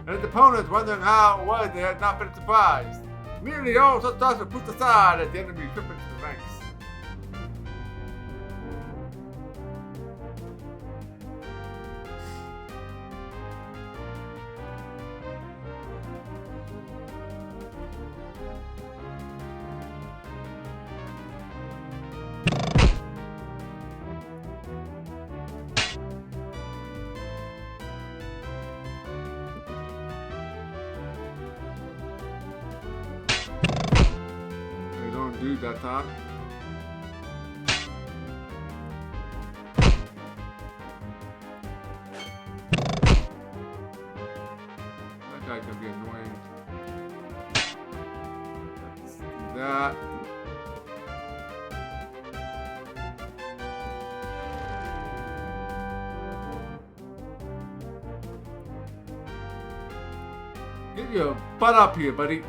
And his opponents wondering how it was they had not been surprised. Immediately all such thoughts were pushed aside as the enemy tripped into the ranks. Do that time. guy's gonna be annoying. Let's do that. Get your butt up here, buddy.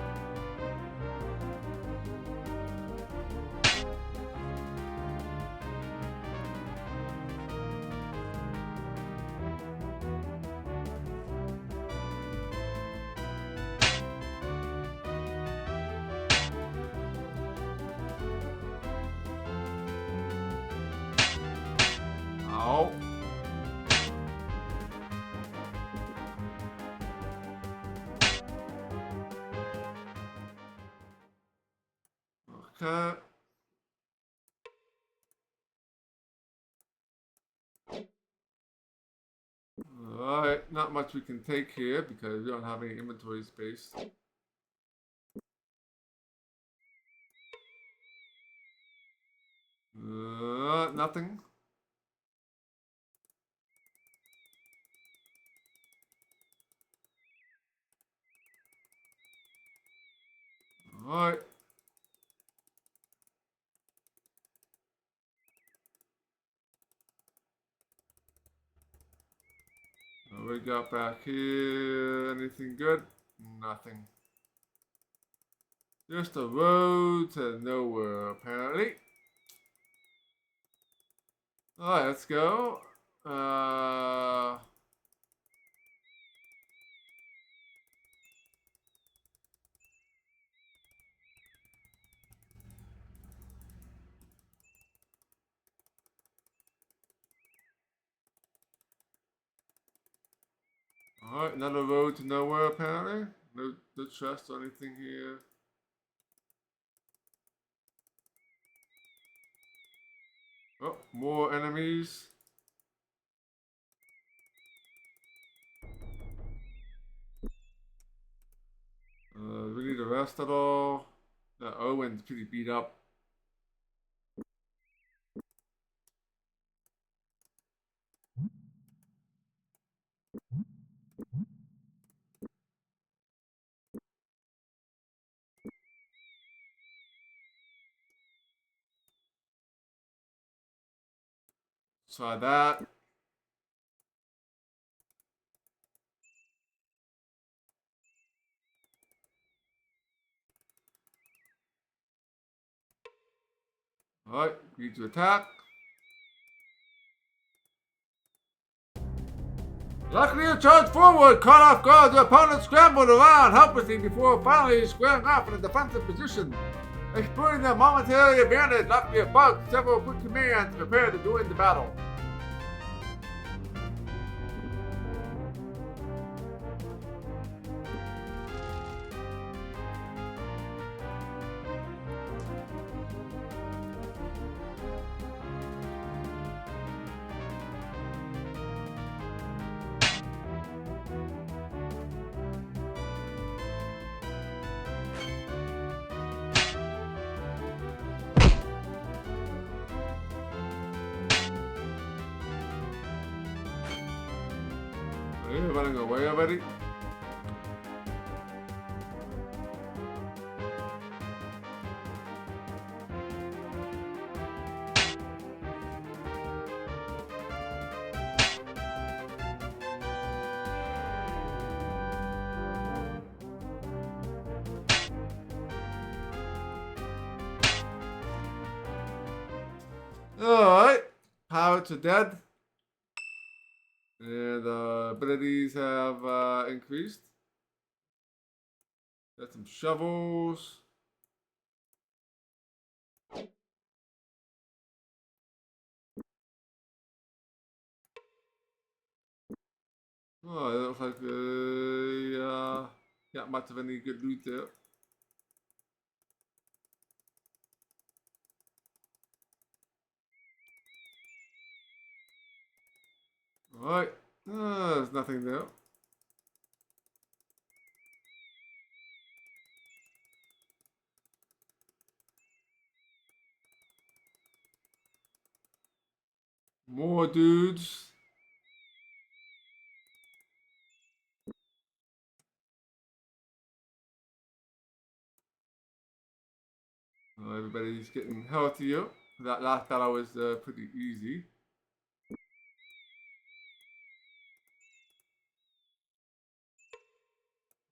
Ow. Okay. Alright, not much we can take here because we don't have any inventory space. Nothing. Alright. What we got back here? Anything good? Nothing. Just a road to nowhere, apparently. Alright, let's go. Alright, another road to nowhere, apparently. No chest or anything here. Oh, more enemies. We need to rest at all. Owen's pretty beat up. Try that. Alright, need to attack. Luckily, you charged forward, caught off guard. Your opponent scrambled around helplessly before finally squaring off in a defensive position. Exploiting their momentary advantage, luckily barked several quick commands to prepare to join the battle. Are you running away already? Alright, pirates are dead. And abilities have increased. Got some shovels. Oh, it looks like not much of any good loot there. Alright, there's nothing there. More dudes. Everybody's getting healthier. That last battle was pretty easy.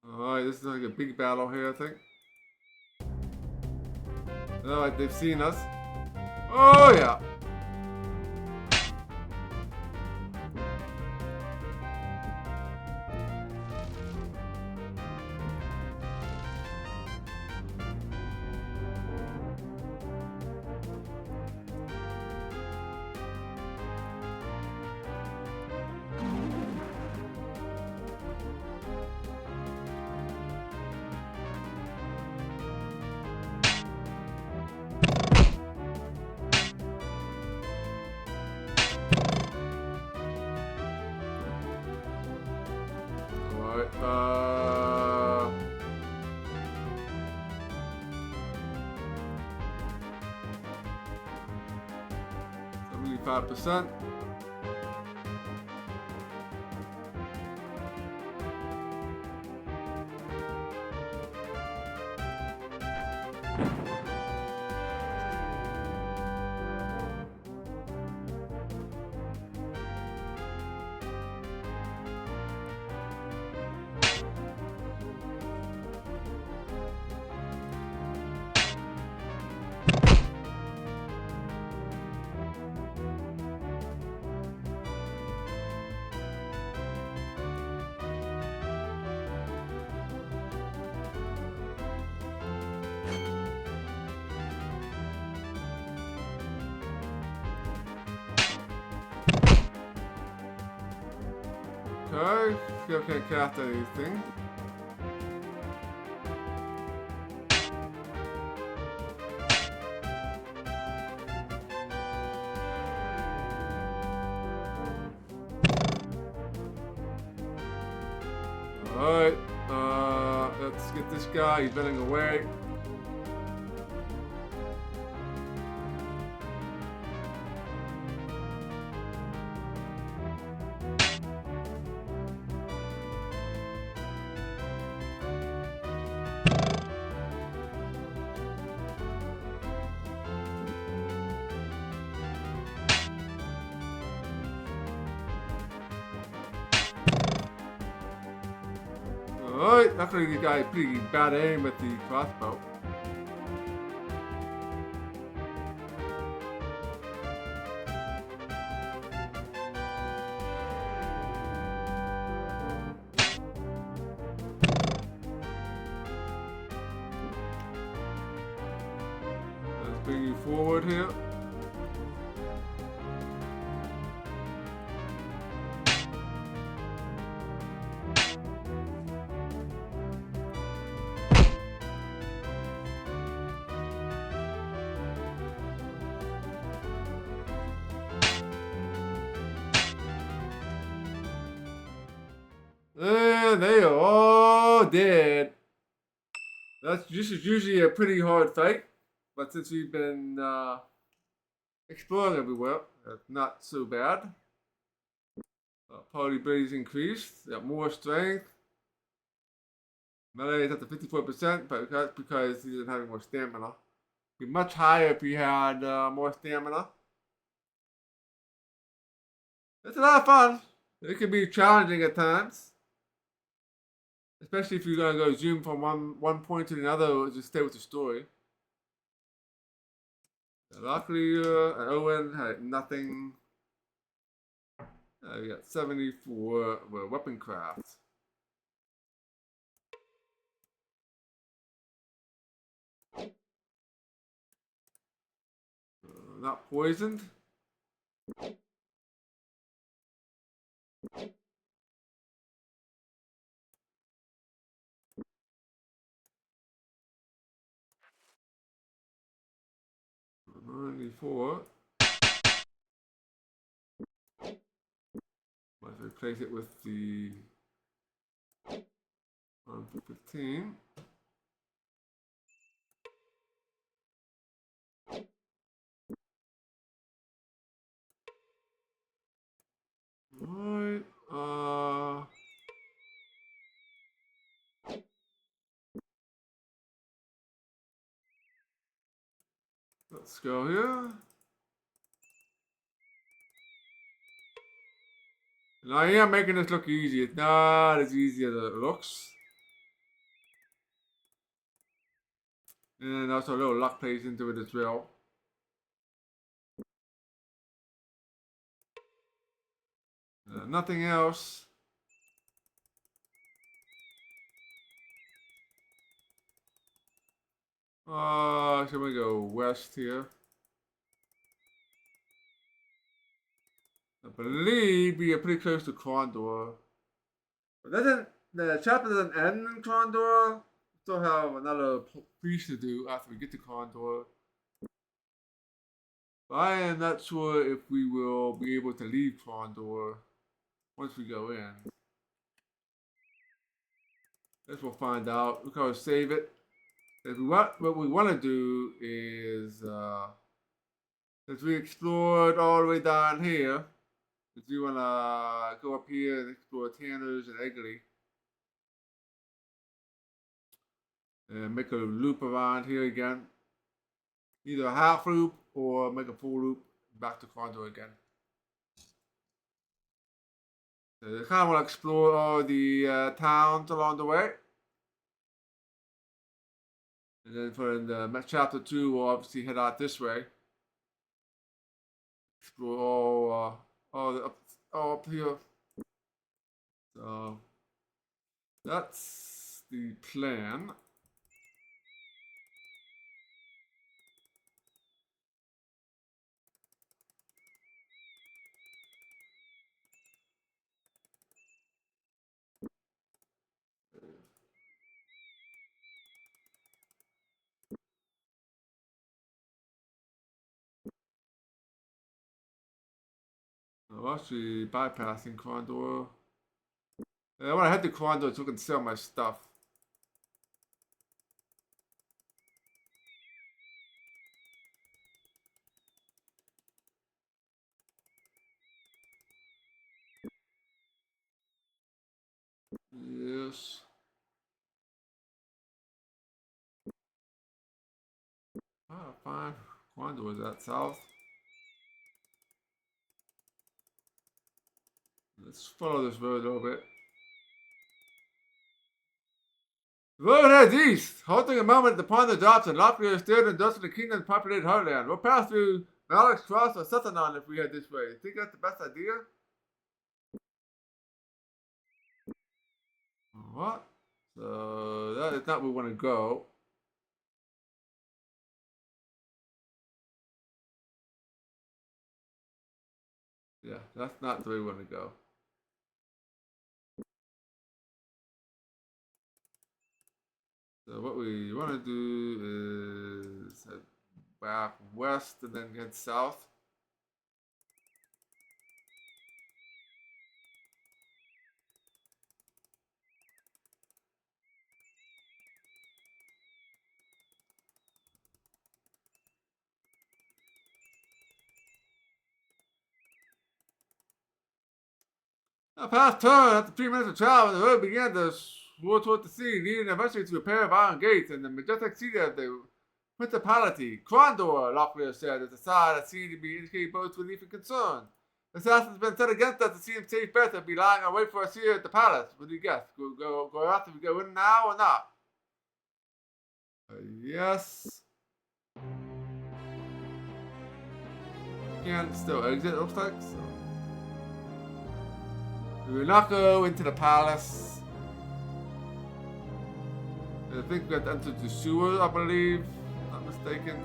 Alright, this is like a big battle here, I think. Alright, they've seen us. Oh, yeah. Alright, 75%. Okay, still can't cast anything. Alright, let's get this guy, he's running away. Alright, actually the guy pretty bad aim with the crossbow. Let's bring you forward here. And they are all dead. This is usually a pretty hard fight, but since we've been exploring everywhere, it's not so bad. Party abilities increased, got more strength. Melee is up to 54%, but that's because he doesn't have any more stamina. Be much higher if he had more stamina. It's a lot of fun. It can be challenging at times. Especially if you're going to go zoom from one point to another or just stay with the story. Luckily, Owen had nothing. We got 74 weapon crafts. Not poisoned. $94. Let's replace it with the 15. Alright, let's go here. And I am making this look easy. It's not as easy as it looks. And also a little luck plays into it as well. Nothing else. Should we go west here? I believe we are pretty close to Krondor. But the chapter doesn't end in Krondor. We still have another piece to do after we get to Krondor. But I am not sure if we will be able to leave Krondor once we go in. Guess we'll find out. We'll go save it. What we want to do is, since we explored all the way down here, if we want to go up here and explore Tanner's and Eggley, and make a loop around here again, either a half loop or make a full loop back to Krondor again. So I kind of want to explore all the towns along the way. And then for the chapter 2, we'll obviously head out this way. Explore all up here. So that's the plan. I'm actually bypassing Krondor. I want to head to Krondor so I can sell my stuff. Yes. Oh, fine. Krondor is that south. Let's follow this road a little bit. The road heads east, halting a moment upon the docks and loftier still and dust of the kingdom's populated heartland. We'll pass through Malix Cross or Sutherland if we head this way. Think that's the best idea? What? So that is not where we want to go. Yeah, that's not the way we want to go. So what we want to do is head back west and then head south. Now past turn, after 3 minutes of travel, the road began to swirl toward the sea, leading eventually to a pair of iron gates and the majestic city of the principality. Krondor, Locklear said, is a side that seemed to be indicating both relief and concern. The assassin's been set against us. It seems safe bet to be lying on wait for us here at the palace. What do you guess? Go out if we go in now or not? Yes. Can still exit, it looks like. So. We will not go into the palace. I think we have to enter the sewer, I believe. Not mistaken.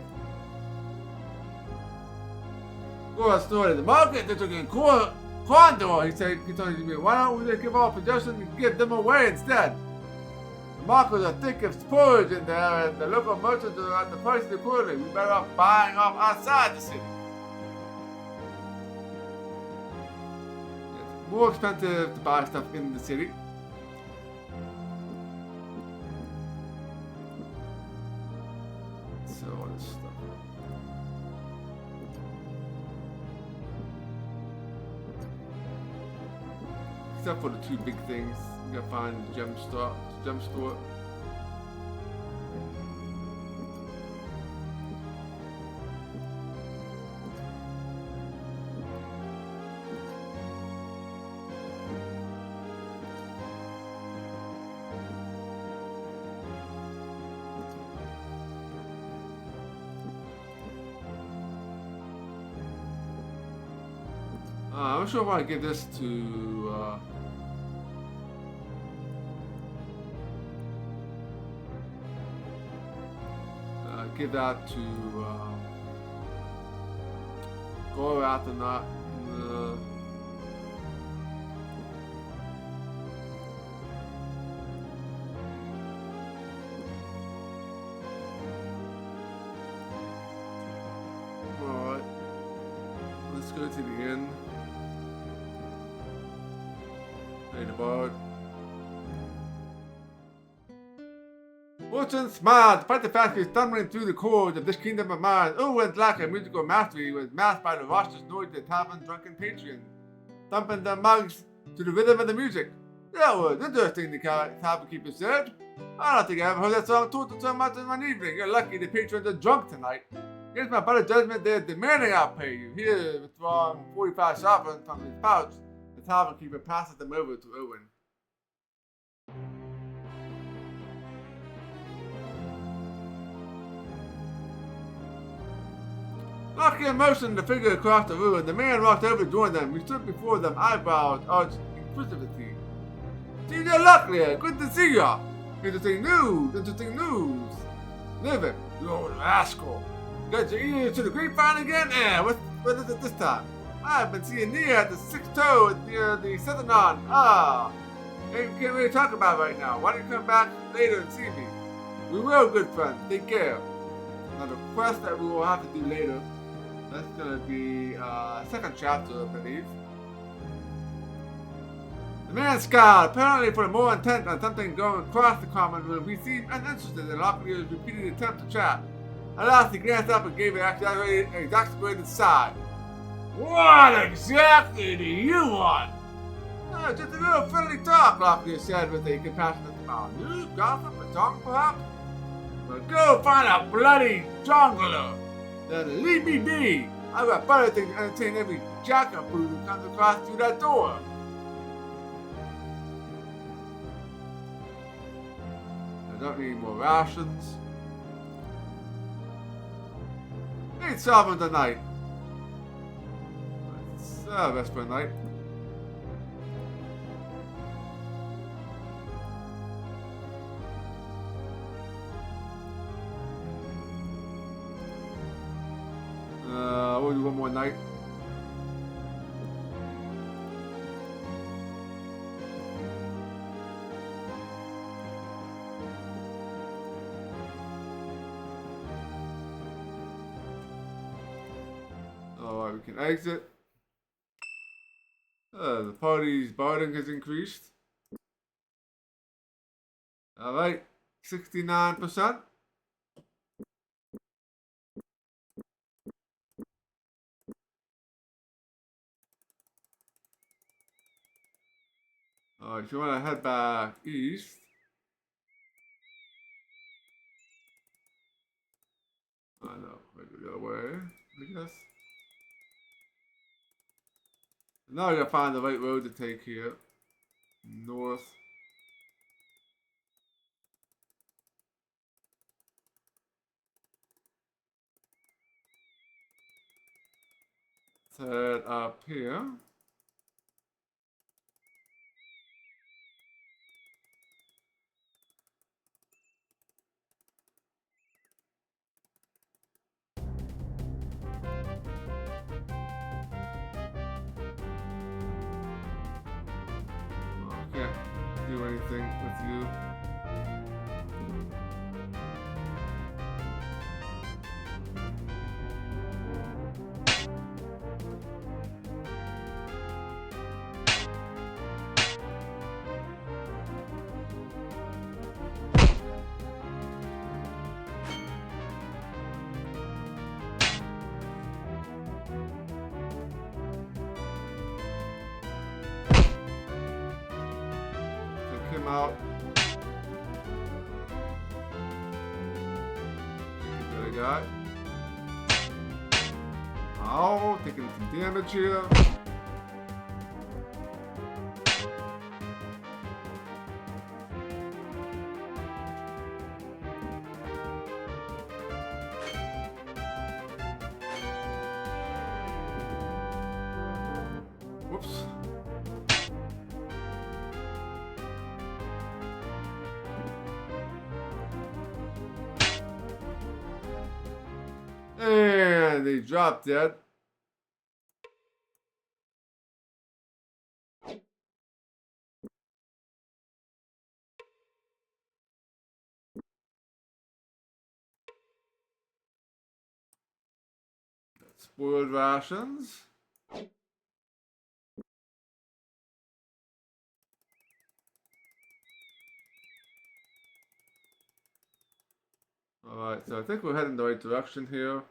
Gora snorted. The market that took in Krondor, he said, he told me, why don't we give our possessions and give them away instead? The markets are thick of spoilage in there, and the local merchants are at the price of the poorly. We better off buying off outside the city. It's more expensive to buy stuff in the city. So all this stuff. Except for the two big things. You gotta find the gem store. I'm not sure if I give this to. Give that to. Go after that. Alright. Let's go to the end. Read about. Fortune smiled, despite the fact he was stumbling through the chords of this kingdom of mine. Owen's lack of musical mastery was masked by the raucous noise of the tavern's drunken patrons, thumping their mugs to the rhythm of the music. That was interesting, the tavern keeper said. I don't think I ever heard that song told so much in one evening. You're lucky the patrons are drunk tonight. Against my better judgment, they're demanding I pay you. Here, withdrawing 45 sovereigns from his pouch, the tavern keeper passes them over to Owen. Locking in motion, the figure across the room. The man walked over to join them. He stood before them, eyebrows arched inquisitively. See you Luckley, good to see ya. Interesting news. Live it, you old rascal. Got your ears to the grapevine again? What is it this time? I've been seeing near at the sixth toe near the southern on. Can't really talk about it right now. Why don't you come back later and see me? We will, good friend. Take care. Now the quest that we will have to do later. That's gonna be second chapter, I believe. The man scowled, apparently for more intent on something going across the common room. He seemed uninterested in Locklear's repeated attempt to chat. At last he glanced up and gave an exasperated sigh. What exactly do you want? Just a little friendly talk, Locklear said with a compassionate smile. You gossip a tongue, perhaps? Well, go find a bloody jungler. Then leave me be. I've got better things to entertain every jackaboot who comes across through that door. I don't need more rations. 8 sovereigns a night. Rest for a night. We'll do one more night. Alright, we can exit. The party's barding has increased. Alright, 69%. Alright, if you want to head back east. I know, the other way, I guess. Now I gotta find the right road to take here. North. Let's head up here. Can't do anything with you. Him out. Good guy. Oh, taking some damage here. And they drop dead. Spoiled rations. Alright, so I think we're heading the right direction here.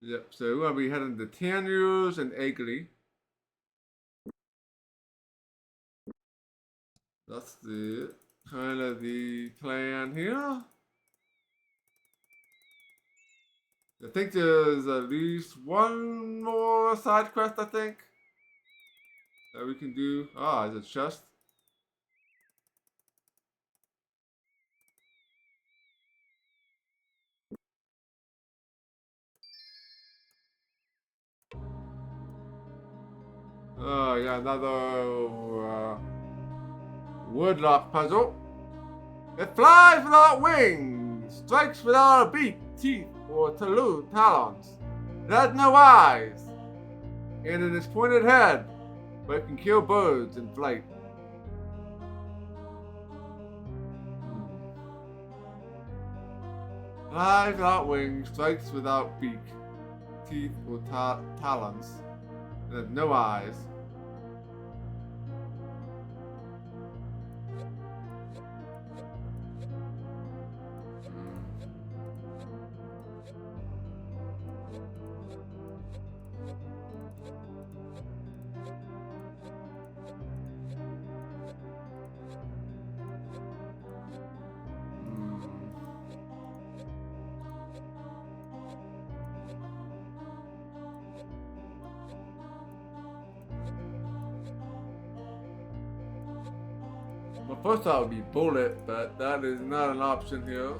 Yep, so we're going to be heading to Tanner's and Eggley. That's the kind of the plan here. I think there's at least one more side quest, I think, that we can do. Ah, there's a chest. Oh, I got another woodlock puzzle. It flies without wings, strikes without a beak, teeth, or talons. It has no eyes, and in its pointed head, but it can kill birds in flight. Flies without wings, strikes without beak, teeth, or talons. It has no eyes. My first thought would be bullet, but that is not an option here.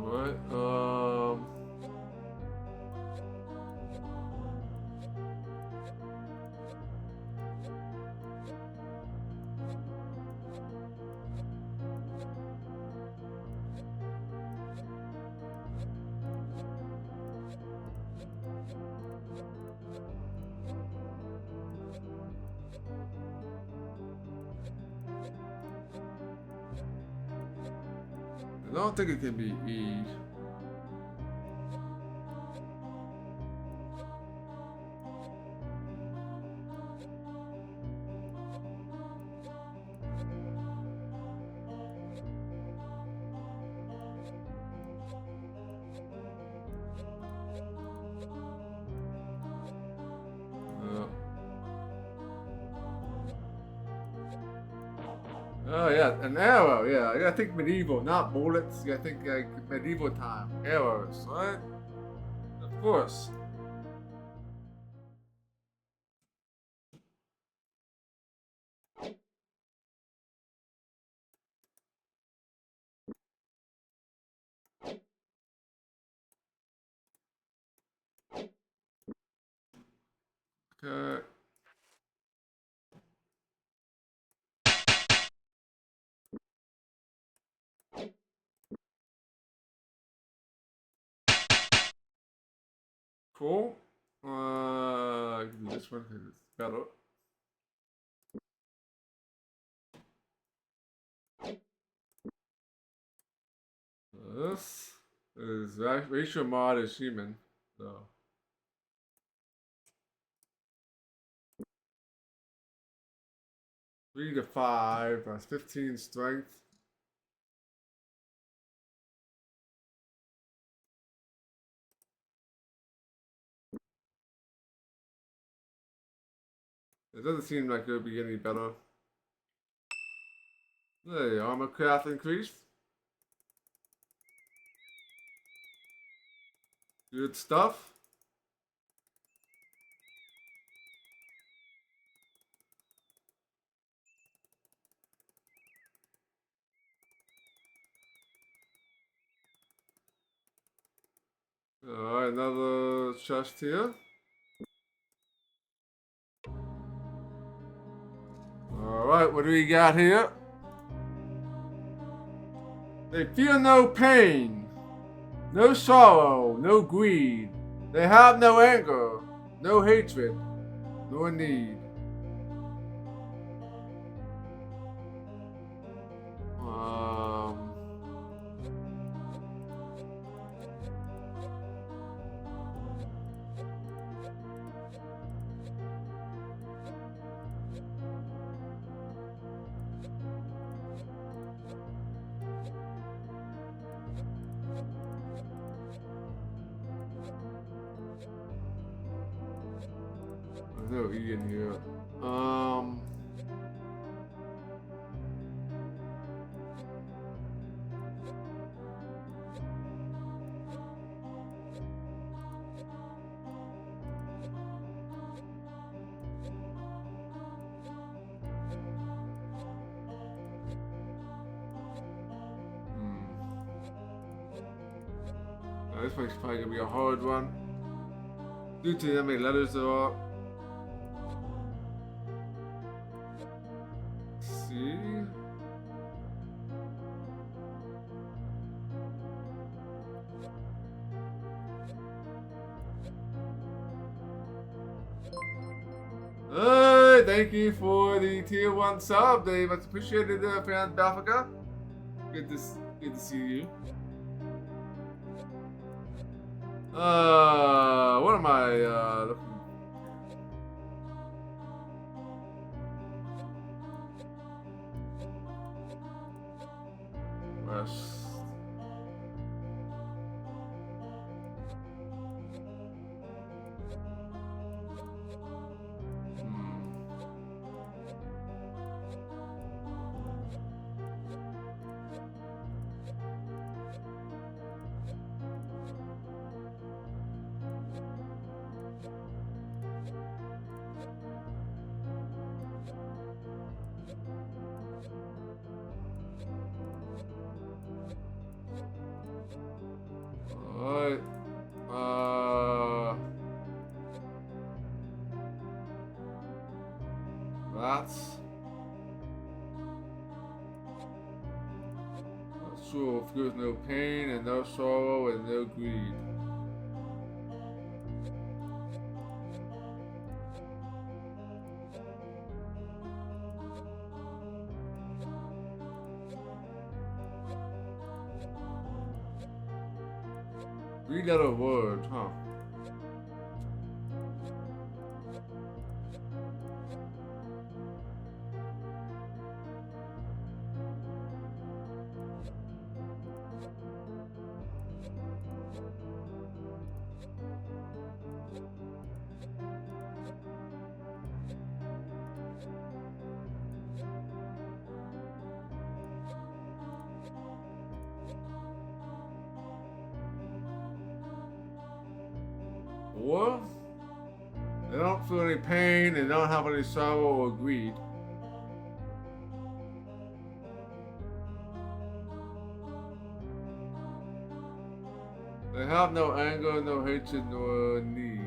Alright, I don't think it can be E. Oh yeah, an arrow. Yeah, I gotta think medieval, not bullets. You gotta think like medieval time. Arrows, right? Of course. Okay. Cool. I can do this one because it's better. This is racial mod is human, so. 3 to 5, 15 strength. It doesn't seem like it'll be any better. Hey, armor craft increased. Good stuff. Alright, another chest here. Alright, what do we got here? They feel no pain, no sorrow, no greed. They have no anger, no hatred, nor need. Um, there's no E in here. This one's probably gonna be a hard one. Due to how many letters there are. Let's see. Hey, thank you for the tier 1 sub, Dave. Much appreciated, fans of Africa. Good to see you. What am I looking? West. Alright. That's true. Feels no pain and no sorrow and no greed. Three-letter word, huh? Or they don't feel any pain, they don't have any sorrow or greed. They have no anger, no hatred, nor need.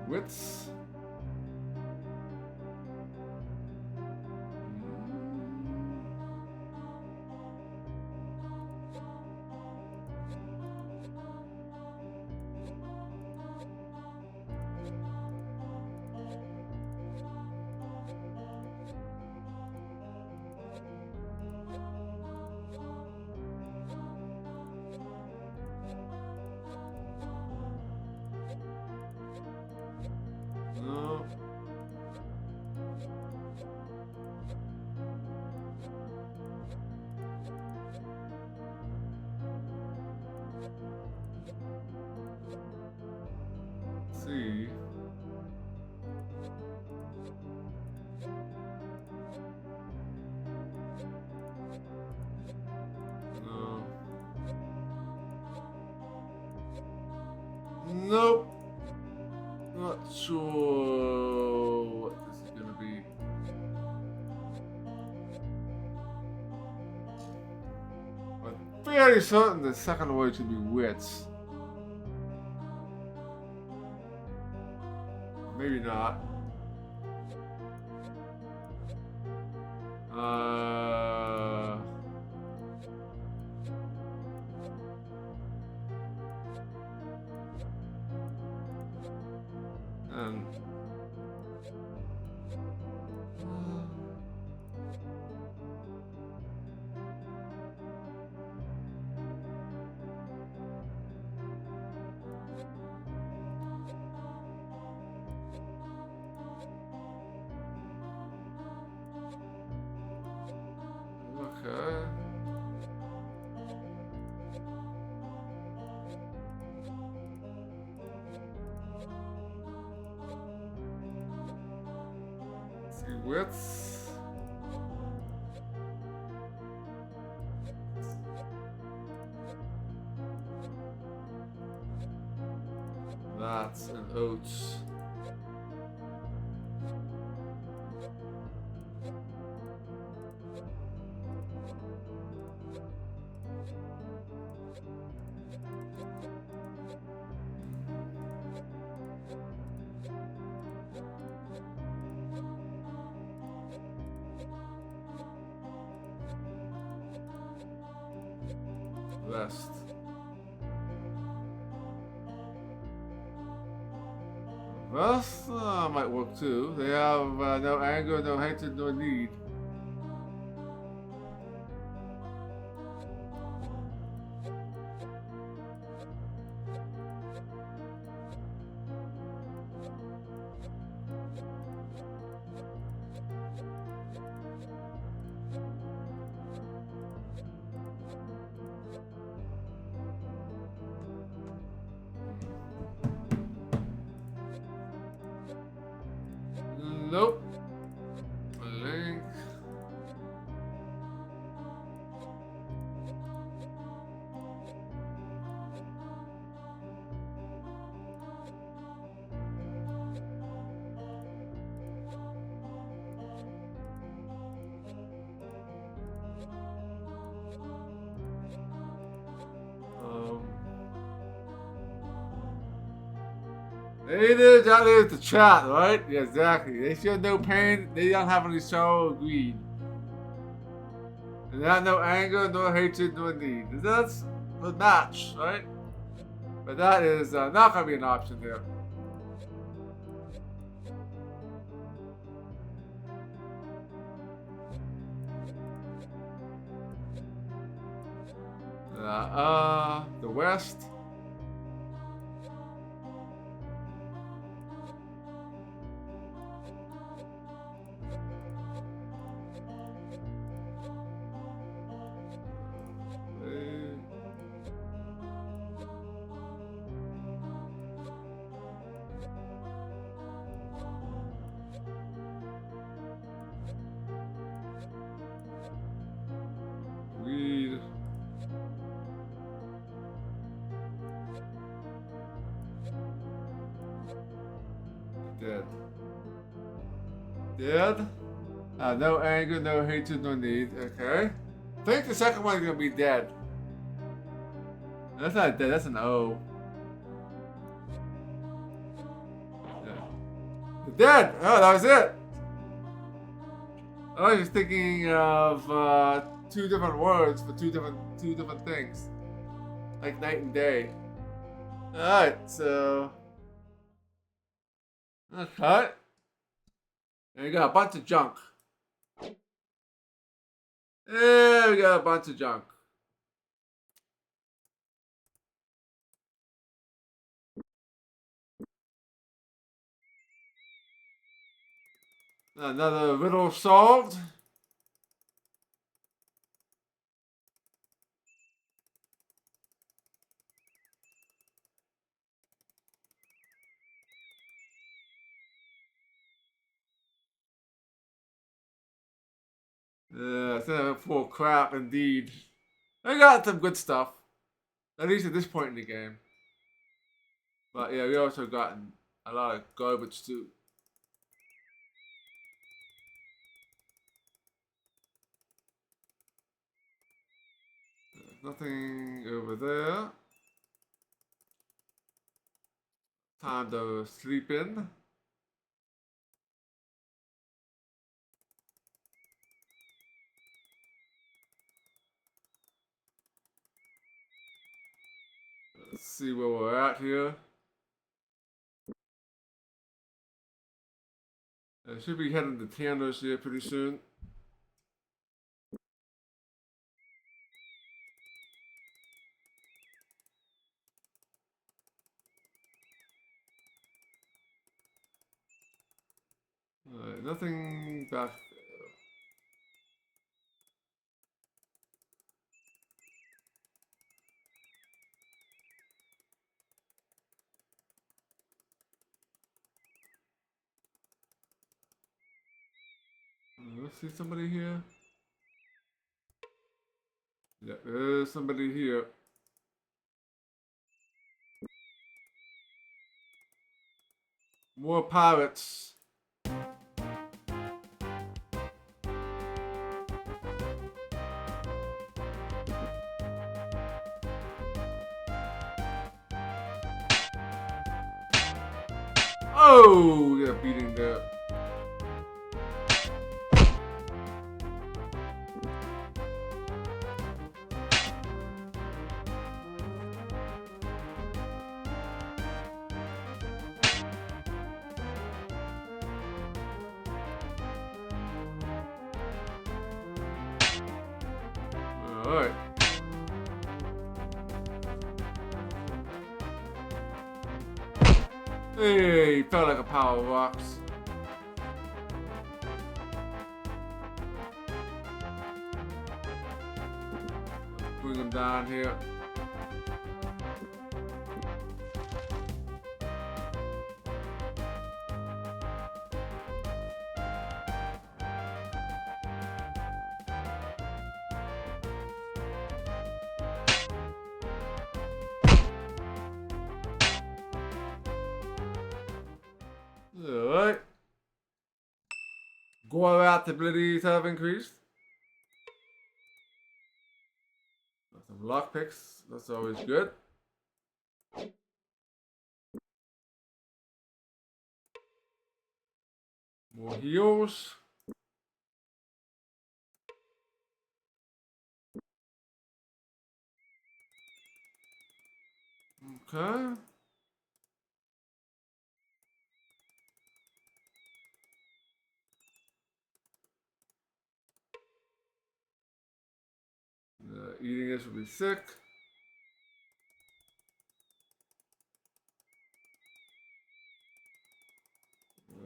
Wits. see. No. Nope. Not sure what this is gonna be. I'm fairly certain the second word should be wits. Maybe not. And okay. Let's see wits. That's an oats. Vest. Vest might work too. They have no anger, no hatred, no need. Nope. Link. They did that is the chat, right? Yeah, exactly. They show no pain. They don't have any sorrow or greed. And they have no anger, no hatred, no need. That's the match, right? But that is not going to be an option there. The West. Greed. Dead. Dead? No anger, no hatred, no need. Okay. I think the second one is going to be dead. That's not dead, that's an O. Yeah. Dead! Oh, that was it! I was just thinking of two different words for two different things. Like night and day. Alright, so okay. And we got a bunch of junk. Yeah, we got a bunch of junk. Another riddle solved. it's full crap indeed. I got some good stuff, at least at this point in the game. But yeah, we also gotten a lot of garbage too. There's nothing over there. Time to sleep in. Let's see where we're at here. I should be heading to Tanner's here pretty soon. Alright, nothing back there. Let's see somebody here. Yeah, there's somebody here. More pirates. Oh, we got a beating there. Alright. Hey, he felt like a pile of rocks. Bring him down here. Alright. Gorat abilities have increased. Got some lockpicks, that's always good. More heals. Okay. Eating this will be sick.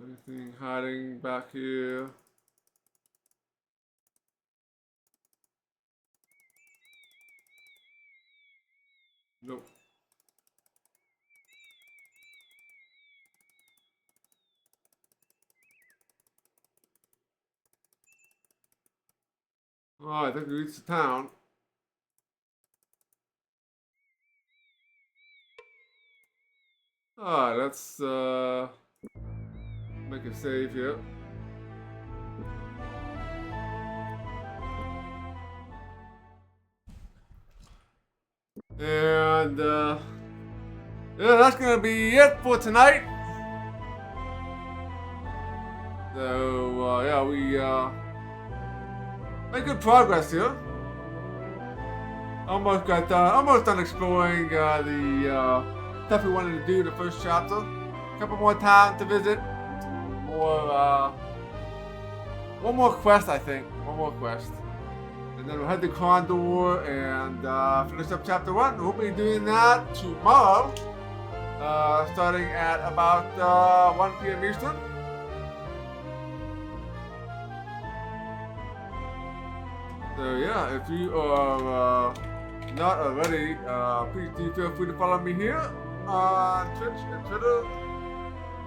Anything hiding back here? Nope. Oh, I think we reached the town. Alright, let's make a save here. And yeah, that's gonna be it for tonight. So yeah, we made good progress here. Almost done exploring the stuff we wanted to do in the first chapter. A couple more towns to visit. One more quest, I think. One more quest. And then we'll head to Krondor and finish up chapter 1. We'll be doing that tomorrow. Starting at about 1 p.m. Eastern. So yeah, if you are not already, please do feel free to follow me here on Twitch and Twitter,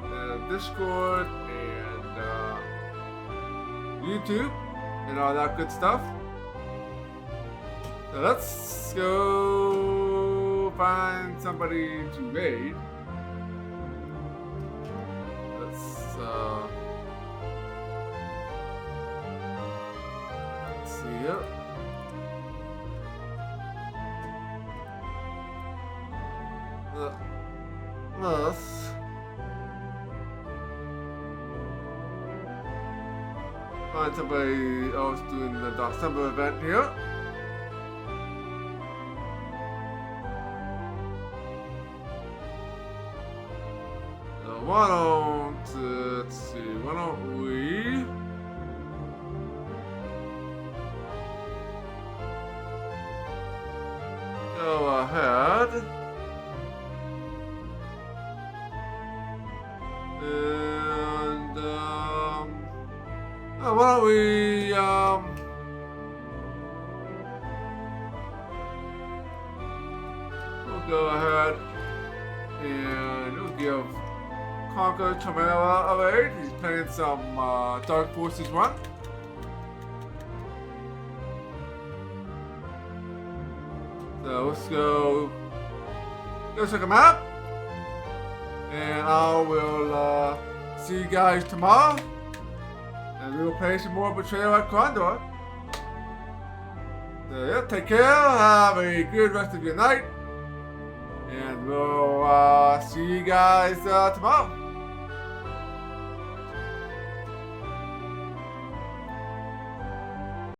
and Discord, and YouTube, and all that good stuff. So let's go find somebody to raid. Let's see here. Let's find somebody else doing the December event here. So why don't, let's see, why don't we go ahead and why don't we we'll go ahead and we'll give Conquer Chimera a raid. He's playing some Dark Forces 1. So let's go check him out. And I will see you guys tomorrow. And we will play some more Betrayal at Krondor. So yeah, take care, have a good rest of your night. And we'll see you guys tomorrow.